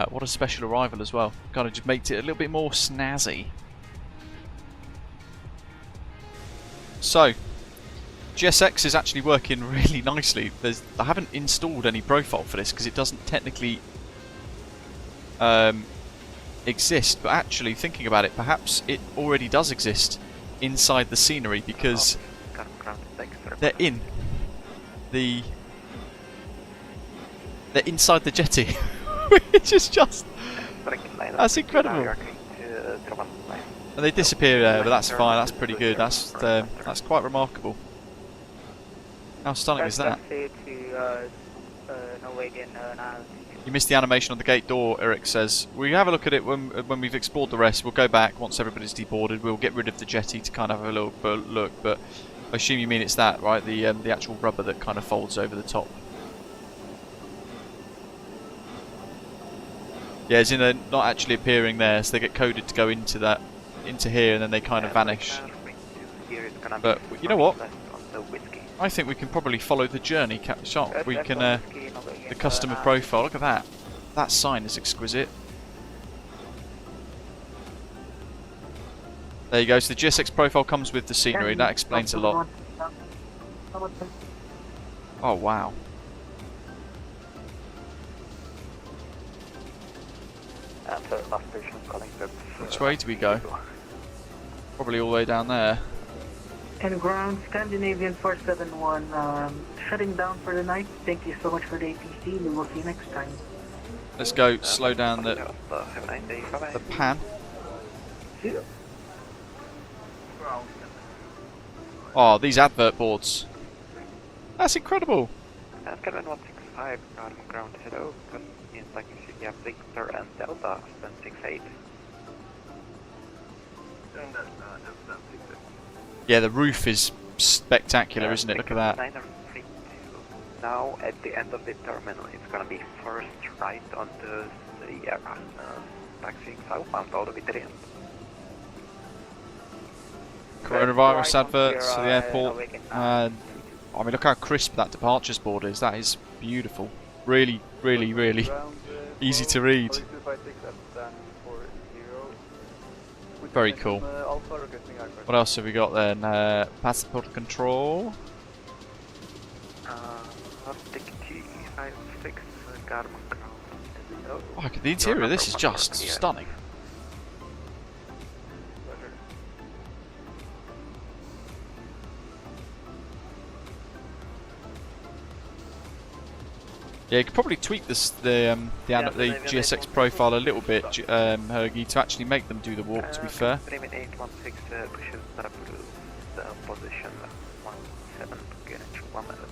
What a special arrival as well. Kind of just makes it a little bit more snazzy. So, GSX is actually working really nicely. I haven't installed any profile for this because it doesn't technically exist, but actually thinking about it, perhaps it already does exist inside the scenery because they're inside the jetty, which is just, that's incredible. And they disappear there, but that's fine. That's pretty good. That's quite remarkable. How stunning is that? You missed the animation on the gate door, Eric says. We have a look at it when we've explored the rest. We'll go back once everybody's deboarded. We'll get rid of the jetty to kind of have a little look, but I assume you mean it's that, right? The actual rubber that kind of folds over the top. Yeah, as in they're not actually appearing there, so they get coded to go into here, and then they kind of vanish. But you know what? I think we can probably follow the journey, Captain Shark. We can, the customer profile, look at that. That sign is exquisite. There you go, so the GSX profile comes with the scenery, that explains a lot. Oh wow. Which way do we go? Probably all the way down there. And ground, Scandinavian 471, shutting down for the night. Thank you so much for the APC. We will see you next time. Let's go slow down the pan. Oh, these advert boards. That's incredible. Scandinavian 165, ground, hello. Means like you have Victor and Delta, then 68. Yeah, the roof is spectacular, isn't it? Look at that. Now, at the end of the terminal, it's gonna be first right onto the airline, taxiing southbound all the way to the end. Coronavirus adverts for the airport. I mean, look how crisp that departures board is. That is beautiful. Really, really, really easy to read. Very cool. What else have we got then? Passport control. Oh, the interior of this is just stunning. Yeah, you could probably tweak this, the GSX profile a little bit, Hergy, to actually make them do the walk, to be fair.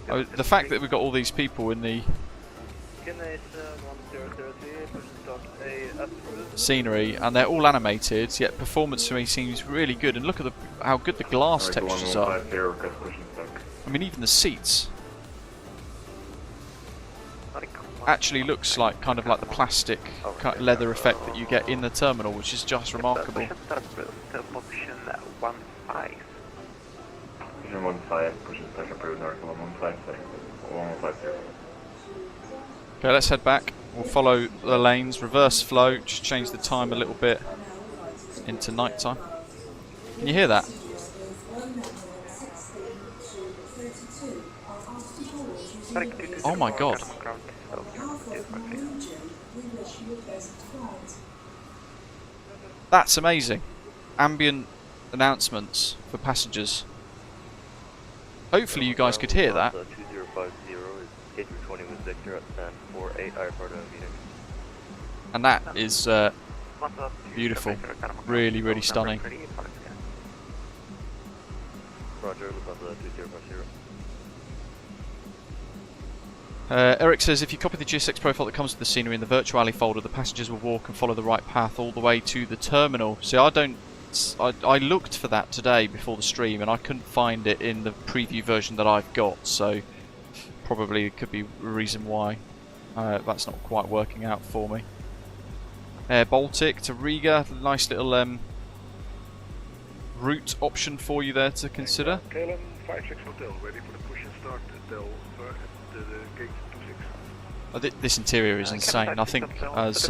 Oh, the fact that we've got all these people in the scenery and they're all animated, yet performance to me seems really good. And look at how good the glass textures are. I mean, even the seats actually looks like kind of like the plastic leather effect that you get in the terminal, which is just remarkable. Okay, let's head back. We'll follow the lanes, reverse flow, just change the time a little bit into night time. Can you hear that? Oh my god. That's amazing. Ambient announcements for passengers. Hopefully you guys could hear that. And that is beautiful. Really, really stunning. Eric says, if you copy the GSX profile that comes with the scenery in the virtuality folder, the passengers will walk and follow the right path all the way to the terminal. See, I looked for that today before the stream and I couldn't find it in the preview version that I've got, so probably it could be a reason why that's not quite working out for me. Air Baltic to Riga, nice little route option for you there to consider. KLM 56 Hotel, ready for the push and start Del at the gate 26. This interior is insane. I think, as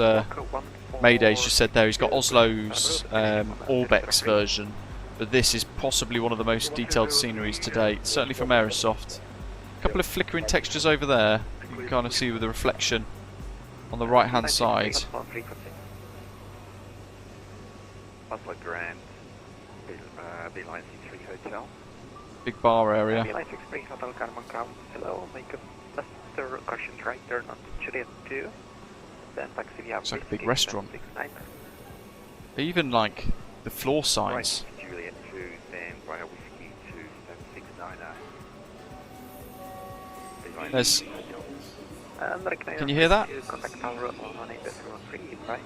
Mayday's just said there, he's got Oslo's Orbex version, but this is possibly one of the most detailed sceneries to date, certainly from Aerosoft. A couple of flickering textures over there, you can kind of see with the reflection on the right hand side. Oslo Grand, Beeline C3 Hotel. Big bar area. Beeline 63 Hotel Gardermoen ground, hello, make a faster caution right turn on Juliet 2. Then taxi via it's like a big restaurant. Even like the floor size. Right, Juliet 2, then via Whiskey 2, 769. There's. Can you hear that? Contact tower on 18.3, right?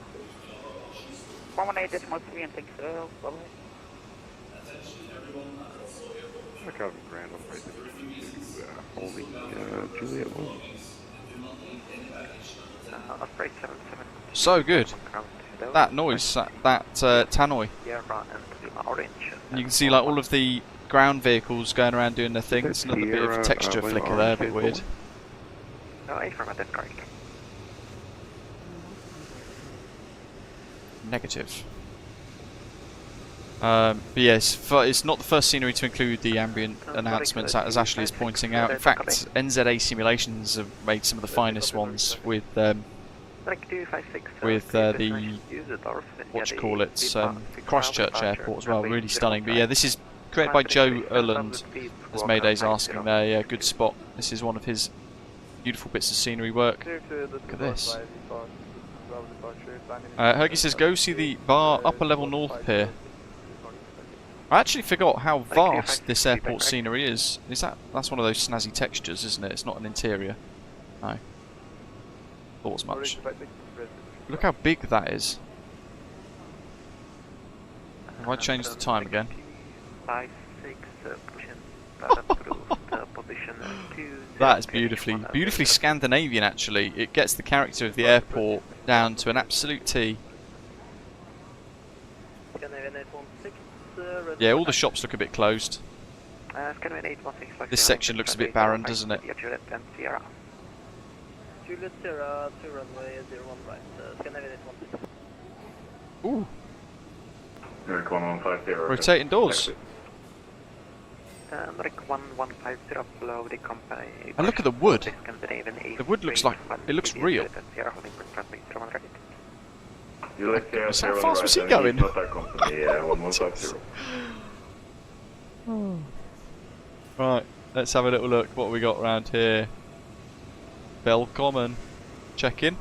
118.3 and thanks, bye-bye. Calvin Grand operator holding Juliet 1. So good. That noise, that tannoy. And you can see like all of the ground vehicles going around doing their thing. It's another bit of texture flicker there, a bit weird. Negative. But yes, it's not the first scenery to include the ambient announcements, as Ashley is pointing out. In fact, NZA Simulations have made some of the finest ones with the what you call it, Christchurch Airport as well. Really stunning. But yeah, this is created by Joe Erland, as Mayday's asking there. Yeah, good spot. This is one of his beautiful bits of scenery work. Look at this. Hergy says, go see the bar upper level north pier. I actually forgot how vast this airport scenery is. That's one of those snazzy textures, isn't it? It's not an interior. No. Thought as much. Look how big that is. Have I changed the time again? That is beautifully Scandinavian actually. It gets the character of the airport down to an absolute T. Yeah, all the shops look a bit closed. This section looks a bit barren, doesn't it? Ooh. Rotating doors. And look at the wood. The wood looks like it looks real. How fast was he going? Right, let's have a little look. What have we got around here? Welcome. Check in.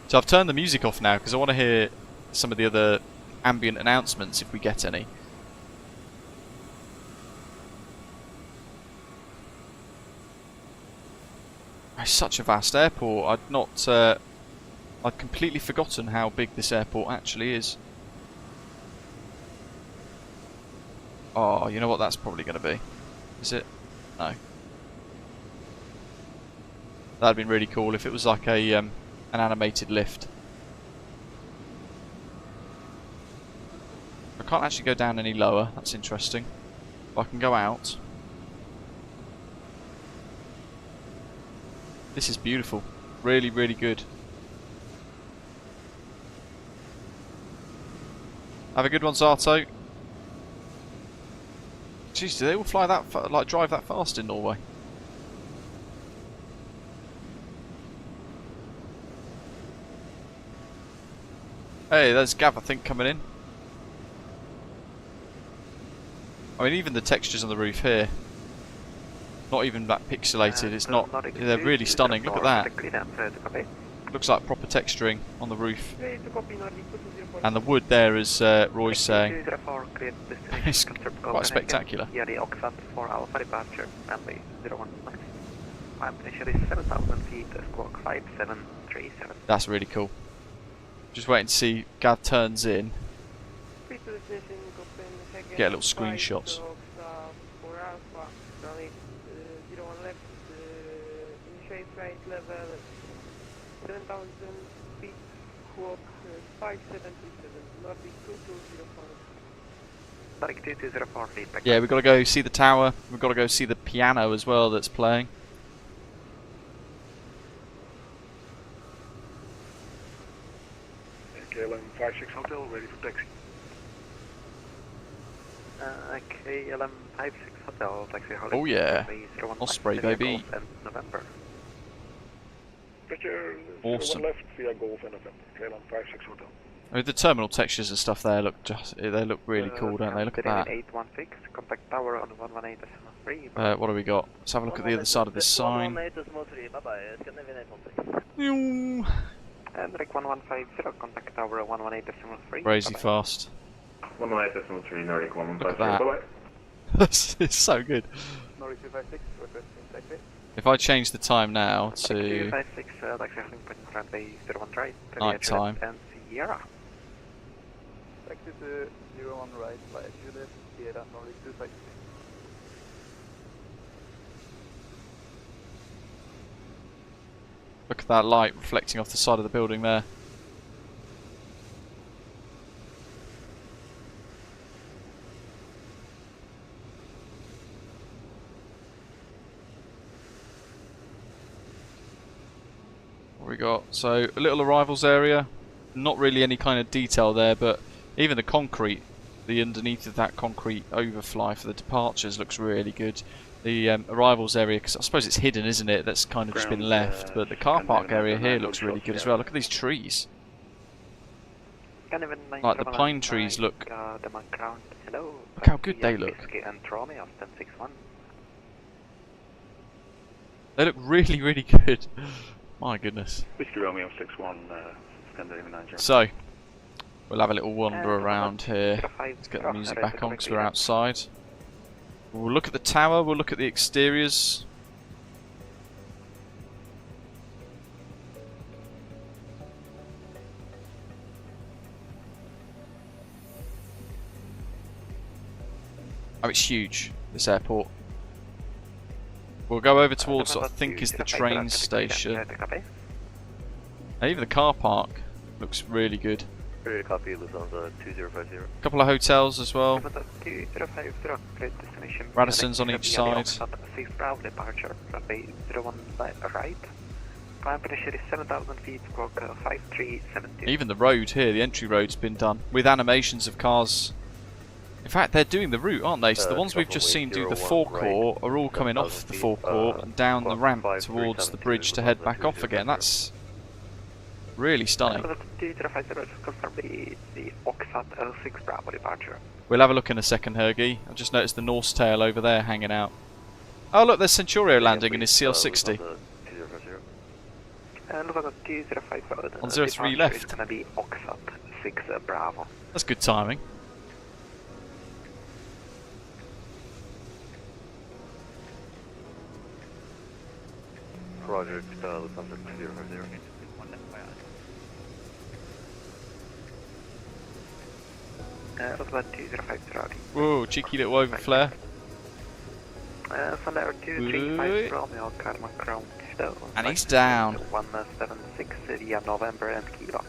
So I've turned the music off now because I want to hear some of the other ambient announcements if we get any. It's such a vast airport. I'd completely forgotten how big this airport actually is. Oh, you know what that's probably going to be? Is it? No. That'd been really cool if it was like a an animated lift. I can't actually go down any lower. That's interesting. But I can go out. This is beautiful. Really, really good. Have a good one, Zato. Jeez, do they all fly that like drive that fast in Norway? Hey, there's Gav, I think, coming in. I mean, even the textures on the roof here, not even that pixelated. It's not. They're really stunning. Look at that. Looks like proper texturing on the roof. And the wood there, as Roy's saying, is quite spectacular. That's really cool. Just waiting to see Gav turns in. Get a little screenshots. Yeah, we've got to go see the tower. We've got to go see the piano as well that's playing. KLM 56 Hotel, ready for taxi. KLM 56 Hotel, taxi. Oh yeah, Osprey baby. Awesome. Left via Golf and November. KLM 56 Hotel. I mean, the terminal textures and stuff there look really cool, don't they? Look at that. 816, contact tower on 118.3. What do we got? Let's have a look at the other side of this sign. And Rick 1150, contact tower 118.3. Crazy fast. 118.3, Nordic 115. Look at that. It's so good. If I change the time now to night time. Look at that light reflecting off the side of the building there. What we got? So a little arrivals area. Not really any kind of detail there, but even the concrete, the underneath of that concrete overfly for the departures looks really good. The arrivals area, because I suppose it's hidden, isn't it? That's kind of just been left. But the car park area here looks really good as well. Look at these trees. Like the pine trees look. Look how good they look. They look really, really good. My goodness. Whiskey Romeo 61, Scandinavian 9. So, we'll have a little wander around here. Let's get the music back on because we're outside. We'll look at the tower, we'll look at the exteriors. Oh, it's huge, this airport. We'll go over towards what I think is the train station. And even the car park looks really good. Copy, Lufthansa 2050. A couple of hotels as well. Radisson's on each side. Even the road here, the entry road's been done with animations of cars. In fact, they're doing the route, aren't they? So the ones we've just seen do the forecourt are all coming off the forecourt and down the ramp towards the bridge to head back off again. That's really stunning. We'll have a look in a second, Hergy. I've just noticed the Norse tail over there hanging out. Oh look, there's Centurio landing in his CL60. Lufthansa 205 On 03 left. It's gonna be Oxford 6 Bravo. That's good timing. Roger, Lufthansa 205. Lufthansa 205 Charlie. Whoa, cheeky little overflare. Thunder 235 Romeo, Karma Crown. And he's down. 176 via November and Kilo.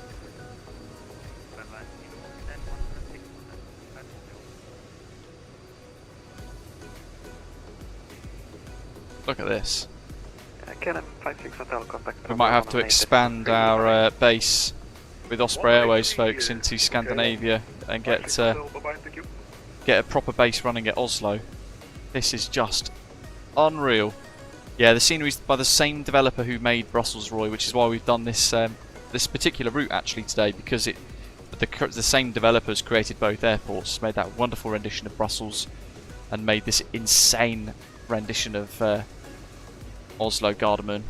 Look at this. Canon 56 Hotel contact. We might have to expand our base with Osprey Airways folks into Scandinavia and get a proper base running at Oslo. This is just unreal. Yeah, the scenery's by the same developer who made Brussels Roy, which is why we've done this this particular route actually today, because the same developers created both airports, made that wonderful rendition of Brussels, and made this insane rendition of Oslo-Gardermoen.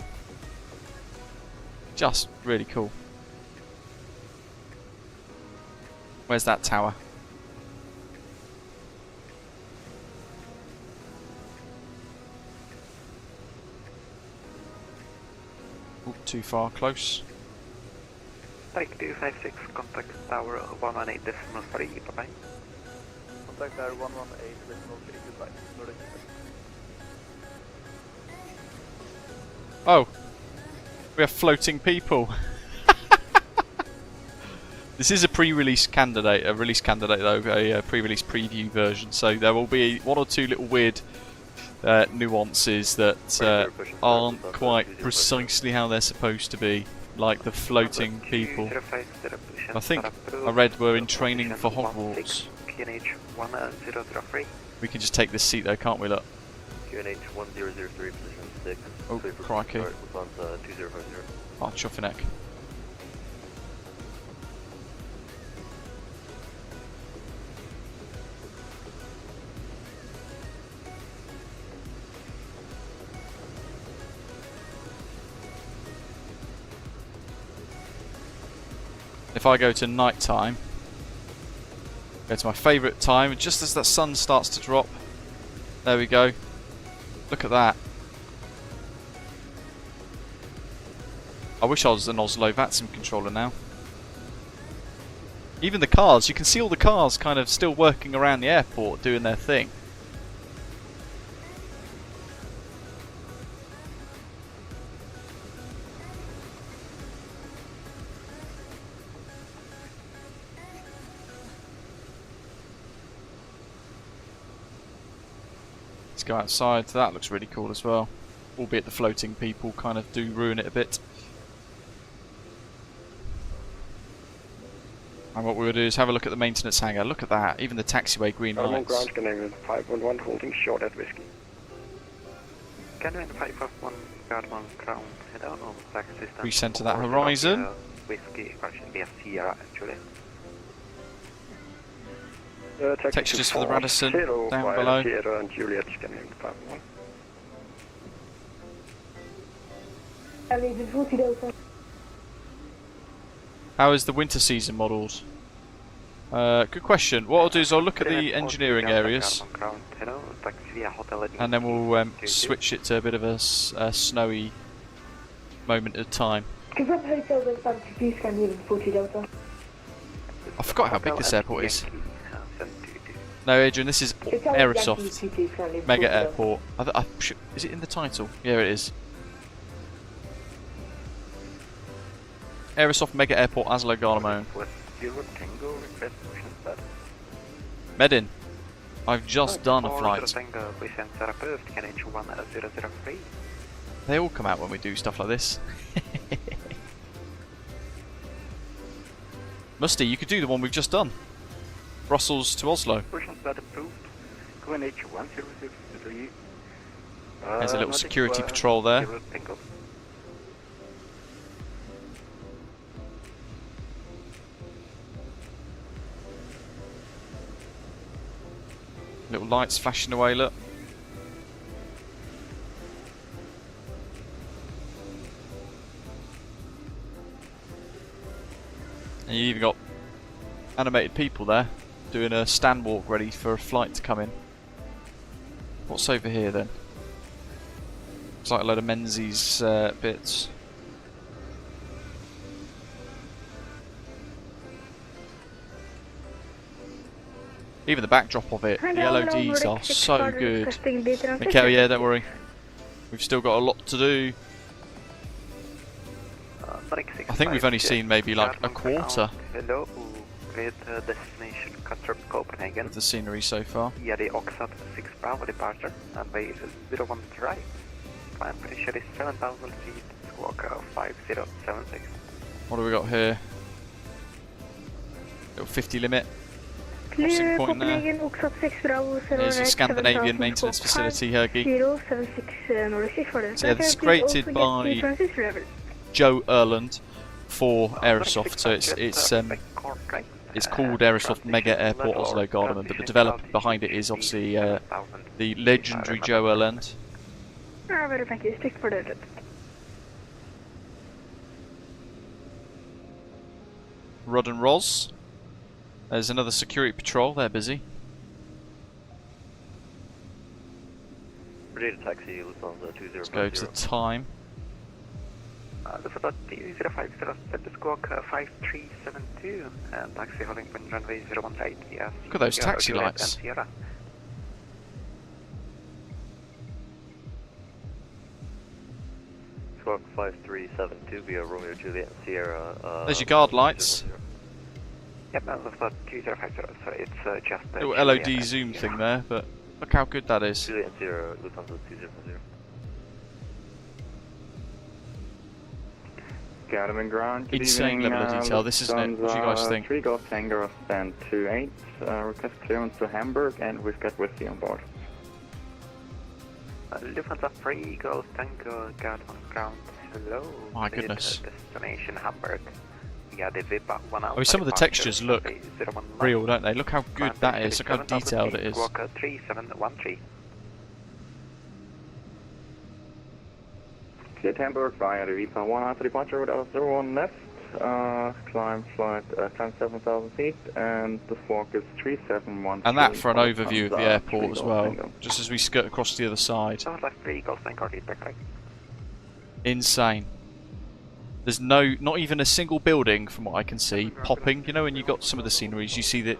Just really cool. Where's that tower? Ooh, too far, close. Take 256, contact tower 118.3, bye-bye. Contact tower 118.3, goodbye. Nordic. Oh, we have floating people. This is a pre-release candidate, a release candidate though, a pre-release preview version. So there will be one or two little weird nuances that aren't quite precisely how they're supposed to be, like the floating people. I think I read we're in training for Hogwarts. We can just take this seat though, can't we? Look. QNH 1003, position 6. Oh, crikey. Lufthansa 2050. Oh, Chuffinek. If I go to night time, go to my favourite time, just as that sun starts to drop, there we go. Look at that. I wish I was an Oslo VATSIM controller now. Even the cars, you can see all the cars kind of still working around the airport doing their thing. Let's go outside, that looks really cool as well. Albeit the floating people kind of do ruin it a bit. And what we'll do is have a look at the maintenance hangar. Look at that, even the taxiway green lights. Ground Canadian 511 holding short at whiskey. Canadian 511 Gardermoen ground, head out on the taxi system. Recenter that horizon. Whiskey, actually be a Sierra actually. Textures for the Radisson down below. Sierra and Juliet Canadian 511. How is the winter season modelled? Good question. What I'll do is I'll look at the engineering areas and then we'll switch it to a bit of a snowy moment of time. I forgot how big this airport is. No, Adrian, this is Aerosoft Mega Airport. Is it in the title? Yeah, it is. Aerosoft Mega Airport Oslo-Gardermoen. Medin, I've just done a flight. They all come out when we do stuff like this. Musty, you could do the one we've just done. Brussels to Oslo. There's a little security patrol there. Little lights flashing away, look. And you even got animated people there doing a stand walk ready for a flight to come in. What's over here then? Looks like a load of Menzies bits. Even the backdrop of it, the LODs are so good. Mikhail, yeah, don't worry. We've still got a lot to do. I think we've only seen maybe like a quarter Hello, with destination Kastrup, Copenhagen. of the scenery so far. Yeah, the Oxford 6 Bravo departure, and way 01 right. Climb pressure is 7,000 feet, squawk 5076. What do we got here? Little 50 limit. Crossing point there. There's a Scandinavian maintenance facility here, Geek. So yeah, this is created by Joe Erland for Aerosoft, so it's called Aerosoft Mega Airport Oslo-Gardermoen, but the developer behind it is obviously the legendary Joe Erland. Rod and Roz. There's another security patrol, they're busy. Ready to taxi, Lufthansa 2050. Let's go to the time. Lufthansa 2050, set the squawk 5372, and taxi holding point runway 018. Yes. Look at those taxi lights. Squawk 5372 via Romeo Juliet and Sierra. There's your guard lights. Yep, Lufthansa 2050, so it's just a Little LOD zoom thing there, but look how good that is. Juliet and Sierra, Lufthansa 200. Gardermoen ground. Good Insane evening, level of detail, this isn't it? What do you guys think? 3 Golf Tango stand 28, request clearance to Hamburg, and we've got whiskey on board. Lufthansa 3 Golf Tango Gardermoen ground. Hello. My goodness. Destination Hamburg. Yeah, the VIP 1 out. I mean, some of the textures look real, don't they? Look how good that is, look how detailed it is. Squawk 3713. Clear Hamburg via the VPA 1 after departure with L01 left. Climb flight 7,000 feet, and the squawk is 3713. And that for an overview of the airport as well, just as we skirt across to the other side. Insane. There's not even a single building, from what I can see, popping. You know, when you got some of the sceneries, you see that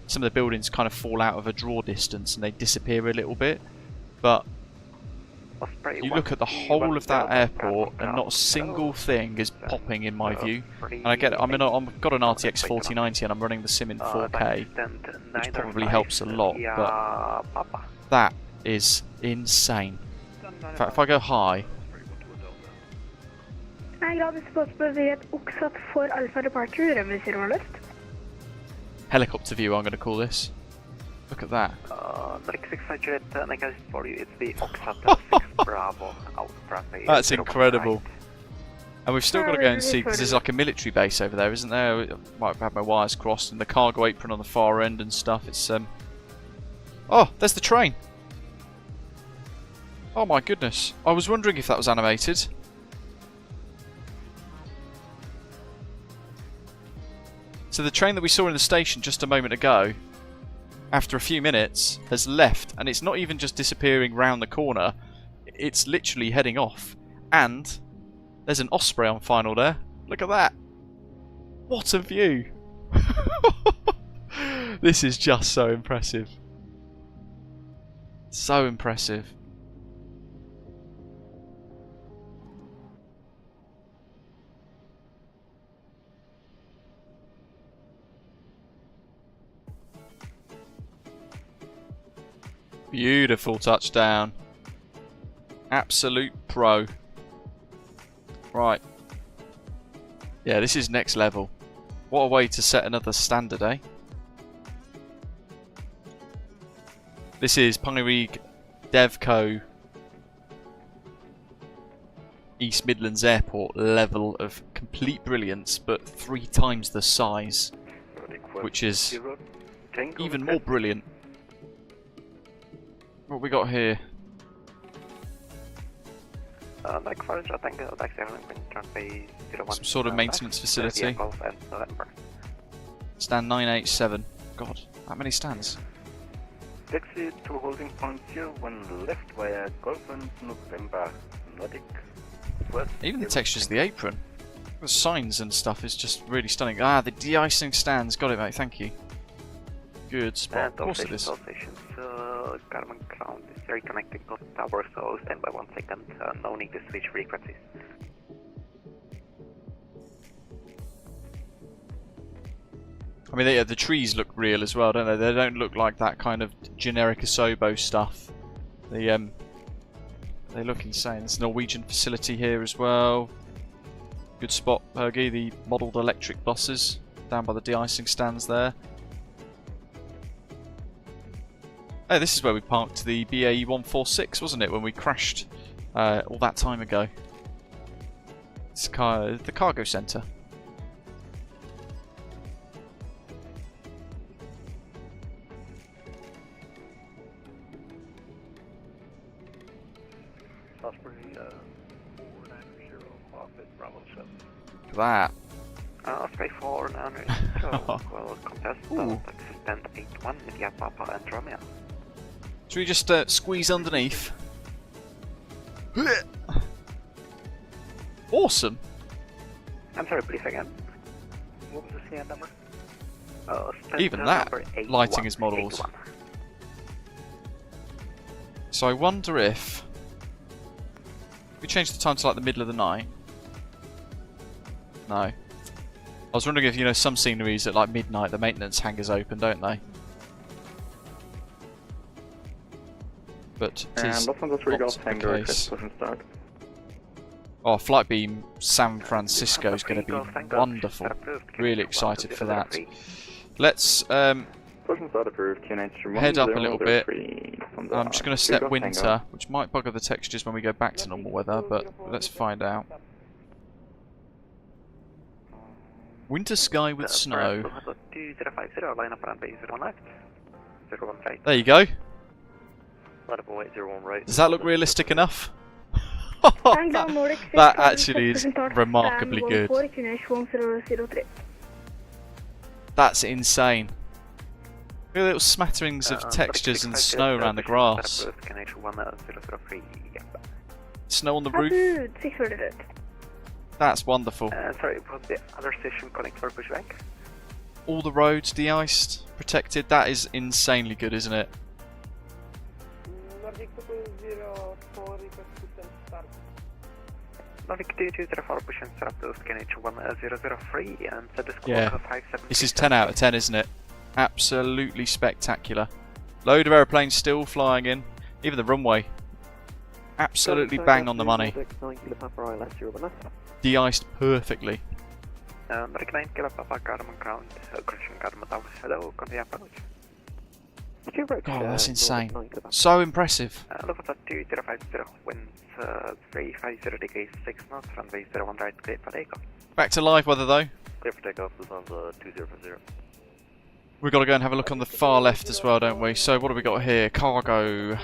some of the buildings kind of fall out of a draw distance and they disappear a little bit. But you look at the whole of that airport and not a single thing is popping in my view. And I get it, I've got an RTX 4090 and I'm running the sim in 4K, which probably helps a lot, but that is insane. In fact, if I go high, helicopter view I'm going to call this. Look at that. That's incredible. And we've still got to go and see, because there's like a military base over there, isn't there? I might have had my wires crossed, and the cargo apron on the far end and stuff. It's oh, there's the train. Oh my goodness. I was wondering if that was animated. So the train that we saw in the station just a moment ago, after a few minutes, has left, and it's not even just disappearing round the corner, it's literally heading off. And there's an Osprey on final there. Look at that. What a view. This is just so impressive. So impressive. Beautiful touchdown. Absolute pro. Right. Yeah, this is next level. What a way to set another standard, eh? This is Pyrig Devco East Midlands Airport level of complete brilliance, but 3 times the size, which is even more brilliant. What we got here? Like for Tango, taxi runway runway 01. Some sort of maintenance facility. Golf and November. Stand 987. God, that many stands. Taxi to holding point 01 left via Golf and November. Nordic. West. Even the textures of the apron. The signs and stuff is just really stunning. Ah, the de-icing stands. Got it, mate. Thank you. Good spot. And Of course it is. all stations, Garmin ground is reconnecting to the tower, so stand by 1 second. No need to switch frequencies. I mean, the trees look real as well, don't they? They don't look like that kind of generic Asobo stuff. They look insane. There's a Norwegian facility here as well. Good spot, Hergy. The modelled electric buses down by the de-icing stands there. Oh, this is where we parked the BAE 146, wasn't it, when we crashed all that time ago? It's the cargo centre. Osprey 490 Moffett Bravo 7. Look at that. Osprey 490 will contest taxi stand 81 with Papa and Romeo. Should we just squeeze underneath? Awesome. I'm sorry, please again. What was the CN number? Even that lighting is models. So I wonder if we change the time to like the middle of the night. No. I was wondering if, you know, some sceneries at like midnight the maintenance hangars open, don't they? But it is not the case. Oh, Flight Beam San Francisco is going to be wonderful. Really excited for that. Let's head up a little bit. I'm just going to set winter, which might bugger the textures when we go back to normal weather, but let's find out. Winter sky with snow. There you go. Does that look realistic enough? That actually is remarkably good. That's insane. Look at the little smatterings of textures and snow around the grass. Snow on the roof. That's wonderful. Sorry, was the other station calling for pushback? All the roads de-iced, protected. That is insanely good, isn't it? Yeah, this is 10 out of 10, isn't it? Absolutely spectacular. Load of aeroplanes still flying in. Even the runway. Absolutely bang on the money. De-iced perfectly. God, that's insane. So impressive. Back to live weather though. Clear for takeoff is on the 2050. We've got to go and have a look on the far left as well, don't we? So what have we got here? Cargo.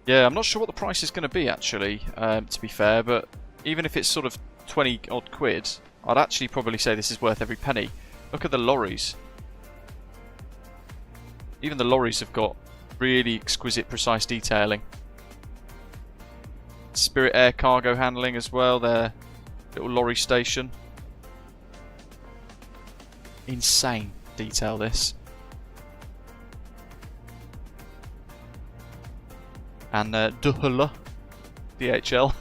Yeah, I'm not sure what the price is going to be actually, to be fair, but even if it's sort of 20 odd quid, I'd actually probably say this is worth every penny. Look at the lorries. Even the lorries have got really exquisite, precise detailing. Spirit Air cargo handling as well, their little lorry station. Insane detail, this. And DHL. DHL.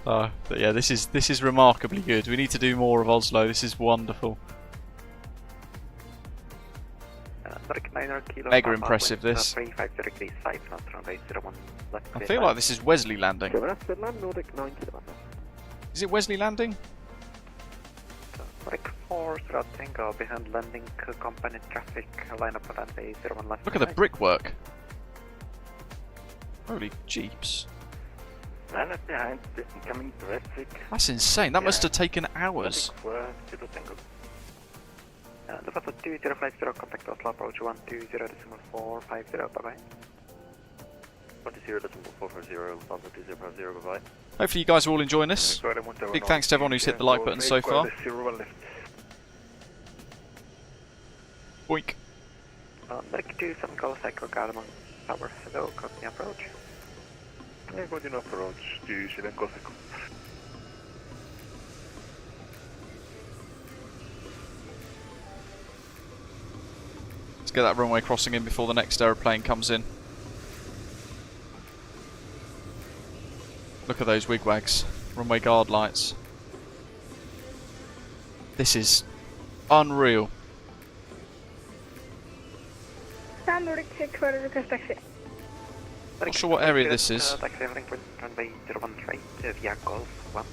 But yeah, this is remarkably good. We need to do more of Oslo. This is wonderful. Mega impressive, this. I feel like this is Wesley landing. Is it Wesley landing? Behind landing company traffic line up runway 01 left. Look at the brickwork. Holy jeeps. That's insane. That must have taken hours. The first 2050, contact Oslo approach 120.450, bye-bye. 120.450, Alpha 2050, bye-bye. Hopefully you guys are all enjoying this. Big thanks to everyone who's hit the like button so far. Boink. Medic 27 Golf Echo Gardermoen Tower, hello, continue approach. Yeah, continue approach to 7 Golf Echo. Let's get that runway crossing in before the next aeroplane comes in. Look at those wigwags. Runway guard lights. This is unreal. Nordic 6 request taxi. Not sure what area this is. Taxi runway 013 via Golf 1,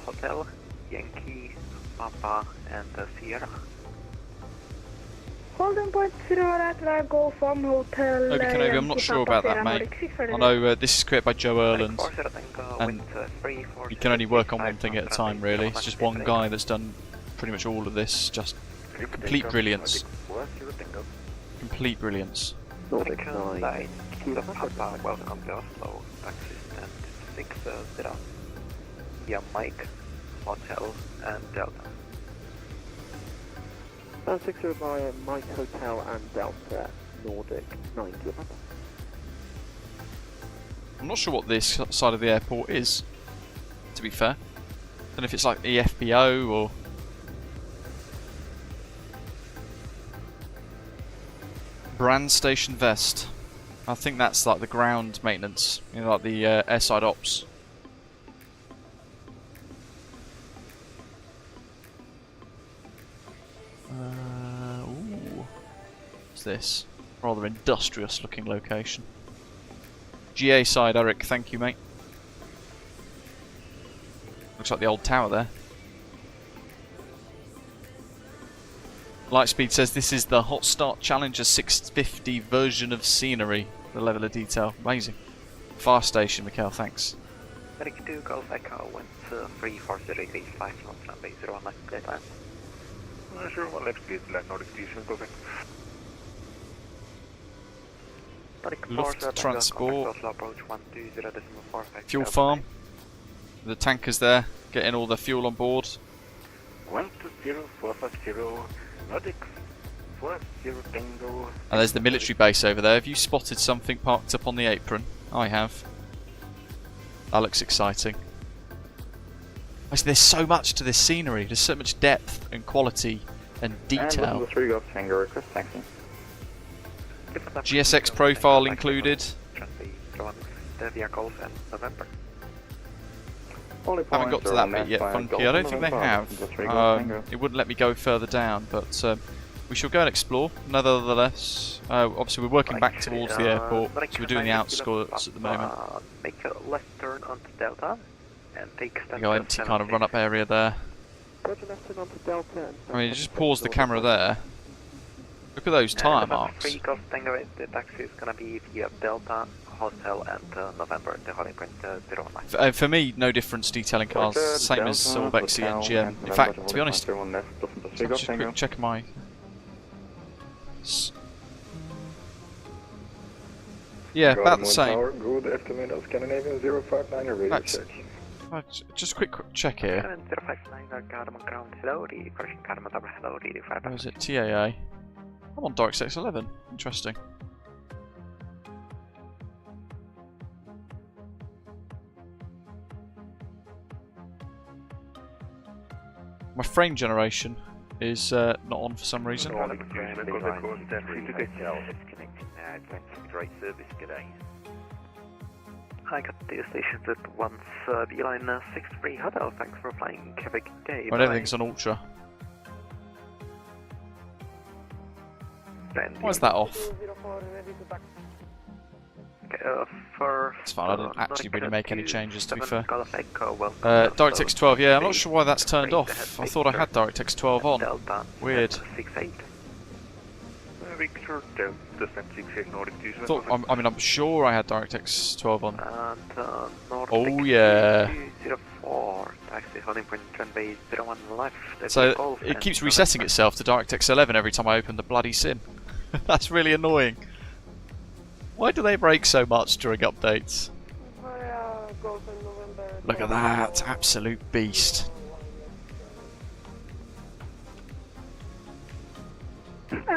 Hotel, Yankee, Papa and Sierra. Holding point 0 at Drive Golf 1 Hotel. Obi-Kenobi, I'm not sure about that, mate. I know this is created by Joe Erland, and you can only work on one thing at a time, really. It's just one guy that's done pretty much all of this. Just complete brilliance. Complete brilliance. Welcome to Oslo, taxi stand 60, via Mike, Hotel and Delta. 60 by Mike Hotel and Delta, Nordic 90. I'm not sure what this side of the airport is, to be fair. Don't know if it's like the FBO or... Brand Station Vest. I think that's like the ground maintenance, you know, like the airside ops. Ooh. What's this? Rather industrious looking location. GA side, Eric, thank you, mate. Looks like the old tower there. Lightspeed says this is the Hot Start Challenger 650 version of scenery. The level of detail, amazing. Fire station, Mikhail, thanks. Medic 2 Golf Echo went 340 degrees 5 knots runway 01 left clear time. 01 left clear to land Nordic 27 Golf Echo. Luft Transport. Fuel farm. The tankers there, getting all the fuel on board. 120.450, Nordic 40 Tango. And there's the military base over there. Have you spotted something parked up on the apron? I have. That looks exciting. There's so much to this scenery. There's so much depth and quality and detail. GSX profile included. Haven't got to that bit yet, Funky. I don't think they have. It wouldn't let me go further down, but we shall go and explore. Nevertheless, obviously we're working back towards the airport, so we're doing the outskirts at the moment. Make a left turn onto Delta and take We go empty kind of run-up area there. I mean, just pause the camera there. Look at those tyre marks. The taxi is going to be via Delta, Hotel and November, the holding point 09. For me, no difference detailing cars, same as Silvexi and GM. In fact, to be honest, just a quick check my... Yeah, about the same. Good afternoon, Scandinavian 059, radio check. Just a quick check here. 059, Gardermoen ground, hello, the correction Gardermoen tower, hello, the 5. Where is it? TAA. I'm on DirectX 11. Interesting. My frame generation is not on for some reason. I got the stations at once, beeline 63 Hotel, thanks for flying, have a good day. Well, everything's on Ultra. Why is that off? It's fine, I didn't actually really make any changes, to be fair. DirectX 12, yeah, I'm not sure why that's turned off. I thought I had DirectX 12 on. Weird. I'm sure I had DirectX 12 on. Oh yeah. taxi holding point runway 01 left. So it keeps resetting itself to DirectX 11 every time I open the bloody sim. That's really annoying. Why do they break so much during updates? Look at that, absolute beast.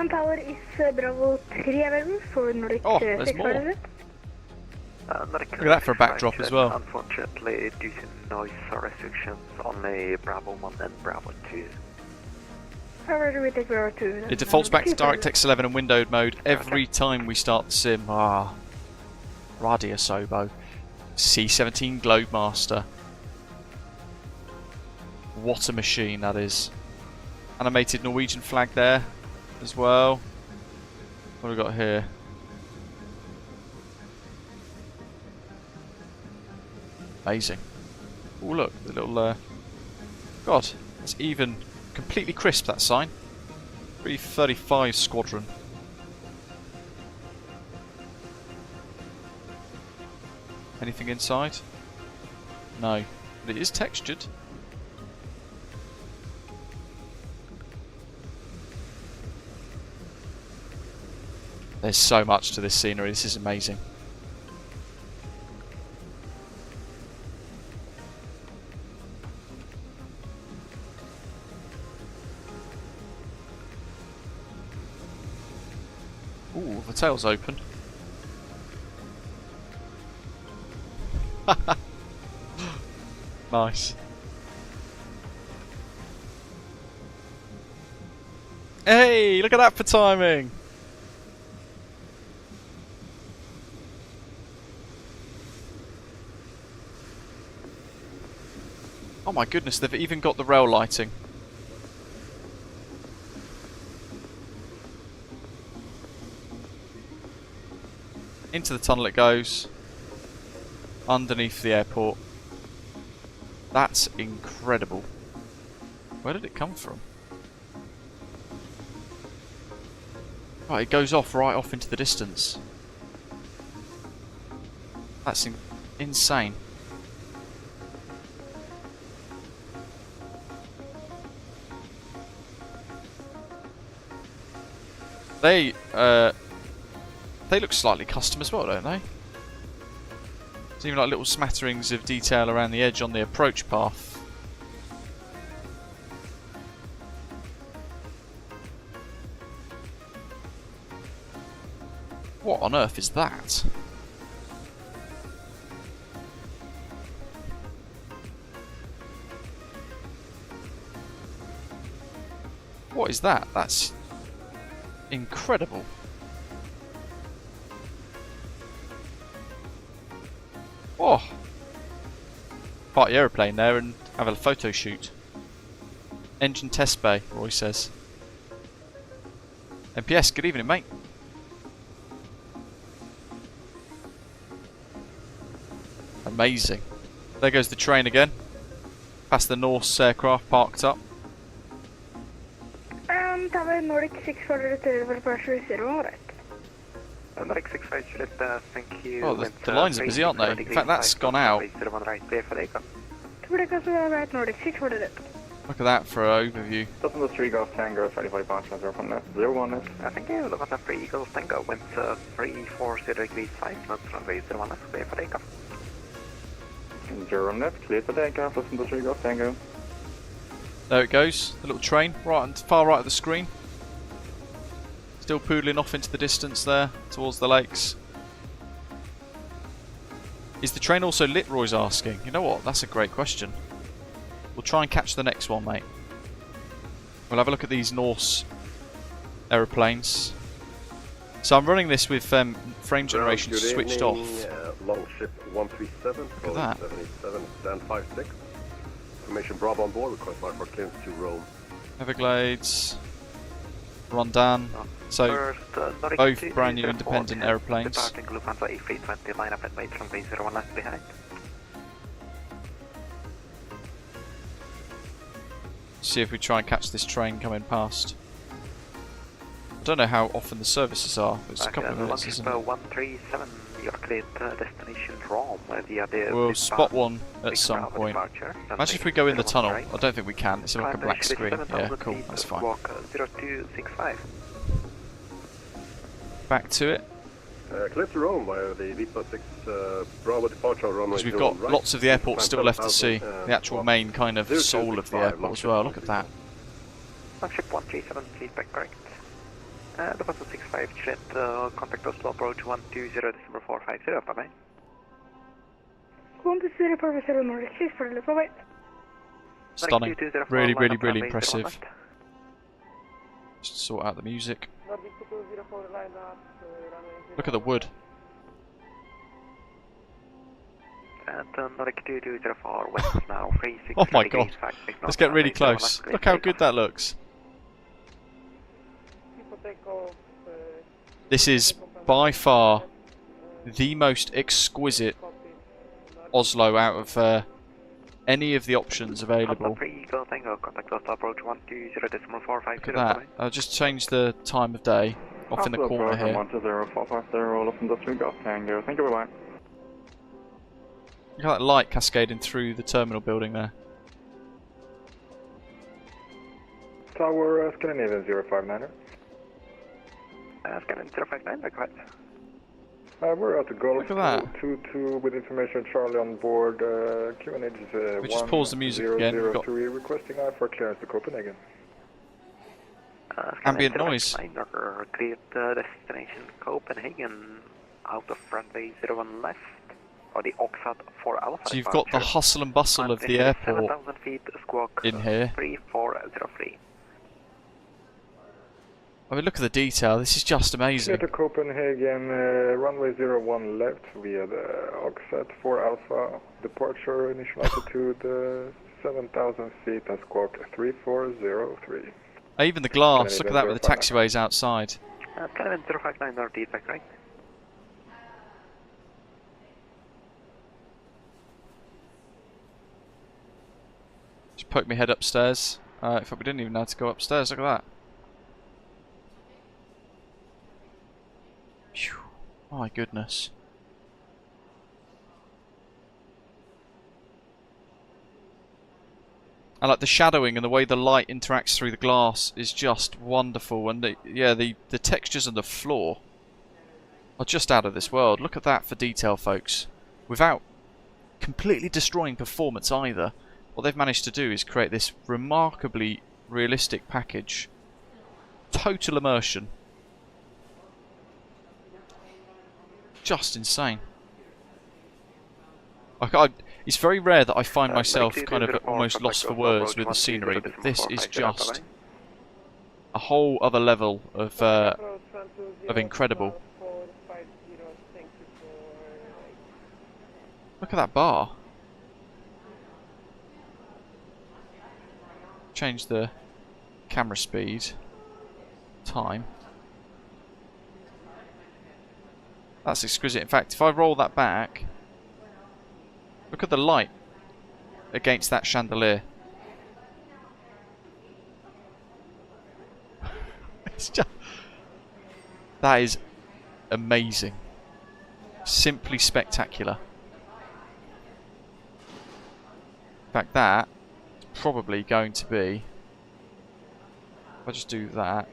Tower is Bravo 3 available for Nordic. Oh, there's more. Look at that for a backdrop as well. Unfortunately, due to noise restrictions, only Bravo 1 and Bravo 2. However, we take Bravo 2. It defaults back to DirectX 11 and windowed mode every time we start the sim. Ah, Radio Sobo. C-17 Globemaster. What a machine that is. Animated Norwegian flag there as well. What have we got here? Amazing. Oh look, the little God, it's even completely crisp, that sign. 335 Squadron. Anything inside? No. But it is textured. There's so much to this scenery, this is amazing. Ooh, the tail's open. Nice. Hey, look at that for timing! Oh my goodness, they've even got the rail lighting. Into the tunnel it goes. Underneath the airport. That's incredible. Where did it come from? Right, it goes off right off into the distance. That's insane. They look slightly custom as well, don't they? There's even like little smatterings of detail around the edge on the approach path. What on earth is that? What is that? That's incredible. Oh! Park the aeroplane there and have a photo shoot. Engine test bay, Roy says. MPS, good evening, mate. Amazing. There goes the train again. Past the Norse aircraft parked up. Tower Nordic 6 for the pressure 0, right? Nordic 6 right, thank you. Oh, the lines are busy, aren't they? In fact, that's gone out. Right, Nordic 6 for the Look at that for an overview. Top on the 3 Golf Tango, 35 pounds, 0 from left, 01 left. Thank you, look at the 3 Golf Tango, wind 340 degrees 5 knots, runway 01 left, clear for takeoff. 0 left, clear for takeoff, listen to 3 Golf Tango. There it goes, the little train, right on far right of the screen. Still poodling off into the distance there, towards the lakes. Is the train also lit, Roy's asking? You know what, that's a great question. We'll try and catch the next one, mate. We'll have a look at these Norse aeroplanes. So I'm running this with frame generation switched off. Longship 137, look at that. 787, stand 56. Information Bravo on board, request flight for clearance to Rome. Everglades, Rondan. So both brand new independent aeroplanes. Departing Lufthansa A320, line up and wait from base 01 left behind. See if we try and catch this train coming past. I don't know how often the services are, but it's a couple of minutes, isn't it? 137, you're cleared destination Rome via the We'll spot one at some point. Imagine if we go in the tunnel. I don't think we can. It's like a black screen. Yeah, cool. That's fine. 0265. Back to it. Clear to Rome via the Vipa 6 Bravo departure on runway Because we've got lots of the airport still left to see. The actual main kind of soul of the airport as well. Look at that. Longship 137, feedback correct. The bus 65 jet, contact Oslo approach 120 December 450, bye bye. 120 Parvasero Nordic 6 for the bye bye. Stunning. Really, really, really impressive. Just sort out the music. Look at the wood. And Nordic 2204 west now, 36. Oh my god. Let's get really close. Look how good that looks. This is by far the most exquisite Oslo out of any of the options available. Look at that. I'll just change the time of day off in the corner here. Thank you, bye-bye. Look at that light cascading through the terminal building there. Tower Scandinavian 059er. Scandinavian 059, go ahead. We're at the Golf Look at that. 22 with information Charlie on board. QNH is We just pause the music again. We've got requesting I for clearance to Copenhagen. ambient noise. Cleared destination Copenhagen out of runway 01 left. Or the Oxford 4 Alpha. So you've got the hustle and bustle of the airport in here. 3403. I mean, look at the detail. This is just amazing. Clear to Copenhagen, runway 01 left via the Oxford 4 Alpha. Departure initial altitude 7,000 feet and squawk 3403. Even the glass. Look at that with the taxiways outside. Kind of 059 or feedback, right? Just poke my head upstairs. In fact, we didn't even know how to go upstairs. Look at that. Phew. My goodness. I like the shadowing and the way the light interacts through the glass is just wonderful. And the textures on the floor are just out of this world. Look at that for detail, folks. Without completely destroying performance either. What they've managed to do is create this remarkably realistic package. Total immersion. Just insane. It's very rare that I find myself kind of almost lost for words with the scenery, but this is just a whole other level of incredible. Look at that bar. Change the camera speed, time. That's exquisite. In fact, if I roll that back, look at the light against that chandelier. It's just, that is amazing. Simply spectacular. In fact, that is probably going to be, if I just do that,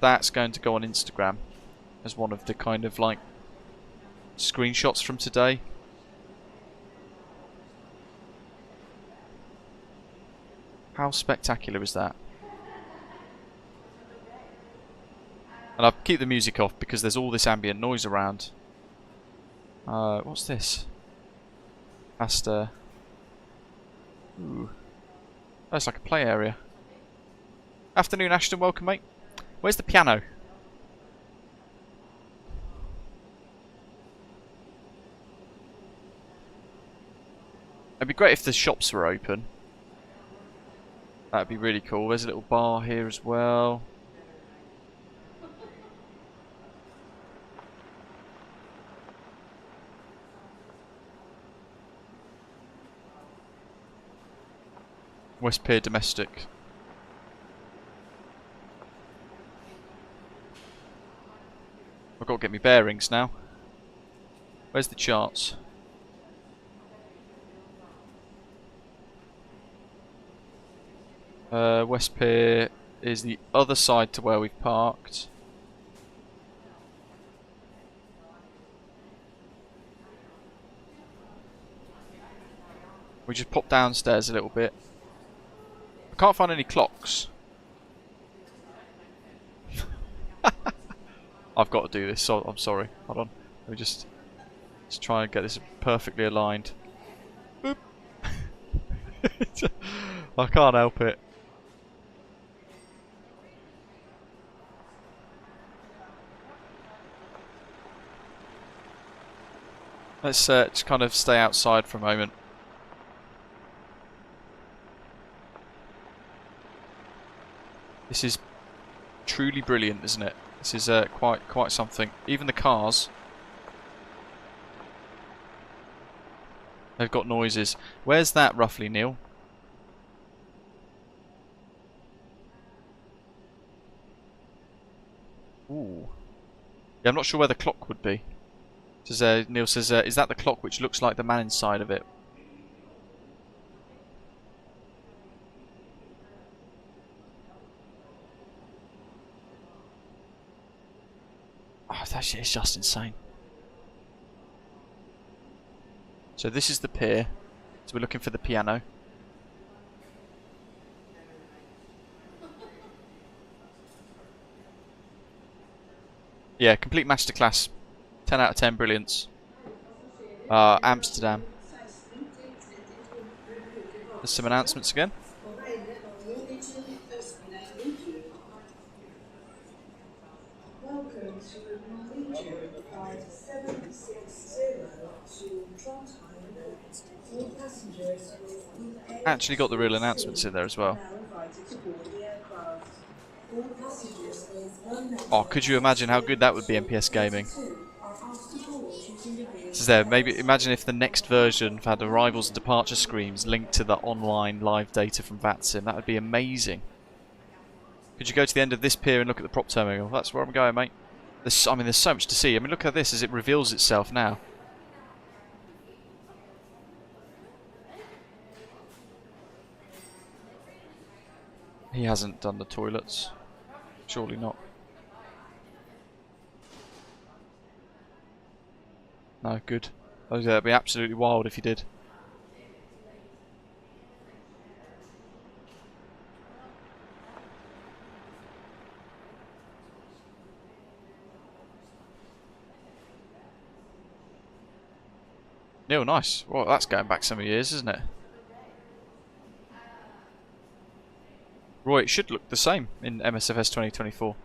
that's going to go on Instagram as one of the kind of like screenshots from today. How spectacular is that? And I'll keep the music off because there's all this ambient noise around. What's this? Faster. Ooh. Oh, it's like a play area. Afternoon, Ashton. Welcome, mate. Where's the piano? It'd be great if the shops were open. That'd be really cool. There's a little bar here as well. West Pier Domestic. I've got to get my bearings now. Where's the charts? West Pier is the other side to where we've parked. We just pop downstairs a little bit. I can't find any clocks. I've got to do this, so I'm sorry. Hold on. Let me just try and get this perfectly aligned. Boop. I can't help it. Let's just kind of stay outside for a moment. This is truly brilliant, isn't it? This is quite something. Even the cars, they've got noises. Where's that roughly, Neil? Ooh. Yeah, I'm not sure where the clock would be. Says, Neil says, is that the clock which looks like the man inside of it? Oh, that shit is just insane. So this is the pier. So we're looking for the piano. Yeah, complete masterclass. 10 out of 10 brilliance. Amsterdam. There's some announcements again. Actually got the real announcements in there as well. Oh, could you imagine how good that would be, MPS Gaming? This is there. Maybe imagine if the next version had arrivals and departure screens linked to the online live data from VATSIM. That would be amazing. Could you go to the end of this pier and look at the prop terminal? That's where I'm going, mate. There's so much to see. I mean, look at this as it reveals itself now. He hasn't done the toilets. Surely not. No, good. That'd be absolutely wild if he did. Neil, nice. Well, that's going back some years, isn't it? Roy, it should look the same in MSFS 2024.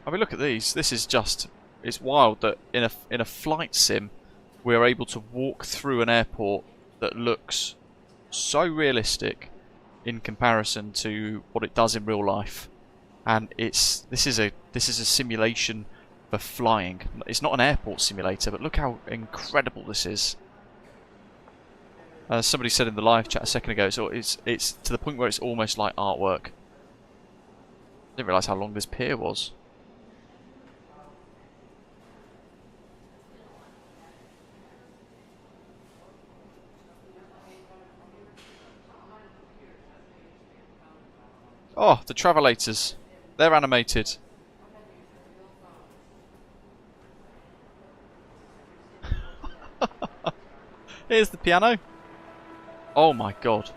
I mean, look at these. This is just... It's wild that in a flight sim we're able to walk through an airport that looks so realistic in comparison to what it does in real life. And this is a simulation for flying. It's not an airport simulator, but look how incredible this is. Somebody said in the live chat a second ago, so it's to the point where it's almost like artwork. I didn't realise how long this pier was. Oh, the Travelators. They're animated. Here's the piano. Oh my god.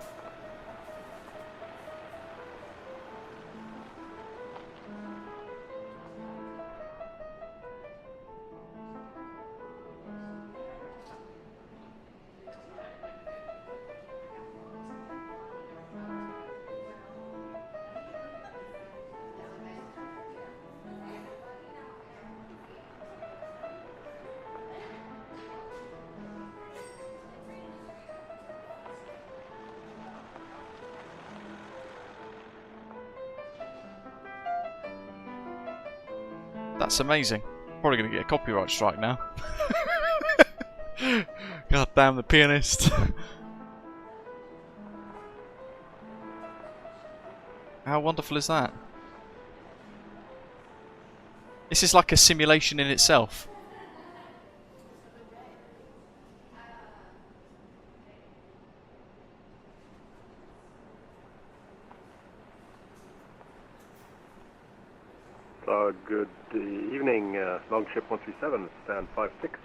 That's amazing. Probably going to get a copyright strike now. God damn the pianist. How wonderful is that? This is like a simulation in itself. Good evening, Longship 137, stand 56.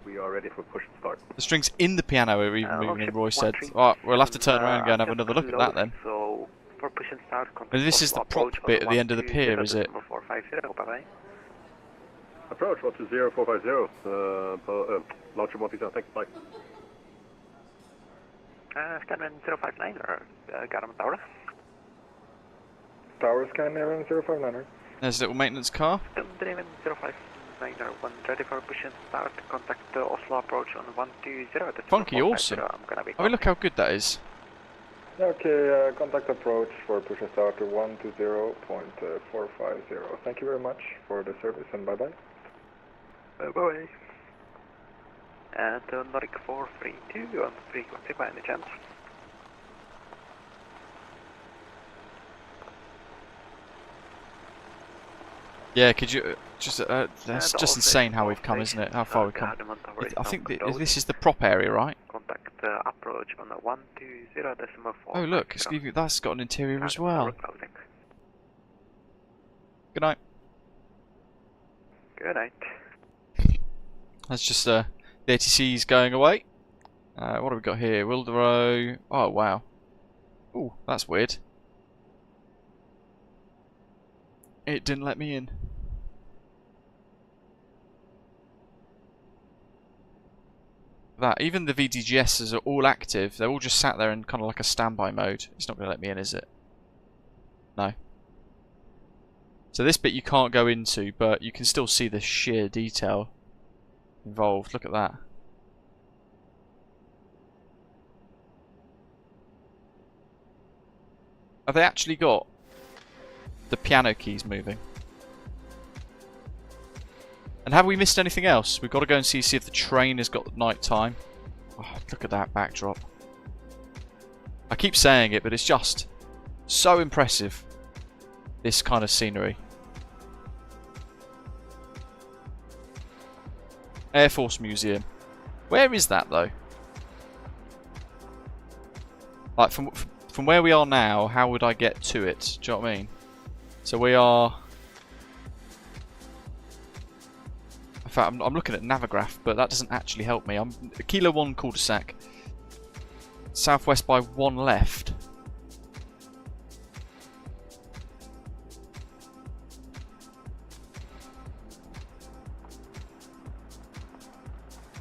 We are ready for push and start. The strings in the piano are even moving in, Roy said. Oh, we'll have to turn around and go and have another look at that then. So, for push and start, And this is the prop bit at the end of the pier, is it? 450, bye-bye. Approach 120-450, Longship 137, thanks, bye. Scanman 059, or Gardermoen Tower. Tower Scanman 059er. There's a little maintenance car. Driven 059er, 1 ready for push and start, contact Oslo approach on 120. Funky, awesome. I mean, look how good that is. Okay, contact approach for push and start to 120.450. Thank you very much for the service and bye-bye. Bye-bye. And Nordic 432 on frequency by any chance? Yeah, could you that's just insane how we've come, isn't it? How far we've come. I think this is the prop area, right? Contact approach on 120.4. Oh look, that's got an interior as well. Good night. Good night. That's just the ATC's going away. What have we got here? Wildero. Oh wow. Ooh, that's weird. It didn't let me in. That even the VDGSs are all active. They're all just sat there in kind of like a standby mode. It's not going to let me in, is it? No. So this bit you can't go into, but you can still see the sheer detail involved. Look at that. Have they actually got the piano keys moving? And have we missed anything else? We've got to go and see if the train has got night time. Oh, look at that backdrop. I keep saying it, but it's just so impressive, this kind of scenery. Air Force Museum. Where is that though? Like from where we are now, how would I get to it? Do you know what I mean? So we are... In fact, I'm looking at Navigraph, but that doesn't actually help me. I'm Kilo 1 cul-de-sac. Southwest by 1 left.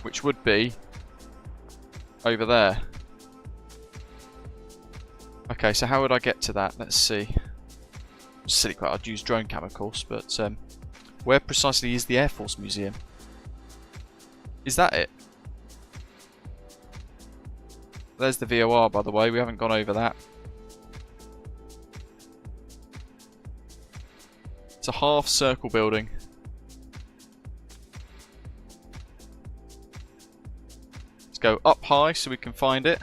Which would be over there. Okay, so how would I get to that? Let's see. Silly quite, I'd use drone cam of course, but where precisely is the Air Force Museum? Is that it? There's the VOR, by the way, we haven't gone over that. It's a half circle building. Let's go up high so we can find it.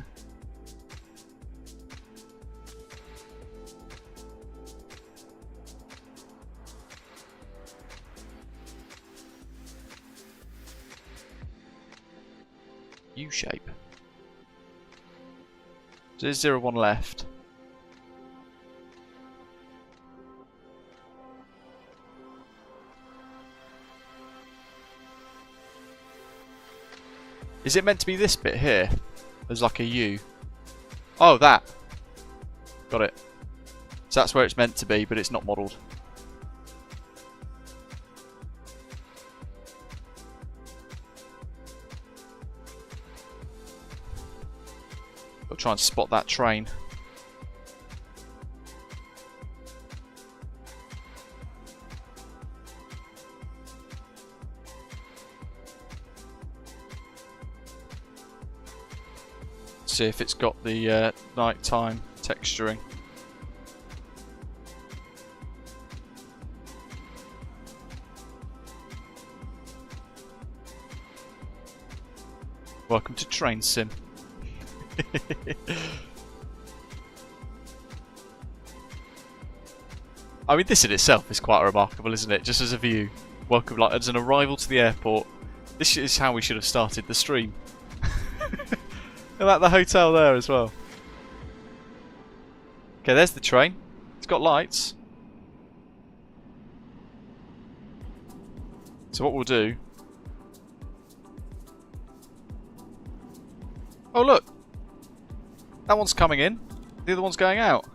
U-shape. So there's 01 left. Is it meant to be this bit here? There's like a U. Oh, that. Got it. So that's where it's meant to be, but it's not modelled. Got to try and spot that train. See if it's got the nighttime texturing. Welcome to Train Sim. I mean, this in itself is quite remarkable, isn't it? Just as a view. Welcome, like as an arrival to the airport. This is how we should have started the stream. And at the hotel there as well. Okay, there's the train. It's got lights. So what we'll do... Oh look! That one's coming in. The other one's going out.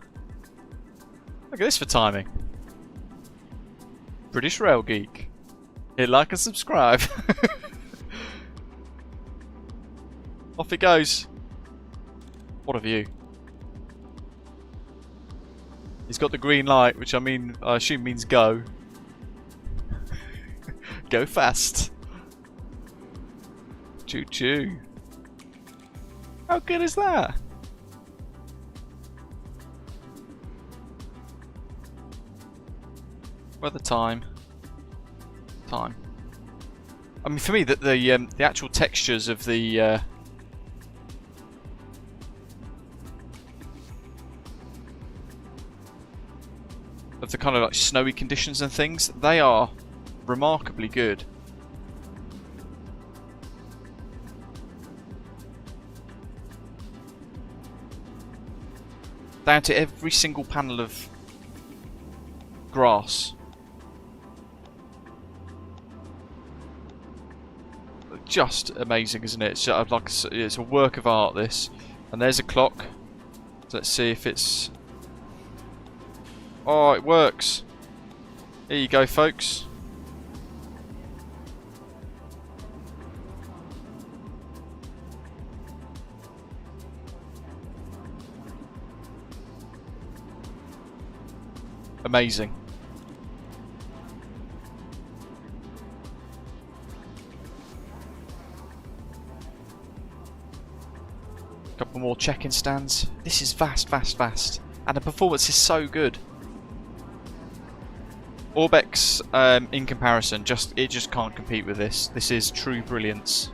Look at this for timing. British Rail Geek. Hit like and subscribe. Off it goes. What a view. He's got the green light, which I assume means go. Go fast. Choo choo. How good is that? Weather time. Time. I mean, for me, the actual textures of the kind of like snowy conditions and things, they are remarkably good. Down to every single panel of grass. Just amazing, isn't it? It's a work of art, this. And there's a clock. Let's see if it's... Oh, it works. Here you go, folks. Amazing. Couple more check-in stands. This is vast, vast, vast. And the performance is so good. Orbex, in comparison, it just can't compete with this. This is true brilliance.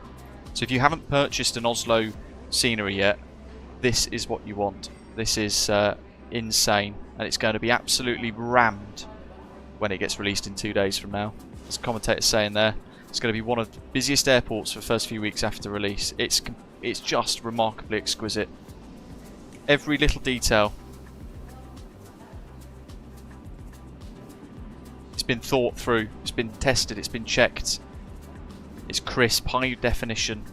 So if you haven't purchased an Oslo scenery yet, this is what you want. This is insane, and it's going to be absolutely rammed when it gets released in 2 days from now. As the commentator's saying there, it's going to be one of the busiest airports for the first few weeks after release. It's just remarkably exquisite. Every little detail. It's been thought through, it's been tested, it's been checked. It's crisp, high definition.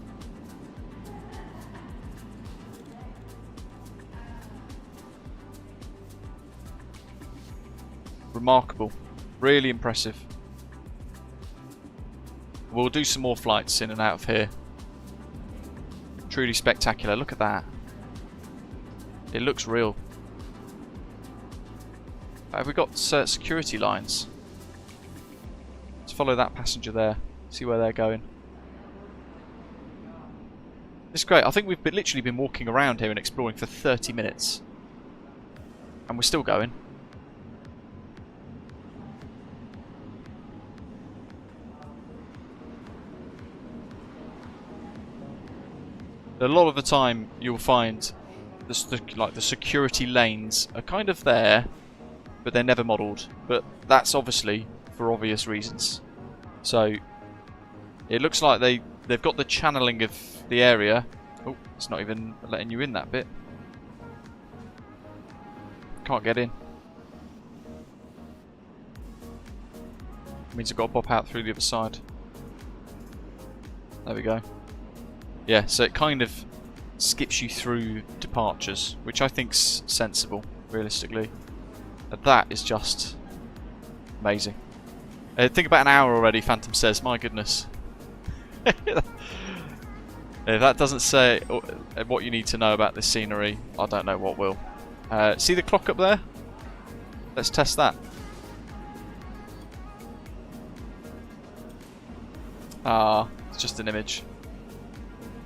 Remarkable. Really impressive. We'll do some more flights in and out of here. Truly spectacular. Look at that. It looks real. Have we got security lines? Let's follow that passenger there. See where they're going. It's great. I think we've literally been walking around here and exploring for 30 minutes. And we're still going. A lot of the time you'll find the security lanes are kind of there, but they're never modelled. But that's obviously for obvious reasons. So it looks like they've got the channeling of the area. Oh, it's not even letting you in that bit. Can't get in. Means I've got to pop out through the other side. There we go. Yeah, so it kind of skips you through departures, which I think's sensible, realistically. And that is just amazing. Think about an hour already, Phantom says. My goodness. If that doesn't say what you need to know about this scenery, I don't know what will. See the clock up there? Let's test that. Ah, it's just an image.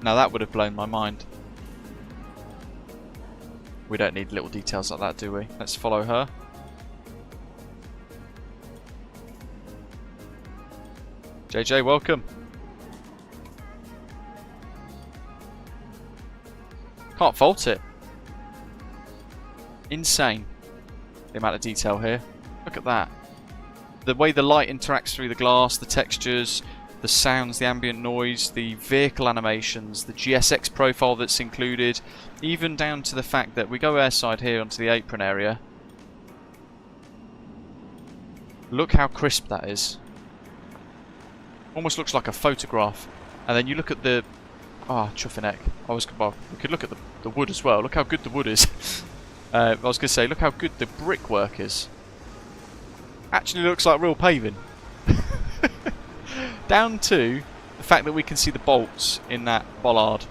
Now that would have blown my mind. We don't need little details like that, do we? Let's follow her. JJ, welcome. Can't fault it. Insane. The amount of detail here. Look at that. The way the light interacts through the glass, the textures, the sounds, the ambient noise, the vehicle animations, the GSX profile that's included, even down to the fact that we go airside here onto the apron area. Look how crisp that is. Almost looks like a photograph. And then you look at the... Ah, chuffing neck. Well, we could look at the wood as well. Look how good the wood is. I was going to say, look how good the brickwork is. Actually looks like real paving. Down to the fact that we can see the bolts in that bollard.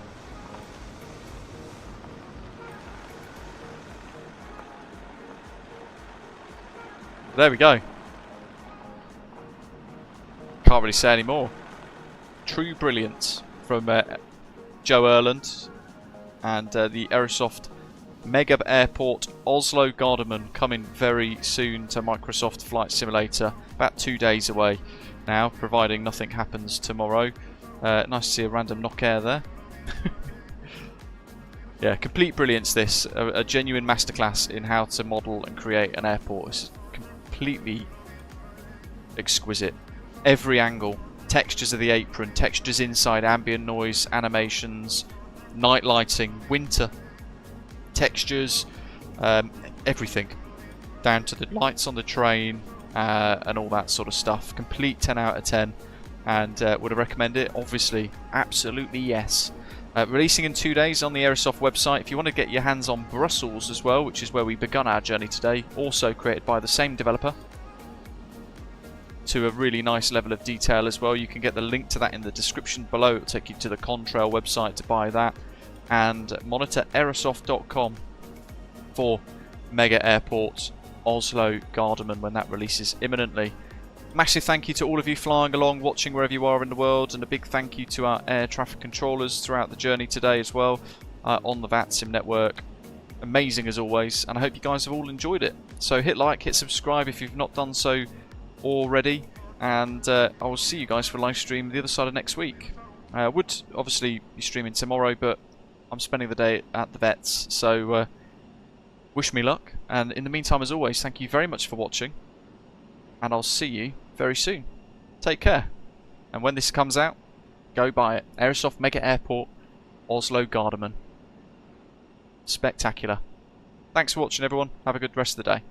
There we go. Can't really say any more. True brilliance from Joe Erland and the Aerosoft Mega Airport Oslo-Gardermoen coming very soon to Microsoft Flight Simulator. About 2 days away now, providing nothing happens tomorrow. Nice to see a random knock air there. Yeah, complete brilliance this. A genuine masterclass in how to model and create an airport. It's completely exquisite. Every angle. Textures of the apron, textures inside, ambient noise, animations, night lighting, winter, textures, everything. Down to the lights on the train and all that sort of stuff. Complete 10 out of 10. And would I recommend it? Obviously, absolutely yes. Releasing in 2 days on the Aerosoft website. If you want to get your hands on Brussels as well, which is where we begun our journey today, also created by the same developer, to a really nice level of detail as well. You can get the link to that in the description below. It'll take you to the Contrail website to buy that. And monitor aerosoft.com for Mega Airport Oslo-Gardermoen when that releases imminently. Massive thank you to all of you flying along, watching wherever you are in the world, and a big thank you to our air traffic controllers throughout the journey today as well on the VATSIM network. Amazing as always, and I hope you guys have all enjoyed it. So hit like, hit subscribe if you've not done so already, and I will see you guys for live stream the other side of next week. I would obviously be streaming tomorrow, but I'm spending the day at the vets, so wish me luck, and in the meantime, as always, thank you very much for watching, and I'll see you very soon. Take care, and when this comes out, go buy it. Aerosoft Mega Airport Oslo-Gardermoen. Spectacular. Thanks for watching everyone, have a good rest of the day.